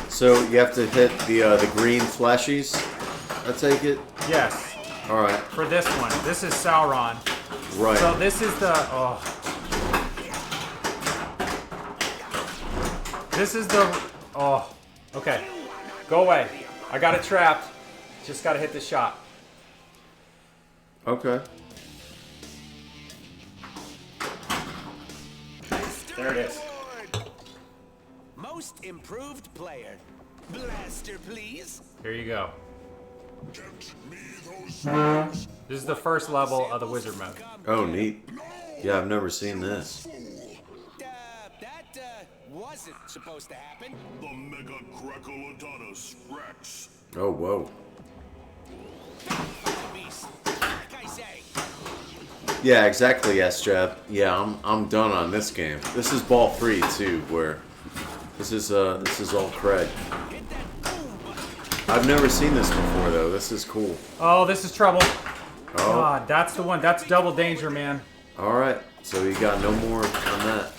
So you have to hit the green flashies. I take it. Yes, All right. for this one. This is Sauron. Right. So this is the This is the okay. Go away. I got it trapped. Just gotta hit the shot. Okay. There it is. Most improved player. Blaster, please. Here you go. Get me those This is the first level of the wizard mode. Oh, neat. Yeah, I've never seen this. That wasn't supposed to happen. the Mega Crackalodonus Rex. Oh, whoa. Beast. Like I say. Yeah, exactly, S-Jab. Yeah, I'm done on this game. This is ball 3 too, where this is all Craig. Hit that boom button. I've never seen this before though. This is cool. Oh, this is trouble. Oh, God, that's the one. That's double danger, man. all right. So you got no more on that.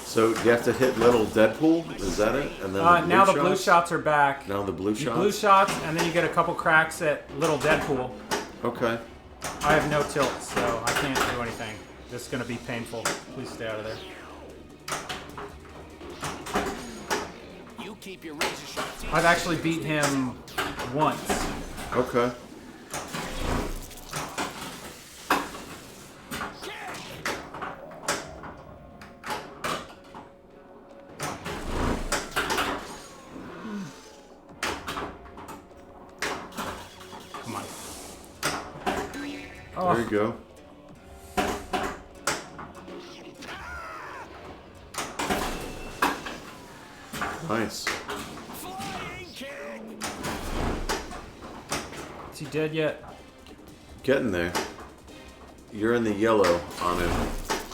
So you have to hit little Deadpool. Is that it? And then Now the blue shots are back. Now the blue shots. Blue shots, and then you get a couple cracks at little Deadpool. Okay. I have no tilt, so I can't do anything. This is gonna be painful. Please stay out of there. You keep your razor sharp teeth. I've actually beat him once. Okay. Come on. There you go. Nice. Flying kick. Is he dead yet? Getting there. You're in the yellow on him.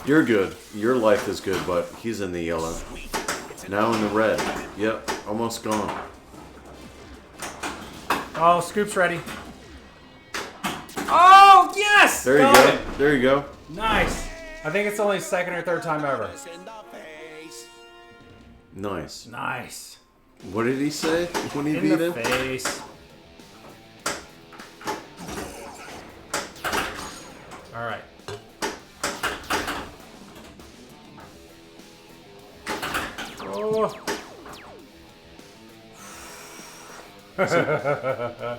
You're good. Your life is good, but he's in the yellow. Now in the red. Yep, almost gone. Oh, Scoop's ready. Oh, yes! There you Got go. it. There you go. Nice. I think it's only second or third time ever. In the face. Nice. Nice. What did he say when he In beat the him? face. All right. Oh.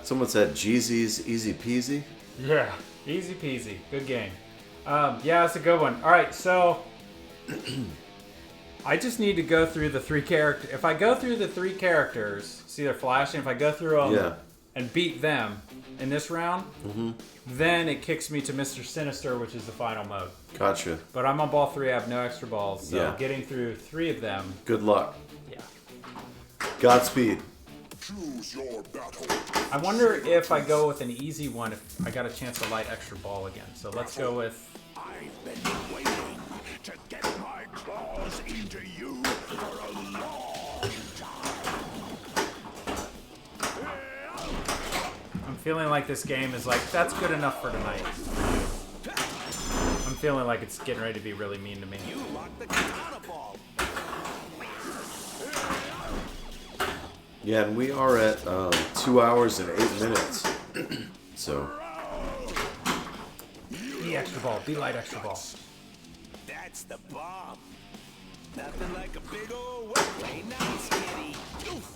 Someone said Jeezy's easy peasy. Yeah, easy peasy. Good game. Yeah, it's a good one. All right, so I just need to go through the 3 characters. If I go through the 3 characters, see they're flashing. If I go through them Yeah. and beat them in this round, then it kicks me to Mr. Sinister, which is the final mode. Gotcha. But I'm on ball 3. I have no extra balls, so Yeah. getting through 3 of them, Good luck. yeah. Godspeed. Choose your battle. I wonder if I go with an easy one, if I got a chance to light extra ball again. So let's go with. I've been waiting to get my claws into you for a long time. I'm feeling like this game is like, that's good enough for tonight. I'm feeling like it's getting ready to be really mean to me. You locked the katana ball. Yeah, and we are at 2 hours and 8 minutes. So, Be extra ball. Be light extra ball. That's the bomb. Nothing like a big old whip. Play nice, kitty. Oof.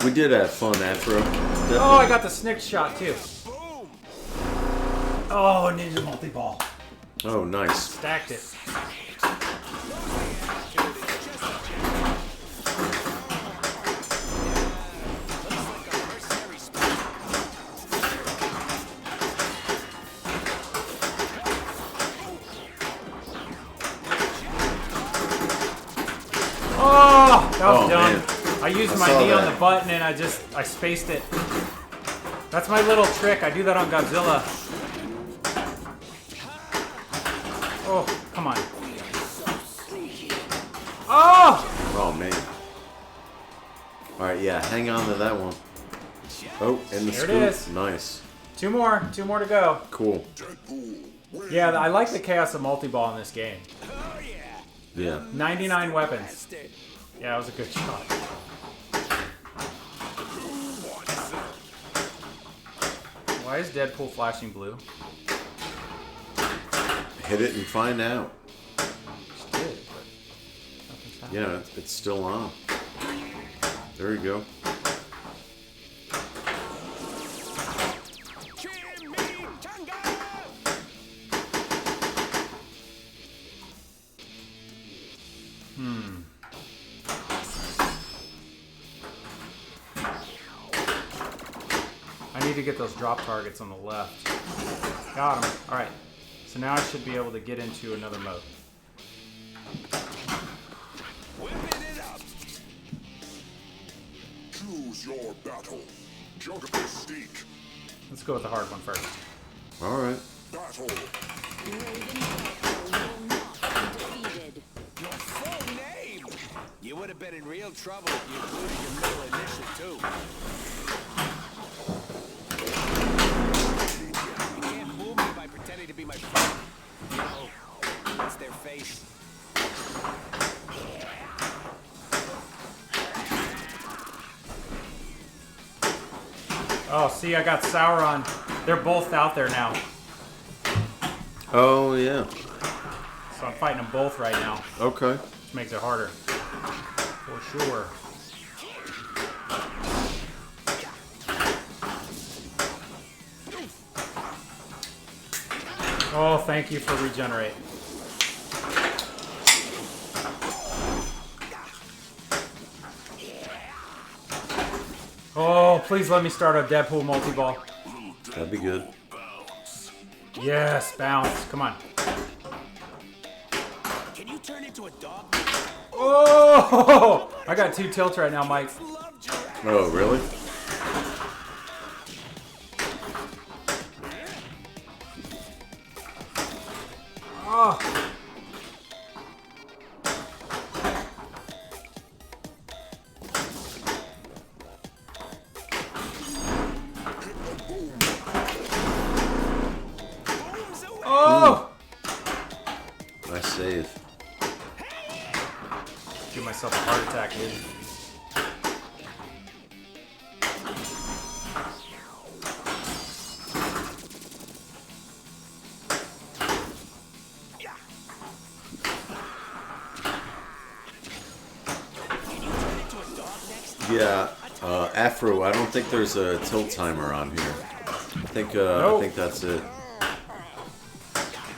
we did have fun, Afro. Oh, I got the snick shot too. Boom. Oh, ninja multi-ball. Oh, nice. Stacked it. Oh, that was Oh, dumb. man. I used I my saw knee on that. the button and I spaced it. That's my little trick. I do that on Godzilla. Oh, come on. Oh! Oh, man. Alright, yeah, hang on to that one. Oh, and the There it scoop. is. Nice. Two more to go. Cool. Yeah, I like the chaos of multi-ball in this game. Oh yeah. Yeah. 99 weapons. Bastard. Yeah, that was a good shot. Why is Deadpool flashing blue? Hit it and find out. Just did, but nothing's happening. Yeah, it's still on. There you go. I need to get those drop targets on the left. Got them. All right. So now I should be able to get into another mode. Whipping it up. Choose your battle. Jump mystique. Let's go with the hard one first. Alright. Battle. Raven Deadpool will not be defeated. Your full name. You would have been in real trouble if you included your middle initial too. You can't fool me by pretending to be my friend. No, that's their face. Oh, see, I got Sauron. They're both out there now. Oh, yeah. So I'm fighting them both right now. Okay. Which makes it harder. For sure. Oh, thank you for regenerate. Oh, please let me start a Deadpool multi-ball. That'd be good. Yes, bounce. Come on. Can you turn into a dog? Oh! I got 2 tilts right now, Mike. Love giraffe. Oh, really? Oh. Booms away. Oh! Nice save. Give myself a heart attack, dude. Yeah, Afro, I don't think there's a tilt timer on here. I think that's it.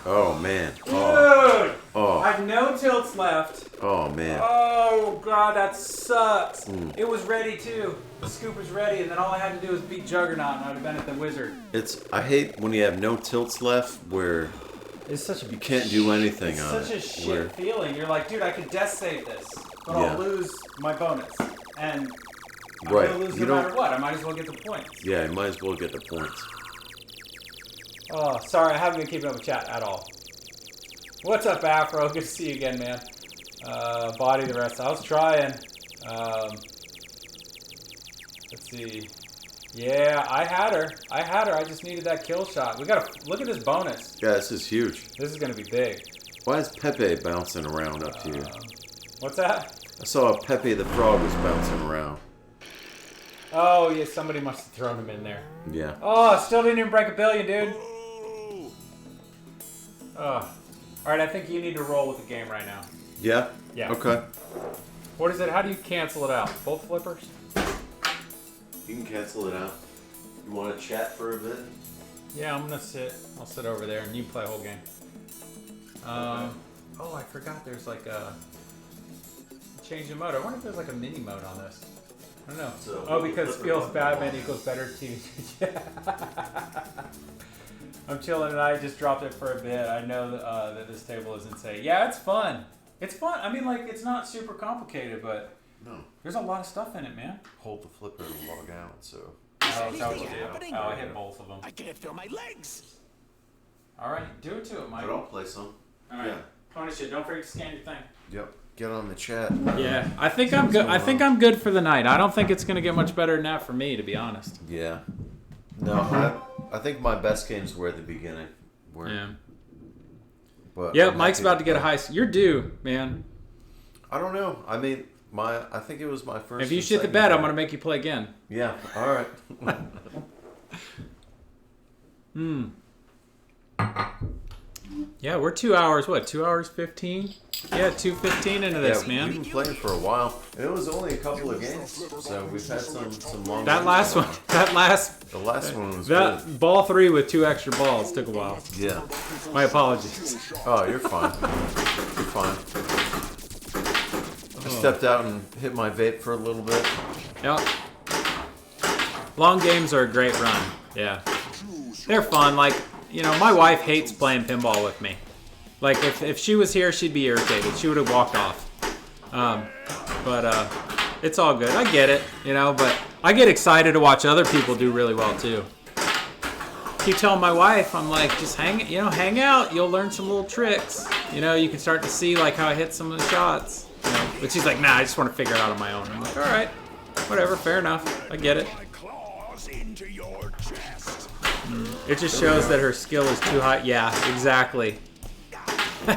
Oh, man. Oh, Dude! oh, I have no tilts left. oh man. Oh, God, that sucks. It was ready, too. The scoop was ready, and then all I had to do was beat Juggernaut, and I'd have been at the Wizard. I hate when you have no tilts left where It's such a you can't do anything It's on such a it. shit Where, feeling. You're like, dude, I could death save this, but Yeah. I'll lose my bonus. And I'm Right. gonna lose You no don't- matter what. I might as well get the points. yeah, you might as well get the points. Oh, sorry, I haven't been keeping up with chat at all. What's up, Afro? Good to see you again, man. Body the rest. I was trying. Let's see. Yeah, I had her. I just needed that kill shot. We gotta look at this bonus. Yeah, this is huge. This is gonna be big. Why is Pepe bouncing around up here? What's that? I saw Pepe the Frog was bouncing around. Oh, yeah, somebody must have thrown him in there. Yeah. Oh, still didn't even break a billion, dude. Oh. Alright, I think you need to roll with the game right now. Yeah? Yeah. Okay. What is it? How do you cancel it out? Both flippers? You can cancel it out. You want to chat for a bit? Yeah, I'm gonna sit. I'll sit over there and you play a whole game. Oh, I forgot there's like a change the mode. I wonder if there's like a mini mode on this. I don't know. So, Oh, because flipper feels button. Batman equals better TV. Yeah. I'm chilling and I just dropped it for a bit. I know that this table is insane. Yeah, it's fun. It's fun. I mean, like, it's not super complicated, but No. there's a lot of stuff in it, man. Hold the flipper to log out, so. Oh, that's how you anything do. happening? Oh, I hit both of them. I can't feel my legs. All right, do it to it, Mike. But I'll play some. All right. Yeah. Pony shit. Don't forget to scan your thing. Yep. Get on the chat. Yeah, I think I'm good. I think I'm good for the night. I don't think it's gonna get much better than that for me, to be honest. Yeah. No, I think my best games were at the beginning. Yeah. But Yeah, I'm Mike's happy about to get a play. high. You're due, man. I don't know. I mean, I think it was my first. If you and shit the second bed, I'm game. gonna make you play again. Yeah. All right. Yeah, we're 2 hours. What? 2 hours 15? Yeah, 2:15 into this, yeah, man. We've been playing for a while, and it was only a couple of games, so we've had some long. That games last going one. on. That last. The last one was That good. ball 3 with 2 extra balls took a while. Yeah. My apologies. Oh, you're fine. You're fine. I stepped out and hit my vape for a little bit. Yep. Long games are a great run. Yeah. They're fun. Like, you know, my wife hates playing pinball with me. Like, if she was here, she'd be irritated. She would have walked off. But it's all good. I get it, you know, but I get excited to watch other people do really well, too. Keep telling my wife, I'm like, just hang out. You'll learn some little tricks. You know, you can start to see, like, how I hit some of the shots. You know? But she's like, nah, I just want to figure it out on my own. I'm like, all right, whatever, fair enough. I get it. My claws into your chest. It just shows that her skill is too high. Yeah, exactly. Oh,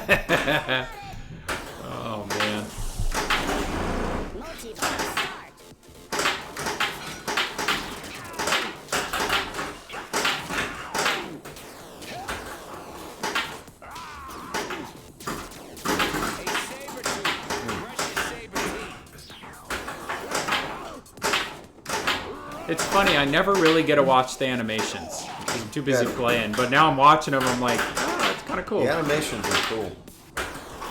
man. Multi-ball start. Hey, Sabretooth, brush your saber teeth. It's funny, I never really get to watch the animations. 'Cause I'm too busy Yeah. playing. But now I'm watching them, I'm like, oh, that's kind of cool. The animations are cool.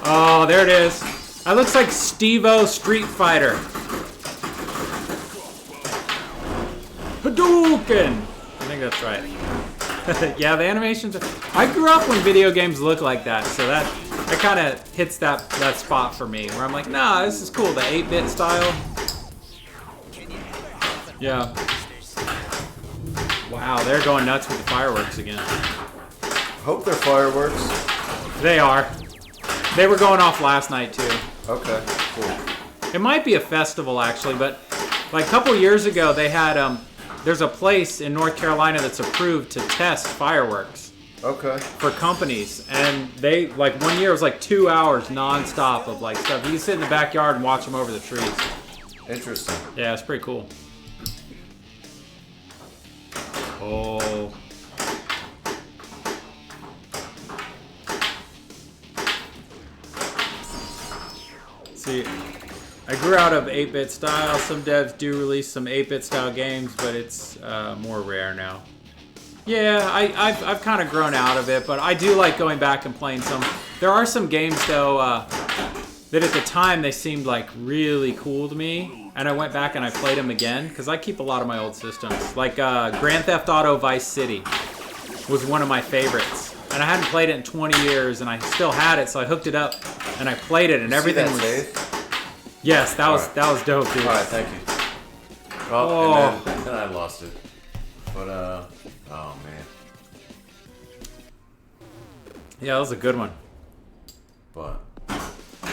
Oh, there it is. That looks like Steve-O Street Fighter. Hadouken! I think that's right. Yeah, the animations are... I grew up when video games look like that, so that kind of hits that spot for me, where I'm like, nah, this is cool, the 8-bit style. Yeah. Wow, they're going nuts with the fireworks again. Hope they're fireworks. They are. They were going off last night, too. Okay, cool. It might be a festival, actually, but like a couple years ago, they had, there's a place in North Carolina that's approved to test fireworks Okay. for companies. And they, like, one year it was like 2 hours nonstop of, like, stuff. You can sit in the backyard and watch them over the trees. Interesting. Yeah, it's pretty cool. Oh. See, I grew out of 8-bit style. Some devs do release some 8-bit style games, but it's more rare now. Yeah, I've kind of grown out of it, but I do like going back and playing some. There are some games, though, that at the time they seemed like really cool to me, and I went back and I played them again, because I keep a lot of my old systems. Like Grand Theft Auto Vice City was one of my favorites, and I hadn't played it in 20 years, and I still had it, so I hooked it up, and I played it, and everything was... Yes, that was dope, dude. Alright, thank you. Well, Oh. and then I lost it. But, oh man. Yeah, that was a good one. But,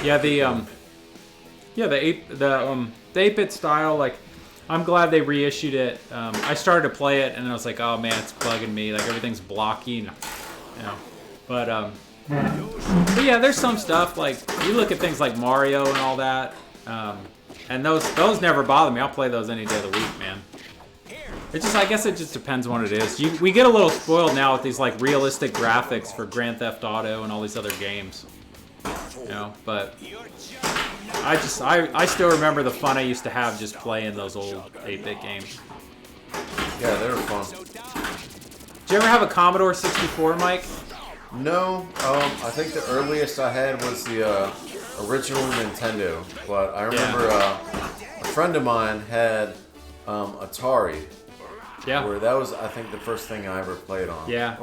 Yeah, the 8-bit style, like, I'm glad they reissued it. I started to play it, and I was like, oh man, it's bugging me. Like, everything's blocky, and, you know. But yeah, there's some stuff, like, you look at things like Mario and all that, and those never bother me. I'll play those any day of the week, man. It just, I guess it just depends on what it is. We get a little spoiled now with these, like, realistic graphics for Grand Theft Auto and all these other games. You know, but I still remember the fun I used to have just playing those old 8-bit games. yeah, they were fun. Did you ever have a Commodore 64, Mike? No, I think the earliest I had was the original Nintendo. But I remember a friend of mine had Atari, Yeah. where that was, I think, the first thing I ever played on. Yeah.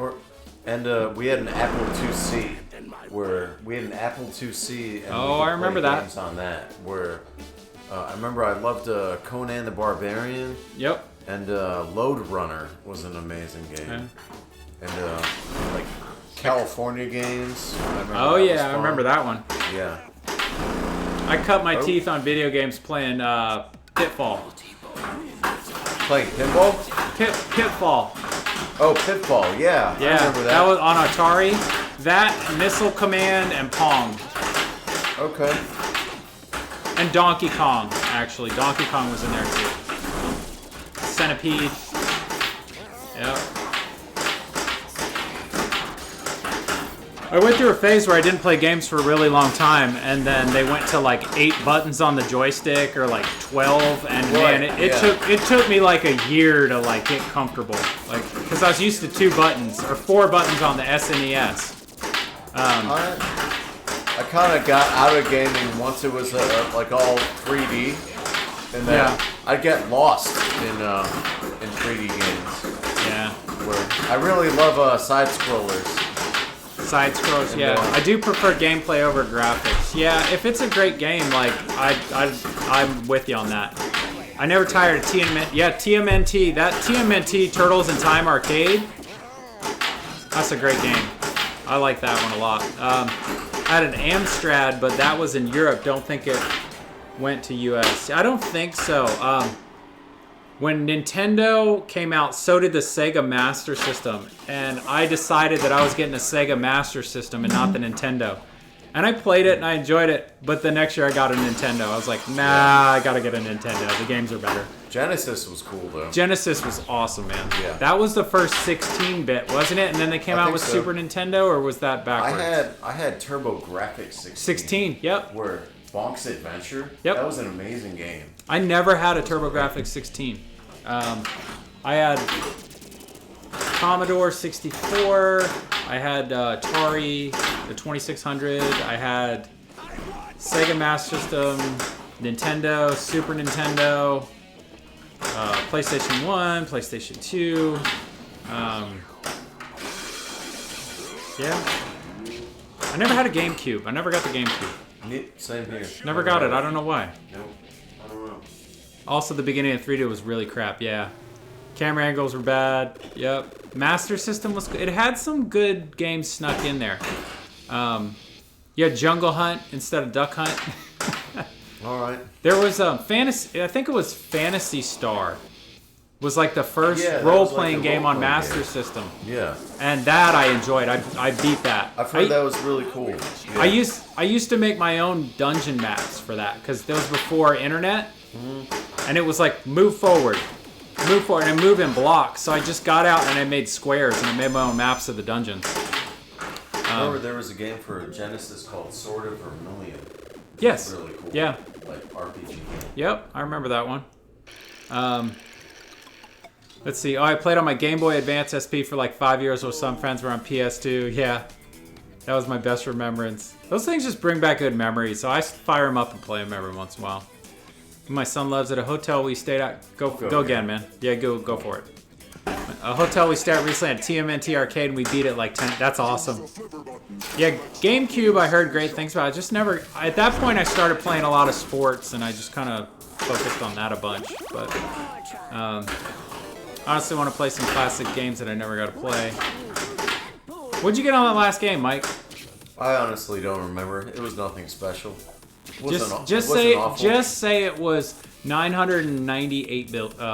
And we had an Apple IIc. where we had an Apple IIc. And Oh, we could I remember play that. games on that. Where I remember I loved Conan the Barbarian. Yep. And Load Runner was an amazing game. Okay. And like California games. Oh yeah, I remember that one. Yeah. I cut my teeth on video games playing Pitfall. Playing pinball? Pitfall. Oh, Pitfall. Yeah. Yeah, I remember that. that was on Atari. That, Missile Command, and Pong. Okay. And Donkey Kong, actually. Donkey Kong was in there too. Centipede. Yep. I went through a phase where I didn't play games for a really long time, and then they went to like 8 buttons on the joystick or like 12, and man, it took me like a year to like get comfortable, like because I was used to 2 buttons or 4 buttons on the SNES. I kind of got out of gaming once it was like all 3D, and then I'd get lost in 3D games. Yeah. Where I really love side scrollers. Side scrolls, yeah. I do prefer gameplay over graphics. Yeah, if it's a great game, like I'm with you on that. I never tired of TMNT. Yeah, TMNT. That TMNT Turtles in Time Arcade. That's a great game. I like that one a lot. I had an Amstrad, but that was in Europe. Don't think it went to US. I don't think so. When Nintendo came out, so did the Sega Master System. And I decided that I was getting a Sega Master System and not the Nintendo. And I played it and I enjoyed it, but the next year I got a Nintendo. I was like, nah, I gotta get a Nintendo. The games are better. Genesis was cool though. Genesis was awesome, man. Yeah. That was the first 16-bit, wasn't it? And then they came out with so. Super Nintendo, or was that backwards? I had TurboGrafx 16. 16, yep. Where Bonk's Adventure. Yep. That was an amazing game. I never had a TurboGrafx 16. I had Commodore 64. I had Atari, the 2600. I had Sega Master System, Nintendo, Super Nintendo, PlayStation 1, PlayStation 2. Yeah. I never had a GameCube. I never got the GameCube. Same here. Never got it. I don't know why. Nope. I don't know. Also, the beginning of 3D was really crap, yeah. Camera angles were bad, yep. Master System was good. It had some good games snuck in there. You had Jungle Hunt instead of Duck Hunt. All right. There was Fantasy, I think it was Phantasy Star. Was like the first that was role-playing like a game on role-playing Master game. System. Yeah. And that I enjoyed. I beat that. I've heard that was really cool. Yeah. I used to make my own dungeon maps for that because that was before internet. And it was like move forward, and move in blocks. So I just got out and I made squares and I made my own maps of the dungeons. I remember there was a game for Genesis called Sword of Vermilion. Yes. Really cool. Yeah. Like RPG game. Yep, I remember that one. Let's see. Oh, I played on my Game Boy Advance SP for like 5 years while some friends were on PS2. Yeah. That was my best remembrance. Those things just bring back good memories, so I fire them up and play them every once in a while. My son loves it. A hotel we stayed at. Go again, man. Yeah, go for it. A hotel we stayed at recently at TMNT Arcade, and we beat it like 10. That's awesome. Yeah, GameCube I heard great things about. I just never... At that point, I started playing a lot of sports, and I just kind of focused on that a bunch. But honestly want to play some classic games that I never got to play. What'd you get on that last game, Mike? I honestly don't remember. It was nothing special. Just say it was 998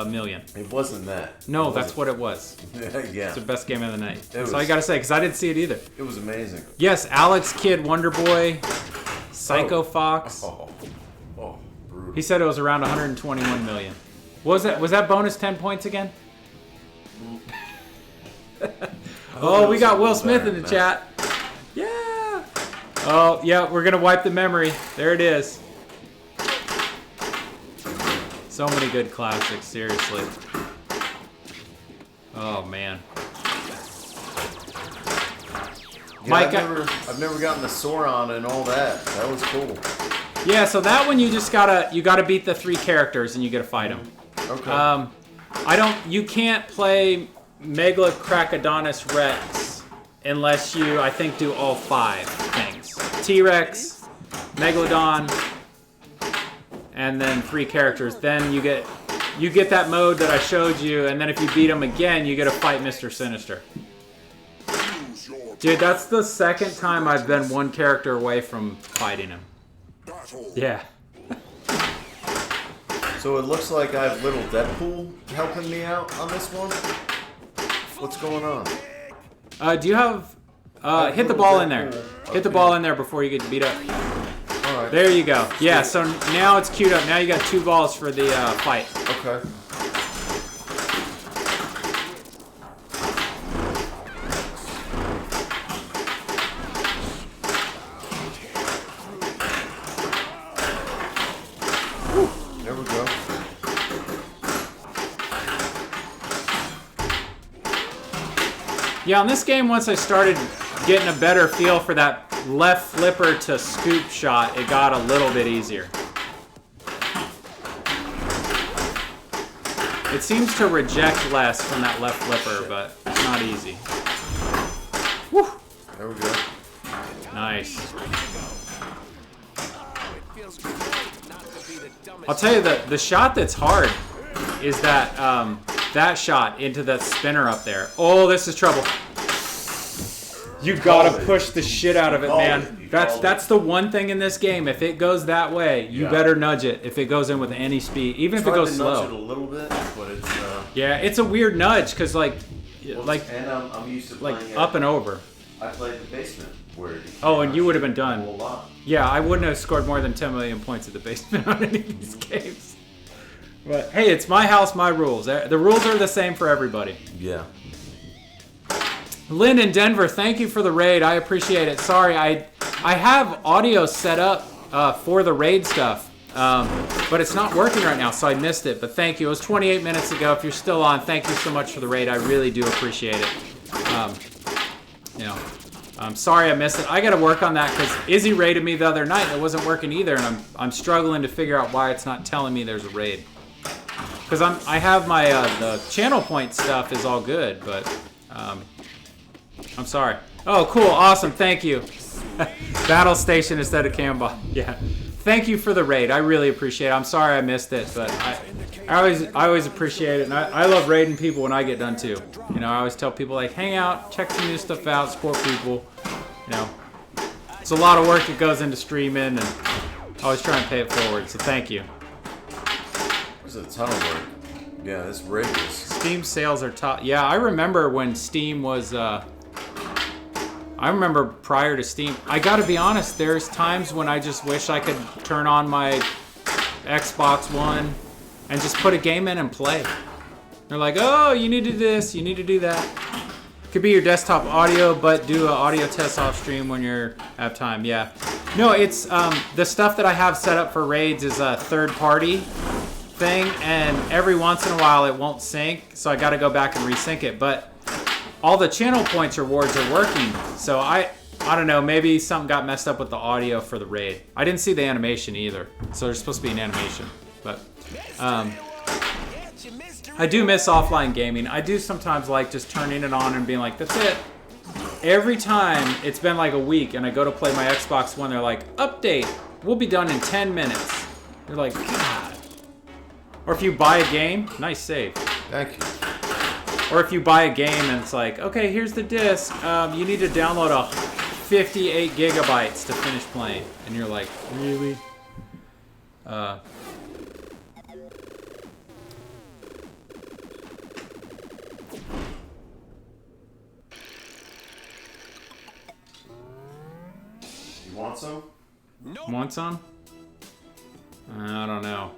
million. It wasn't that. No, that's what it was. Yeah. It's the best game of the night. That's was- all you gotta say, because I didn't see it either. It was amazing. Yes, Alex Kidd, Wonder Boy, Psycho Fox. Oh, brutal. He said it was around 121 million. Was that bonus 10 points again? Oh, we got Will Smith in the chat. Yeah. Oh, yeah, we're gonna wipe the memory. There it is. So many good classics, seriously. Oh man. Yeah, Mike, I've never gotten the Sauron and all that. That was cool. yeah, so that one you gotta beat the 3 characters and you gotta fight them. Okay. You can't play Megalocracodonus Rex unless you, I think, do all 5 things. T-Rex, Megalodon, and then 3 characters. Then you get that mode that I showed you, and then if you beat him again, you get to fight Mr. Sinister. Dude, that's the second time I've been 1 character away from fighting him. Yeah. So it looks like I have little Deadpool helping me out on this one. What's going on? Do you have... hit the ball in there. Hit the ball in there before you get beat up. Alright. There you go. Yeah, so now it's queued up. Now you got 2 balls for the fight. Okay. There we go. Yeah, on this game, once I started getting a better feel for that left flipper to scoop shot, it got a little bit easier. It seems to reject less from that left flipper, but it's not easy. Woo! There we go. Nice. I'll tell you, the shot that's hard is that that shot into that spinner up there. Oh, this is trouble. You gotta push the shit out of it, man. That's the one thing in this game. If it goes that way, you better nudge it. If it goes in with any speed, even if it goes slow. Nudge it a little bit, but it's yeah, it's a weird nudge because like and I'm used to playing it. Up and over. I played the basement where. Oh, and you would have been done. A whole lot. Yeah, I wouldn't have scored more than 10 million points at the basement on any of these games. But hey, it's my house, my rules. The rules are the same for everybody. Yeah. Lynn in Denver, thank you for the raid. I appreciate it. Sorry, I have audio set up for the raid stuff, but it's not working right now, so I missed it. But thank you. It was 28 minutes ago. If you're still on, thank you so much for the raid. I really do appreciate it. I'm sorry I missed it. I got to work on that because Izzy raided me the other night and it wasn't working either, and I'm struggling to figure out why it's not telling me there's a raid. Because I have my the channel point stuff is all good, but I'm sorry. Oh, cool, awesome, thank you. Battle station instead of Camba. Yeah. Thank you for the raid. I really appreciate it. I'm sorry I missed it, but I always appreciate it, and I love raiding people when I get done too. You know, I always tell people like, hang out, check some new stuff out, support people. You know, it's a lot of work that goes into streaming, and I always try and pay it forward. So thank you. There's a ton of work. Yeah, this rig is. Steam sales are top. Yeah, I remember when Steam was. I remember prior to Steam. I gotta be honest, there's times when I just wish I could turn on my Xbox One and just put a game in and play. They're like, oh, you need to do this, you need to do that. Could be your desktop audio, but do an audio test off stream when you have time. Yeah. No, it's the stuff that I have set up for raids is a third party thing, and every once in a while it won't sync, so I gotta go back and resync it. But all the channel points rewards are working, so I don't know, maybe something got messed up with the audio for the raid. I didn't see the animation either, so there's supposed to be an animation. But I do miss offline gaming. I do sometimes like just turning it on and being like, that's it. Every time it's been like a week and I go to play my Xbox One, they're like, update, we'll be done in 10 minutes. You're like, God. Or if you buy a game, nice save. Thank you. Or if you buy a game and it's like, okay, here's the disc. You need to download 58 gigabytes to finish playing. And you're like, really? You want some? Want some? I don't know.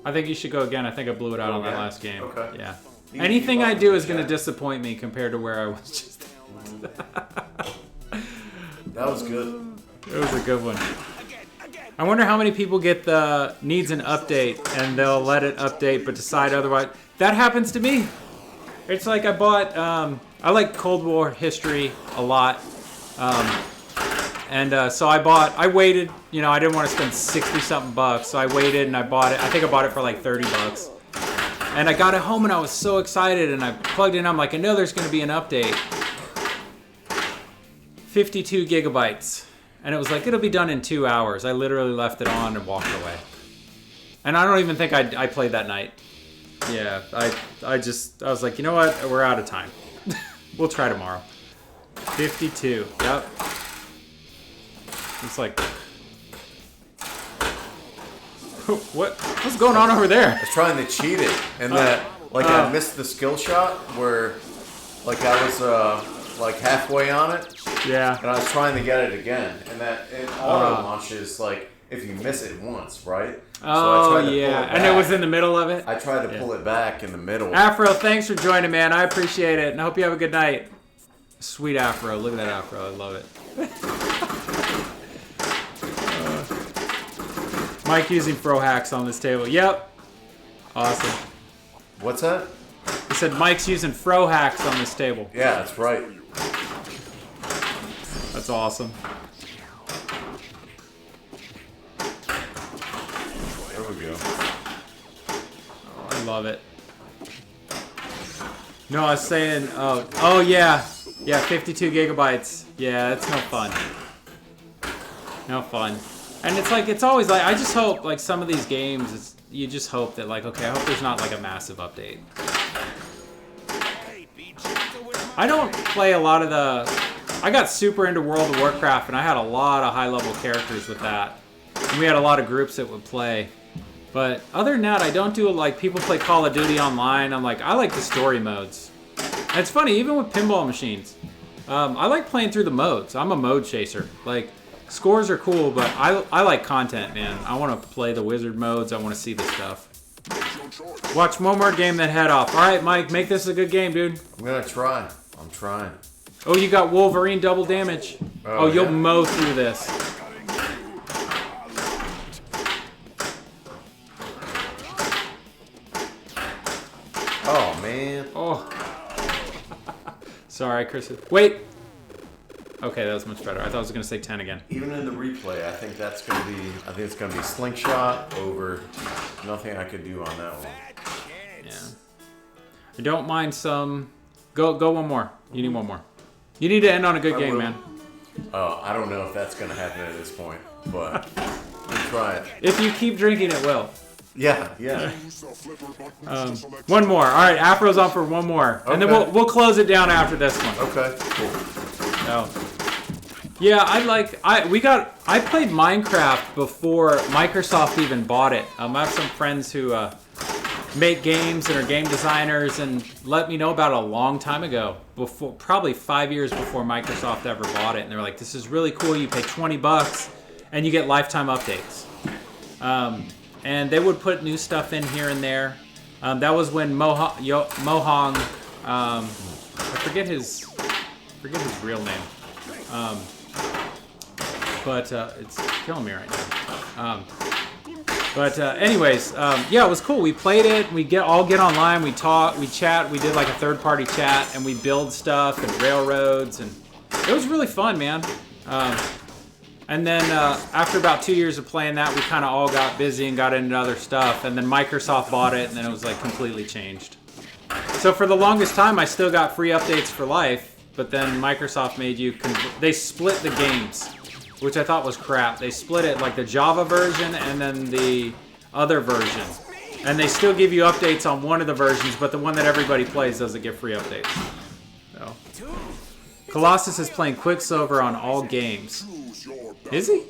I think you should go again. I think I blew it out on that last game. Okay. Yeah. Anything I do is going to disappoint me compared to where I was just. That was good. It was a good one. I wonder how many people get the needs an update and they'll let it update but decide otherwise. That happens to me. It's like I bought, I like Cold War history a lot. So I waited, you know, I didn't want to spend 60 something bucks. So I waited and I bought it. I think I bought it for like 30 bucks. And I got it home and I was so excited and I plugged in. I'm like, I know there's going to be an update. 52 gigabytes. And it was like, it'll be done in 2 hours. I literally left it on and walked away. And I don't even think I played that night. Yeah, I was like, you know what? We're out of time. We'll try tomorrow. 52. Yep. It's like... What's going on over there? I was trying to cheat it, and that I missed the skill shot where like I was like halfway on it. Yeah. And I was trying to get it again, and that it auto launches like if you miss it once, right? Oh, yeah. And it was in the middle of it? I tried to pull it back in the middle. Afro, thanks for joining, man. I appreciate it, and I hope you have a good night. Sweet Afro. Look at that Afro. I love it. Mike using Fro hacks on this table. Yep. Awesome. What's that? He said Mike's using Fro hacks on this table. Yeah, that's right. That's awesome. There we go. Oh, I love it. No, I was saying, oh yeah. Yeah, 52 gigabytes. Yeah, it's no fun. No fun. And it's like, it's always like, I just hope, like, some of these games, you just hope that, like, okay, I hope there's not, like, a massive update. I don't play a lot of the... I got super into World of Warcraft, and I had a lot of high-level characters with that. And we had a lot of groups that would play. But other than that, I don't do, like, people play Call of Duty online. I'm like, I like the story modes. And it's funny, even with pinball machines. I like playing through the modes. I'm a mode chaser. Like... Scores are cool, but I like content, man. I want to play the wizard modes. I want to see the stuff. Watch one more game, then head off. All right, Mike, make this a good game, dude. I'm gonna try. I'm trying. Oh, you got Wolverine double damage. Oh, you'll mow through this. Oh man. Oh. Sorry, Chris. Wait. Okay, that was much better. I thought I was gonna say 10 again. Even in the replay, I think that's gonna be. I think it's gonna be slingshot over. Nothing I could do on that one. Yeah. I don't mind some. Go one more. You need one more. You need to end on a good game, man. I don't know if that's gonna happen at this point, but we'll try it. If you keep drinking, it will. Yeah. One more. All right, Afro's on for one more, and then we'll close it down after this one. Okay. Cool. Oh. Yeah, I played Minecraft before Microsoft even bought it. I have some friends who make games and are game designers and let me know about it a long time ago, before probably 5 years before Microsoft ever bought it. And they're like, "This is really cool. You pay $20 and you get lifetime updates." And they would put new stuff in here and there. That was when Mohong, I forget his real name. But it's killing me right now. Anyways, yeah, it was cool. We played it. We all get online. We talk. We chat. We did like a third-party chat, and we build stuff and railroads, and it was really fun, man. And then after about 2 years of playing that, we kind of all got busy and got into other stuff. And then Microsoft bought it, and then it was like completely changed. So for the longest time, I still got free updates for life. But then Microsoft made you, they split the games, which I thought was crap. They split it like the Java version and then the other version. And they still give you updates on one of the versions, but the one that everybody plays doesn't get free updates. So. Colossus is playing Quicksilver on all games. Is he?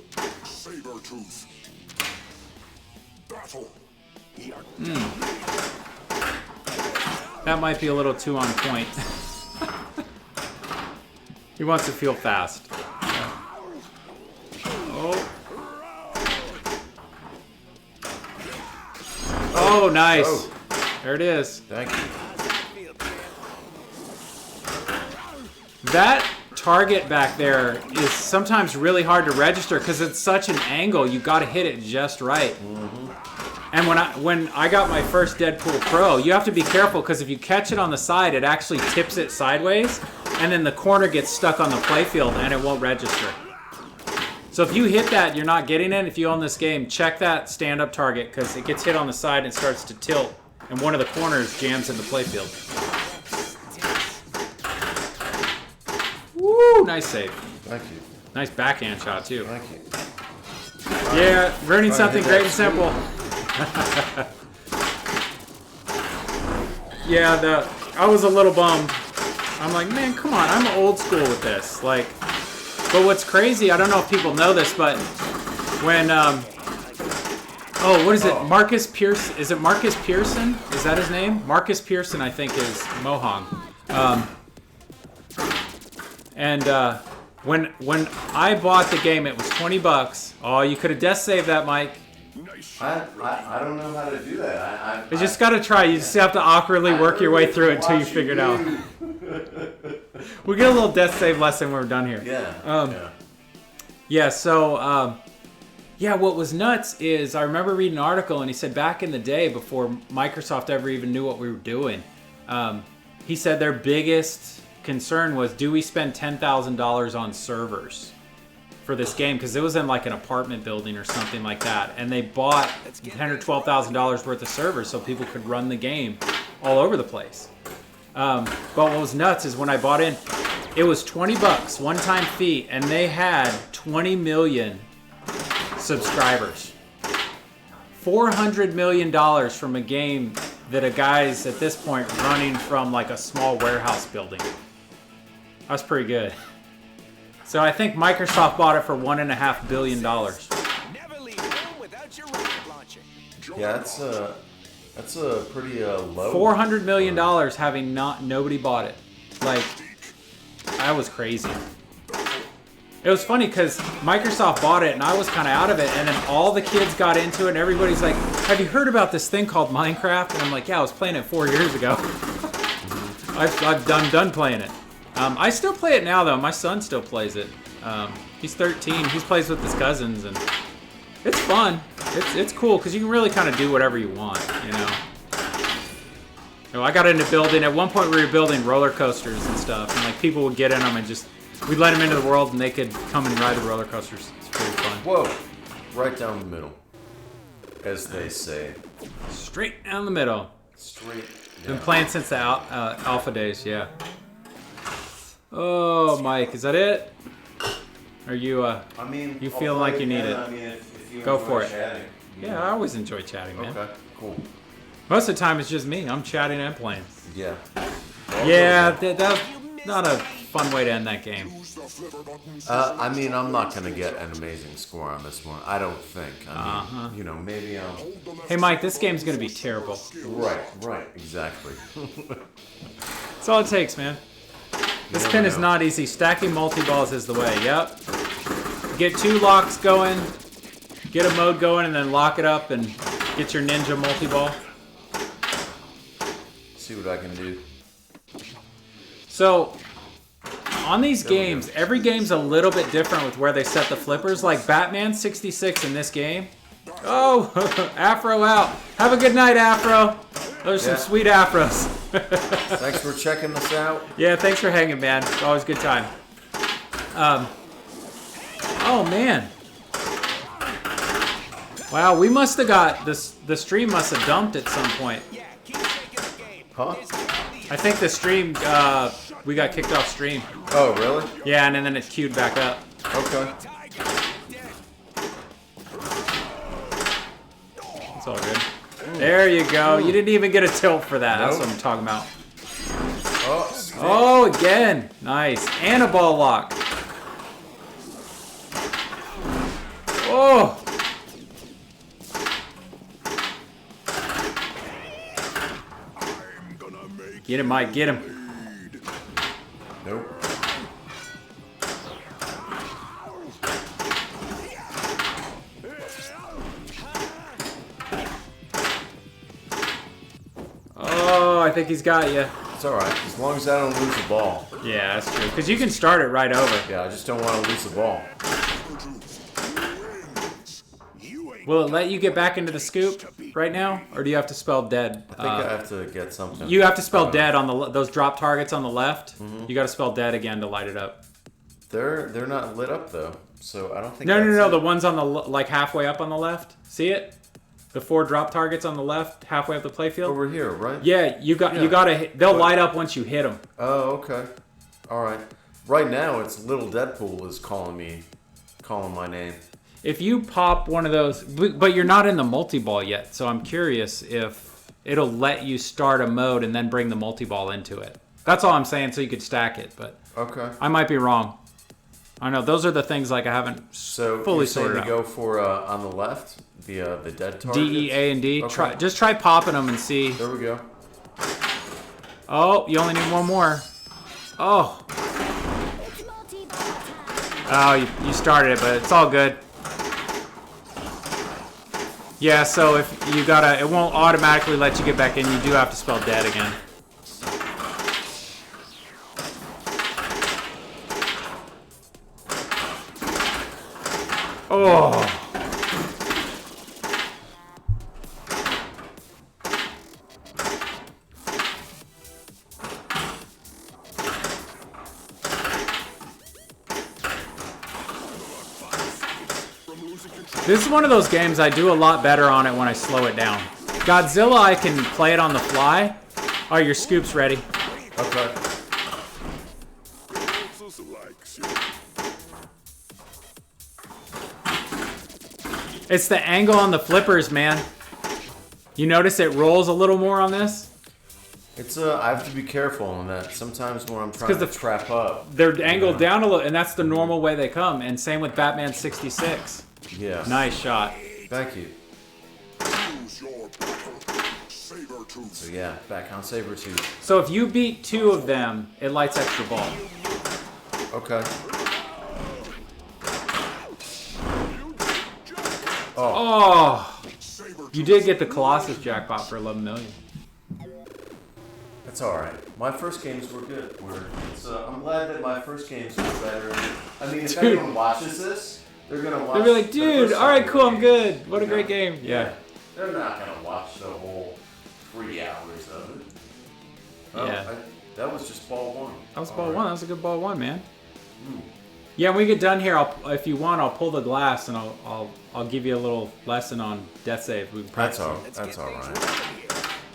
That might be a little too on point. He wants to feel fast. Oh. Oh, nice. Oh. There it is. Thank you. That target back there is sometimes really hard to register because it's such an angle. You got to hit it just right. Mm-hmm. And when I got my first Deadpool Pro, you have to be careful because if you catch it on the side, it actually tips it sideways, and then the corner gets stuck on the playfield and it won't register. So if you hit that, you're not getting it. If you own this game, check that stand-up target because it gets hit on the side and starts to tilt, and one of the corners jams in the playfield. Woo! Nice save. Thank you. Nice backhand shot, too. Thank you. Yeah, learning something hit great that and simple. Yeah, I was a little bummed. I'm like, man, come on, I'm old school with this. Like, but what's crazy, I don't know if people know this, but when, what is it? Marcus Pierce, is it Marcus Pearson? Is that his name? Marcus Pearson, I think, is Mohong. When I bought the game, it was $20. Oh, you could have death saved that, Mike. I don't know how to do that. You just gotta try. You just have to awkwardly work your way through it until you figure it out. We'll get a little death save lesson when we're done here. Yeah. Yeah, so, what was nuts is I remember reading an article and he said back in the day before Microsoft ever even knew what we were doing, he said their biggest concern was, do we spend $10,000 on servers for this game? Because it was in like an apartment building or something like that. And they bought $10,000 or $12,000 worth of servers so people could run the game all over the place. But what was nuts is when I bought in, it was $20, one-time fee, and they had 20 million subscribers. $400 million from a game that a guy's at this point running from like a small warehouse building. That's pretty good. So I think Microsoft bought it for $1.5 billion. Never leave home without your rocket launcher. Yeah, that's a pretty low. $400 million having nobody bought it. Like, that was crazy. It was funny because Microsoft bought it and I was kind of out of it, and then all the kids got into it and everybody's like, have you heard about this thing called Minecraft? And I'm like, yeah, I was playing it 4 years ago. I've done playing it. I still play it now though. My son still plays it. He's 13. He plays with his cousins and it's fun. It's cool because you can really kind of do whatever you want, you know. You know, I got into building. At one point we were building roller coasters and stuff, and like people would get in them and just we'd let them into the world and they could come and ride the roller coasters. It's pretty fun. Whoa, right down the middle, as they say. Straight down the middle. Straight. Been playing since the alpha days, yeah. Oh, Mike, is that it? Are you you feeling like you need it? I mean, if you Go enjoy for it. chatting, Yeah, I always enjoy chatting, man. Okay, cool. Most of the time it's just me. I'm chatting and playing. Yeah. Yeah, that's not a fun way to end that game. I mean, I'm not gonna get an amazing score on this one. I don't think. I mean, you know, maybe I'll. Hey, Mike, this game's gonna be terrible. Right, exactly. That's all it takes, man. This pin is not easy. Stacking multi-balls is the way. Yep. Get 2 locks going, get a mode going, and then lock it up and get your ninja multi-ball. See what I can do. So, on these games, every game's a little bit different with where they set the flippers. Like Batman 66 in this game. Oh, Afro out. Have a good night, Afro. Those are some sweet Afros. Thanks for checking this out. Yeah, thanks for hanging, man. It's always a good time. Oh, man. Wow, we must have got this. The stream must have dumped at some point. Yeah, keep taking the game. Huh? I think the stream, we got kicked off stream. Oh, really? Yeah, and then it queued back up. Okay. It's all good. There you go. You didn't even get a tilt for that. That's Nope. what I'm talking about. Oh, snake. Oh, again. Nice. And a ball lock. Oh. Get him, Mike. Get him. Nope. Oh, I think he's got you. It's alright, as long as I don't lose the ball. Yeah, that's true. Because you can start it right over. Yeah, I just don't want to lose the ball. Will it let you get back into the scoop right now? Or do you have to spell dead? I think I have to get something. You have to spell dead on those drop targets on the left. You got to spell dead again to light it up. They're not lit up though, so I don't think. No. that's it. The ones on the like halfway up on the left. See it? The 4 drop targets on the left, halfway up the playfield. Over here, right? Yeah, you got to. They'll light up once you hit them. Oh, okay. All right. right now it's little Deadpool is calling my name. If you pop one of those, but you're not in the multi-ball yet, so I'm curious if it'll let you start a mode and then bring the multi-ball into it. That's all I'm saying, so you could stack it, but Okay. I might be wrong. I know those are the things like I haven't So fully you're saying sorted to out. go for on the left, the dead targets? D, E, A, and D. Okay. Just try popping them and see. There we go. Oh, you only need one more. Oh. It's multi-ball time. Oh, you started it, but it's all good. Yeah, so if you gotta, it won't automatically let you get back in. You do have to spell dead again. Oh. This is one of those games I do a lot better on it when I slow it down. Godzilla, I can play it on the fly. Oh, your scoop's ready. Okay. It's the angle on the flippers, man. You notice it rolls a little more on this? It's I have to be careful on that. Sometimes when I'm trying to trap up, They're angled down a little, and that's the normal way they come. And same with Batman 66. yeah. Nice shot. Thank you. Choose your battle. Saber-tooth. So yeah, back on Sabretooth. So if you beat 2 of them, it lights extra ball. Okay. Oh, you did get the Colossus jackpot for 11 million. That's all right. My first games were good. I'm glad that my first games were better. I mean, if Dude. anyone watches this, they're gonna watch. They'll be like, the dude, first all right, couple cool, I'm games, good. What a you great know? game. Yeah. They're not gonna watch the whole 3 hours of it. Oh, Yeah. that was just ball 1. That was ball 1. That was a good ball 1, man. Yeah, when we get done here, if you want, I'll pull the glass and I'll give you a little lesson on death save. We can practice. That's all right.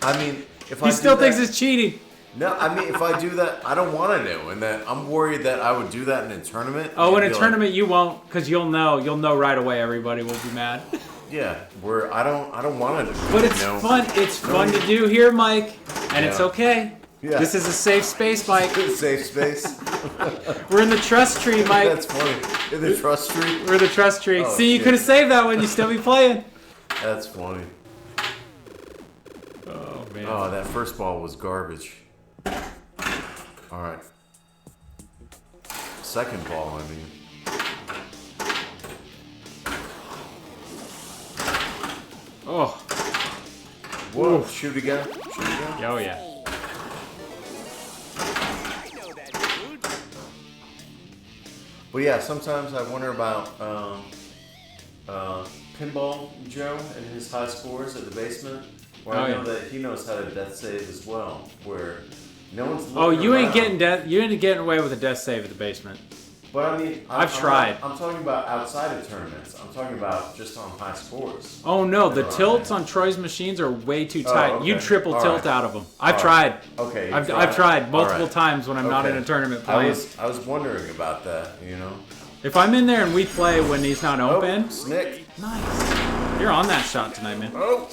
I mean, if I He do still thinks that- it's cheating. No, I mean, if I do that, I don't want to do, and that I'm worried that I would do that in a tournament. Oh, in and a be like, tournament you won't, because you'll know right away. Everybody will be mad. yeah, where I don't want to. But it's fun. It's fun to do here, Mike, and it's Yeah. okay. Yeah. This is a safe space, Mike. Safe space. We're in the trust tree, Mike. That's funny. In the trust tree. We're in the trust tree. Oh, See, you shit. could have saved that one. You still be playing. That's funny. Oh man. Oh, that first ball was garbage. All right. Second ball, I mean. Oh. Whoa! Shoot again. Shoot again. Oh yeah. I know that dude. But yeah, sometimes I wonder about Pinball Joe and his high scores at the basement. Where I Oh, know yeah. that he knows how to death save as well. Where no one's looking Oh, you ain't around. getting away with a death save at the basement. But I mean, I've tried. I'm talking about outside of tournaments. I'm talking about just on high scores. Oh no, the Right. tilts on Troy's machines are way too Oh, tight. okay. You triple All tilt right. out of them. I've All tried. right. Okay. I've you tried multiple All right. times when I'm not in Okay. a tournament I playing. was wondering about that. You know. If I'm in there and we play when he's not open, Oh, Snick. nice. You're on that shot tonight, man. Oh.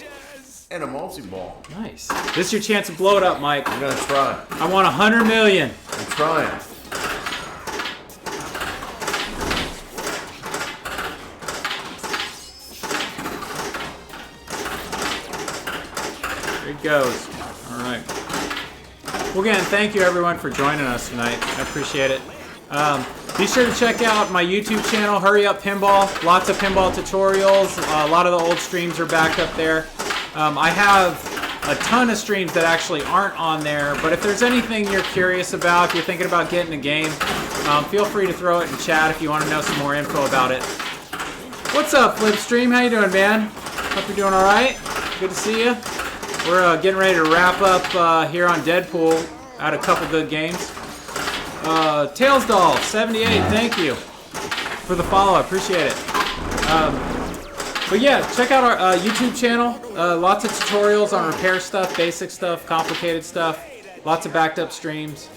And a multi-ball. Nice. This is your chance to blow it up, Mike. I'm gonna try. I want 100 million. I'm trying. There it goes. All right. Well, again, thank you everyone for joining us tonight. I appreciate it. Be sure to check out my YouTube channel, Hurry Up Pinball. Lots of pinball tutorials. A lot of the old streams are back up there. I have a ton of streams that actually aren't on there, but if there's anything you're curious about, if you're thinking about getting a game, feel free to throw it in chat if you want to know some more info about it. What's up, Flipstream? How you doing, man? Hope you're doing all right. Good to see you. We're getting ready to wrap up here on Deadpool. Had a couple good games. Tails Doll 78, thank you for the follow. I appreciate it. But yeah, check out our YouTube channel. Lots of tutorials on repair stuff, basic stuff, complicated stuff. Lots of backed up streams.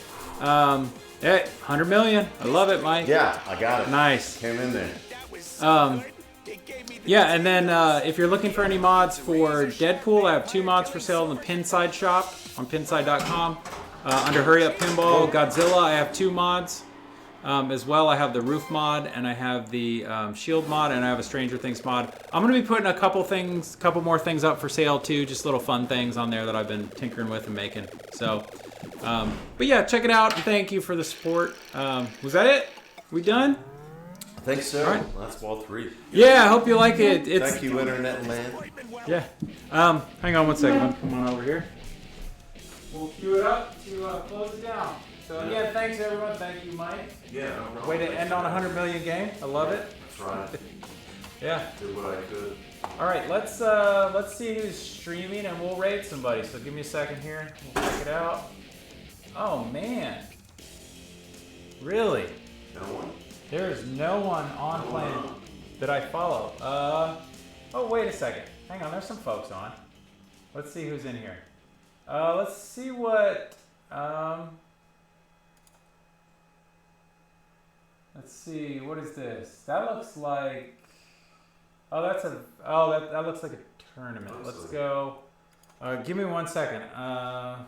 And Hey, 100 million. I love it, Mike. Yeah, I got it. Nice. Came in there. That was so good. It gave me the Yeah, and then if you're looking for any mods for Deadpool, I have 2 mods for sale in the Pinside shop on pinside.com. Under Hurry Up Pinball, Godzilla, I have 2 mods. As well, I have the roof mod, and I have the shield mod, and I have a Stranger Things mod. I'm going to be putting a couple more things up for sale too, just little fun things on there that I've been tinkering with and making. So, but yeah, check it out, and thank you for the support. Was that it? We done? I think so. All right. That's ball 3. Yeah, I hope you like it. Thank you, Internet Land. Yeah. Hang on one second. Come on over here. We'll cue it up to close it down. So again, thanks everyone. Thank you, Mike. Yeah, no problem. Way to end on a 100 million game. I love it. That's right. Yeah. Did what I could. All right, let's see who's streaming and we'll raid somebody. So give me a second here. We'll check it out. Oh man. Really? No one? There is no one on planet that I follow. Oh wait a second. Hang on, there's some folks on. Let's see who's in here. Let's see what let's see, what is this? That looks like, that looks like a tournament. Looks Let's like- go. Give me 1 second. All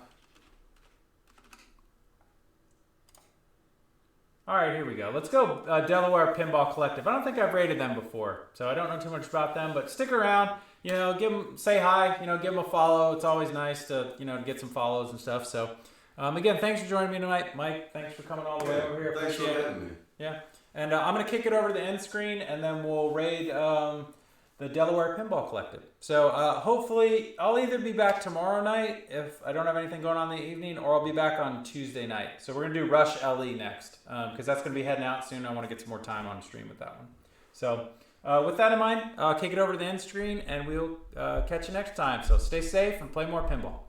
right, here we go. Let's go Delaware Pinball Collective. I don't think I've rated them before, so I don't know too much about them, but stick around, say hi, give them a follow. It's always nice to, get some follows and stuff. So, again, thanks for joining me tonight. Mike, thanks for coming all the way over here. Thanks for Appreciate it. having me. Yeah, and I'm going to kick it over to the end screen, and then we'll raid the Delaware Pinball Collective. So hopefully I'll either be back tomorrow night if I don't have anything going on in the evening, or I'll be back on Tuesday night. So we're going to do Rush LE next, because that's going to be heading out soon. I want to get some more time on stream with that one. So with that in mind, I'll kick it over to the end screen, and we'll catch you next time. So stay safe and play more pinball.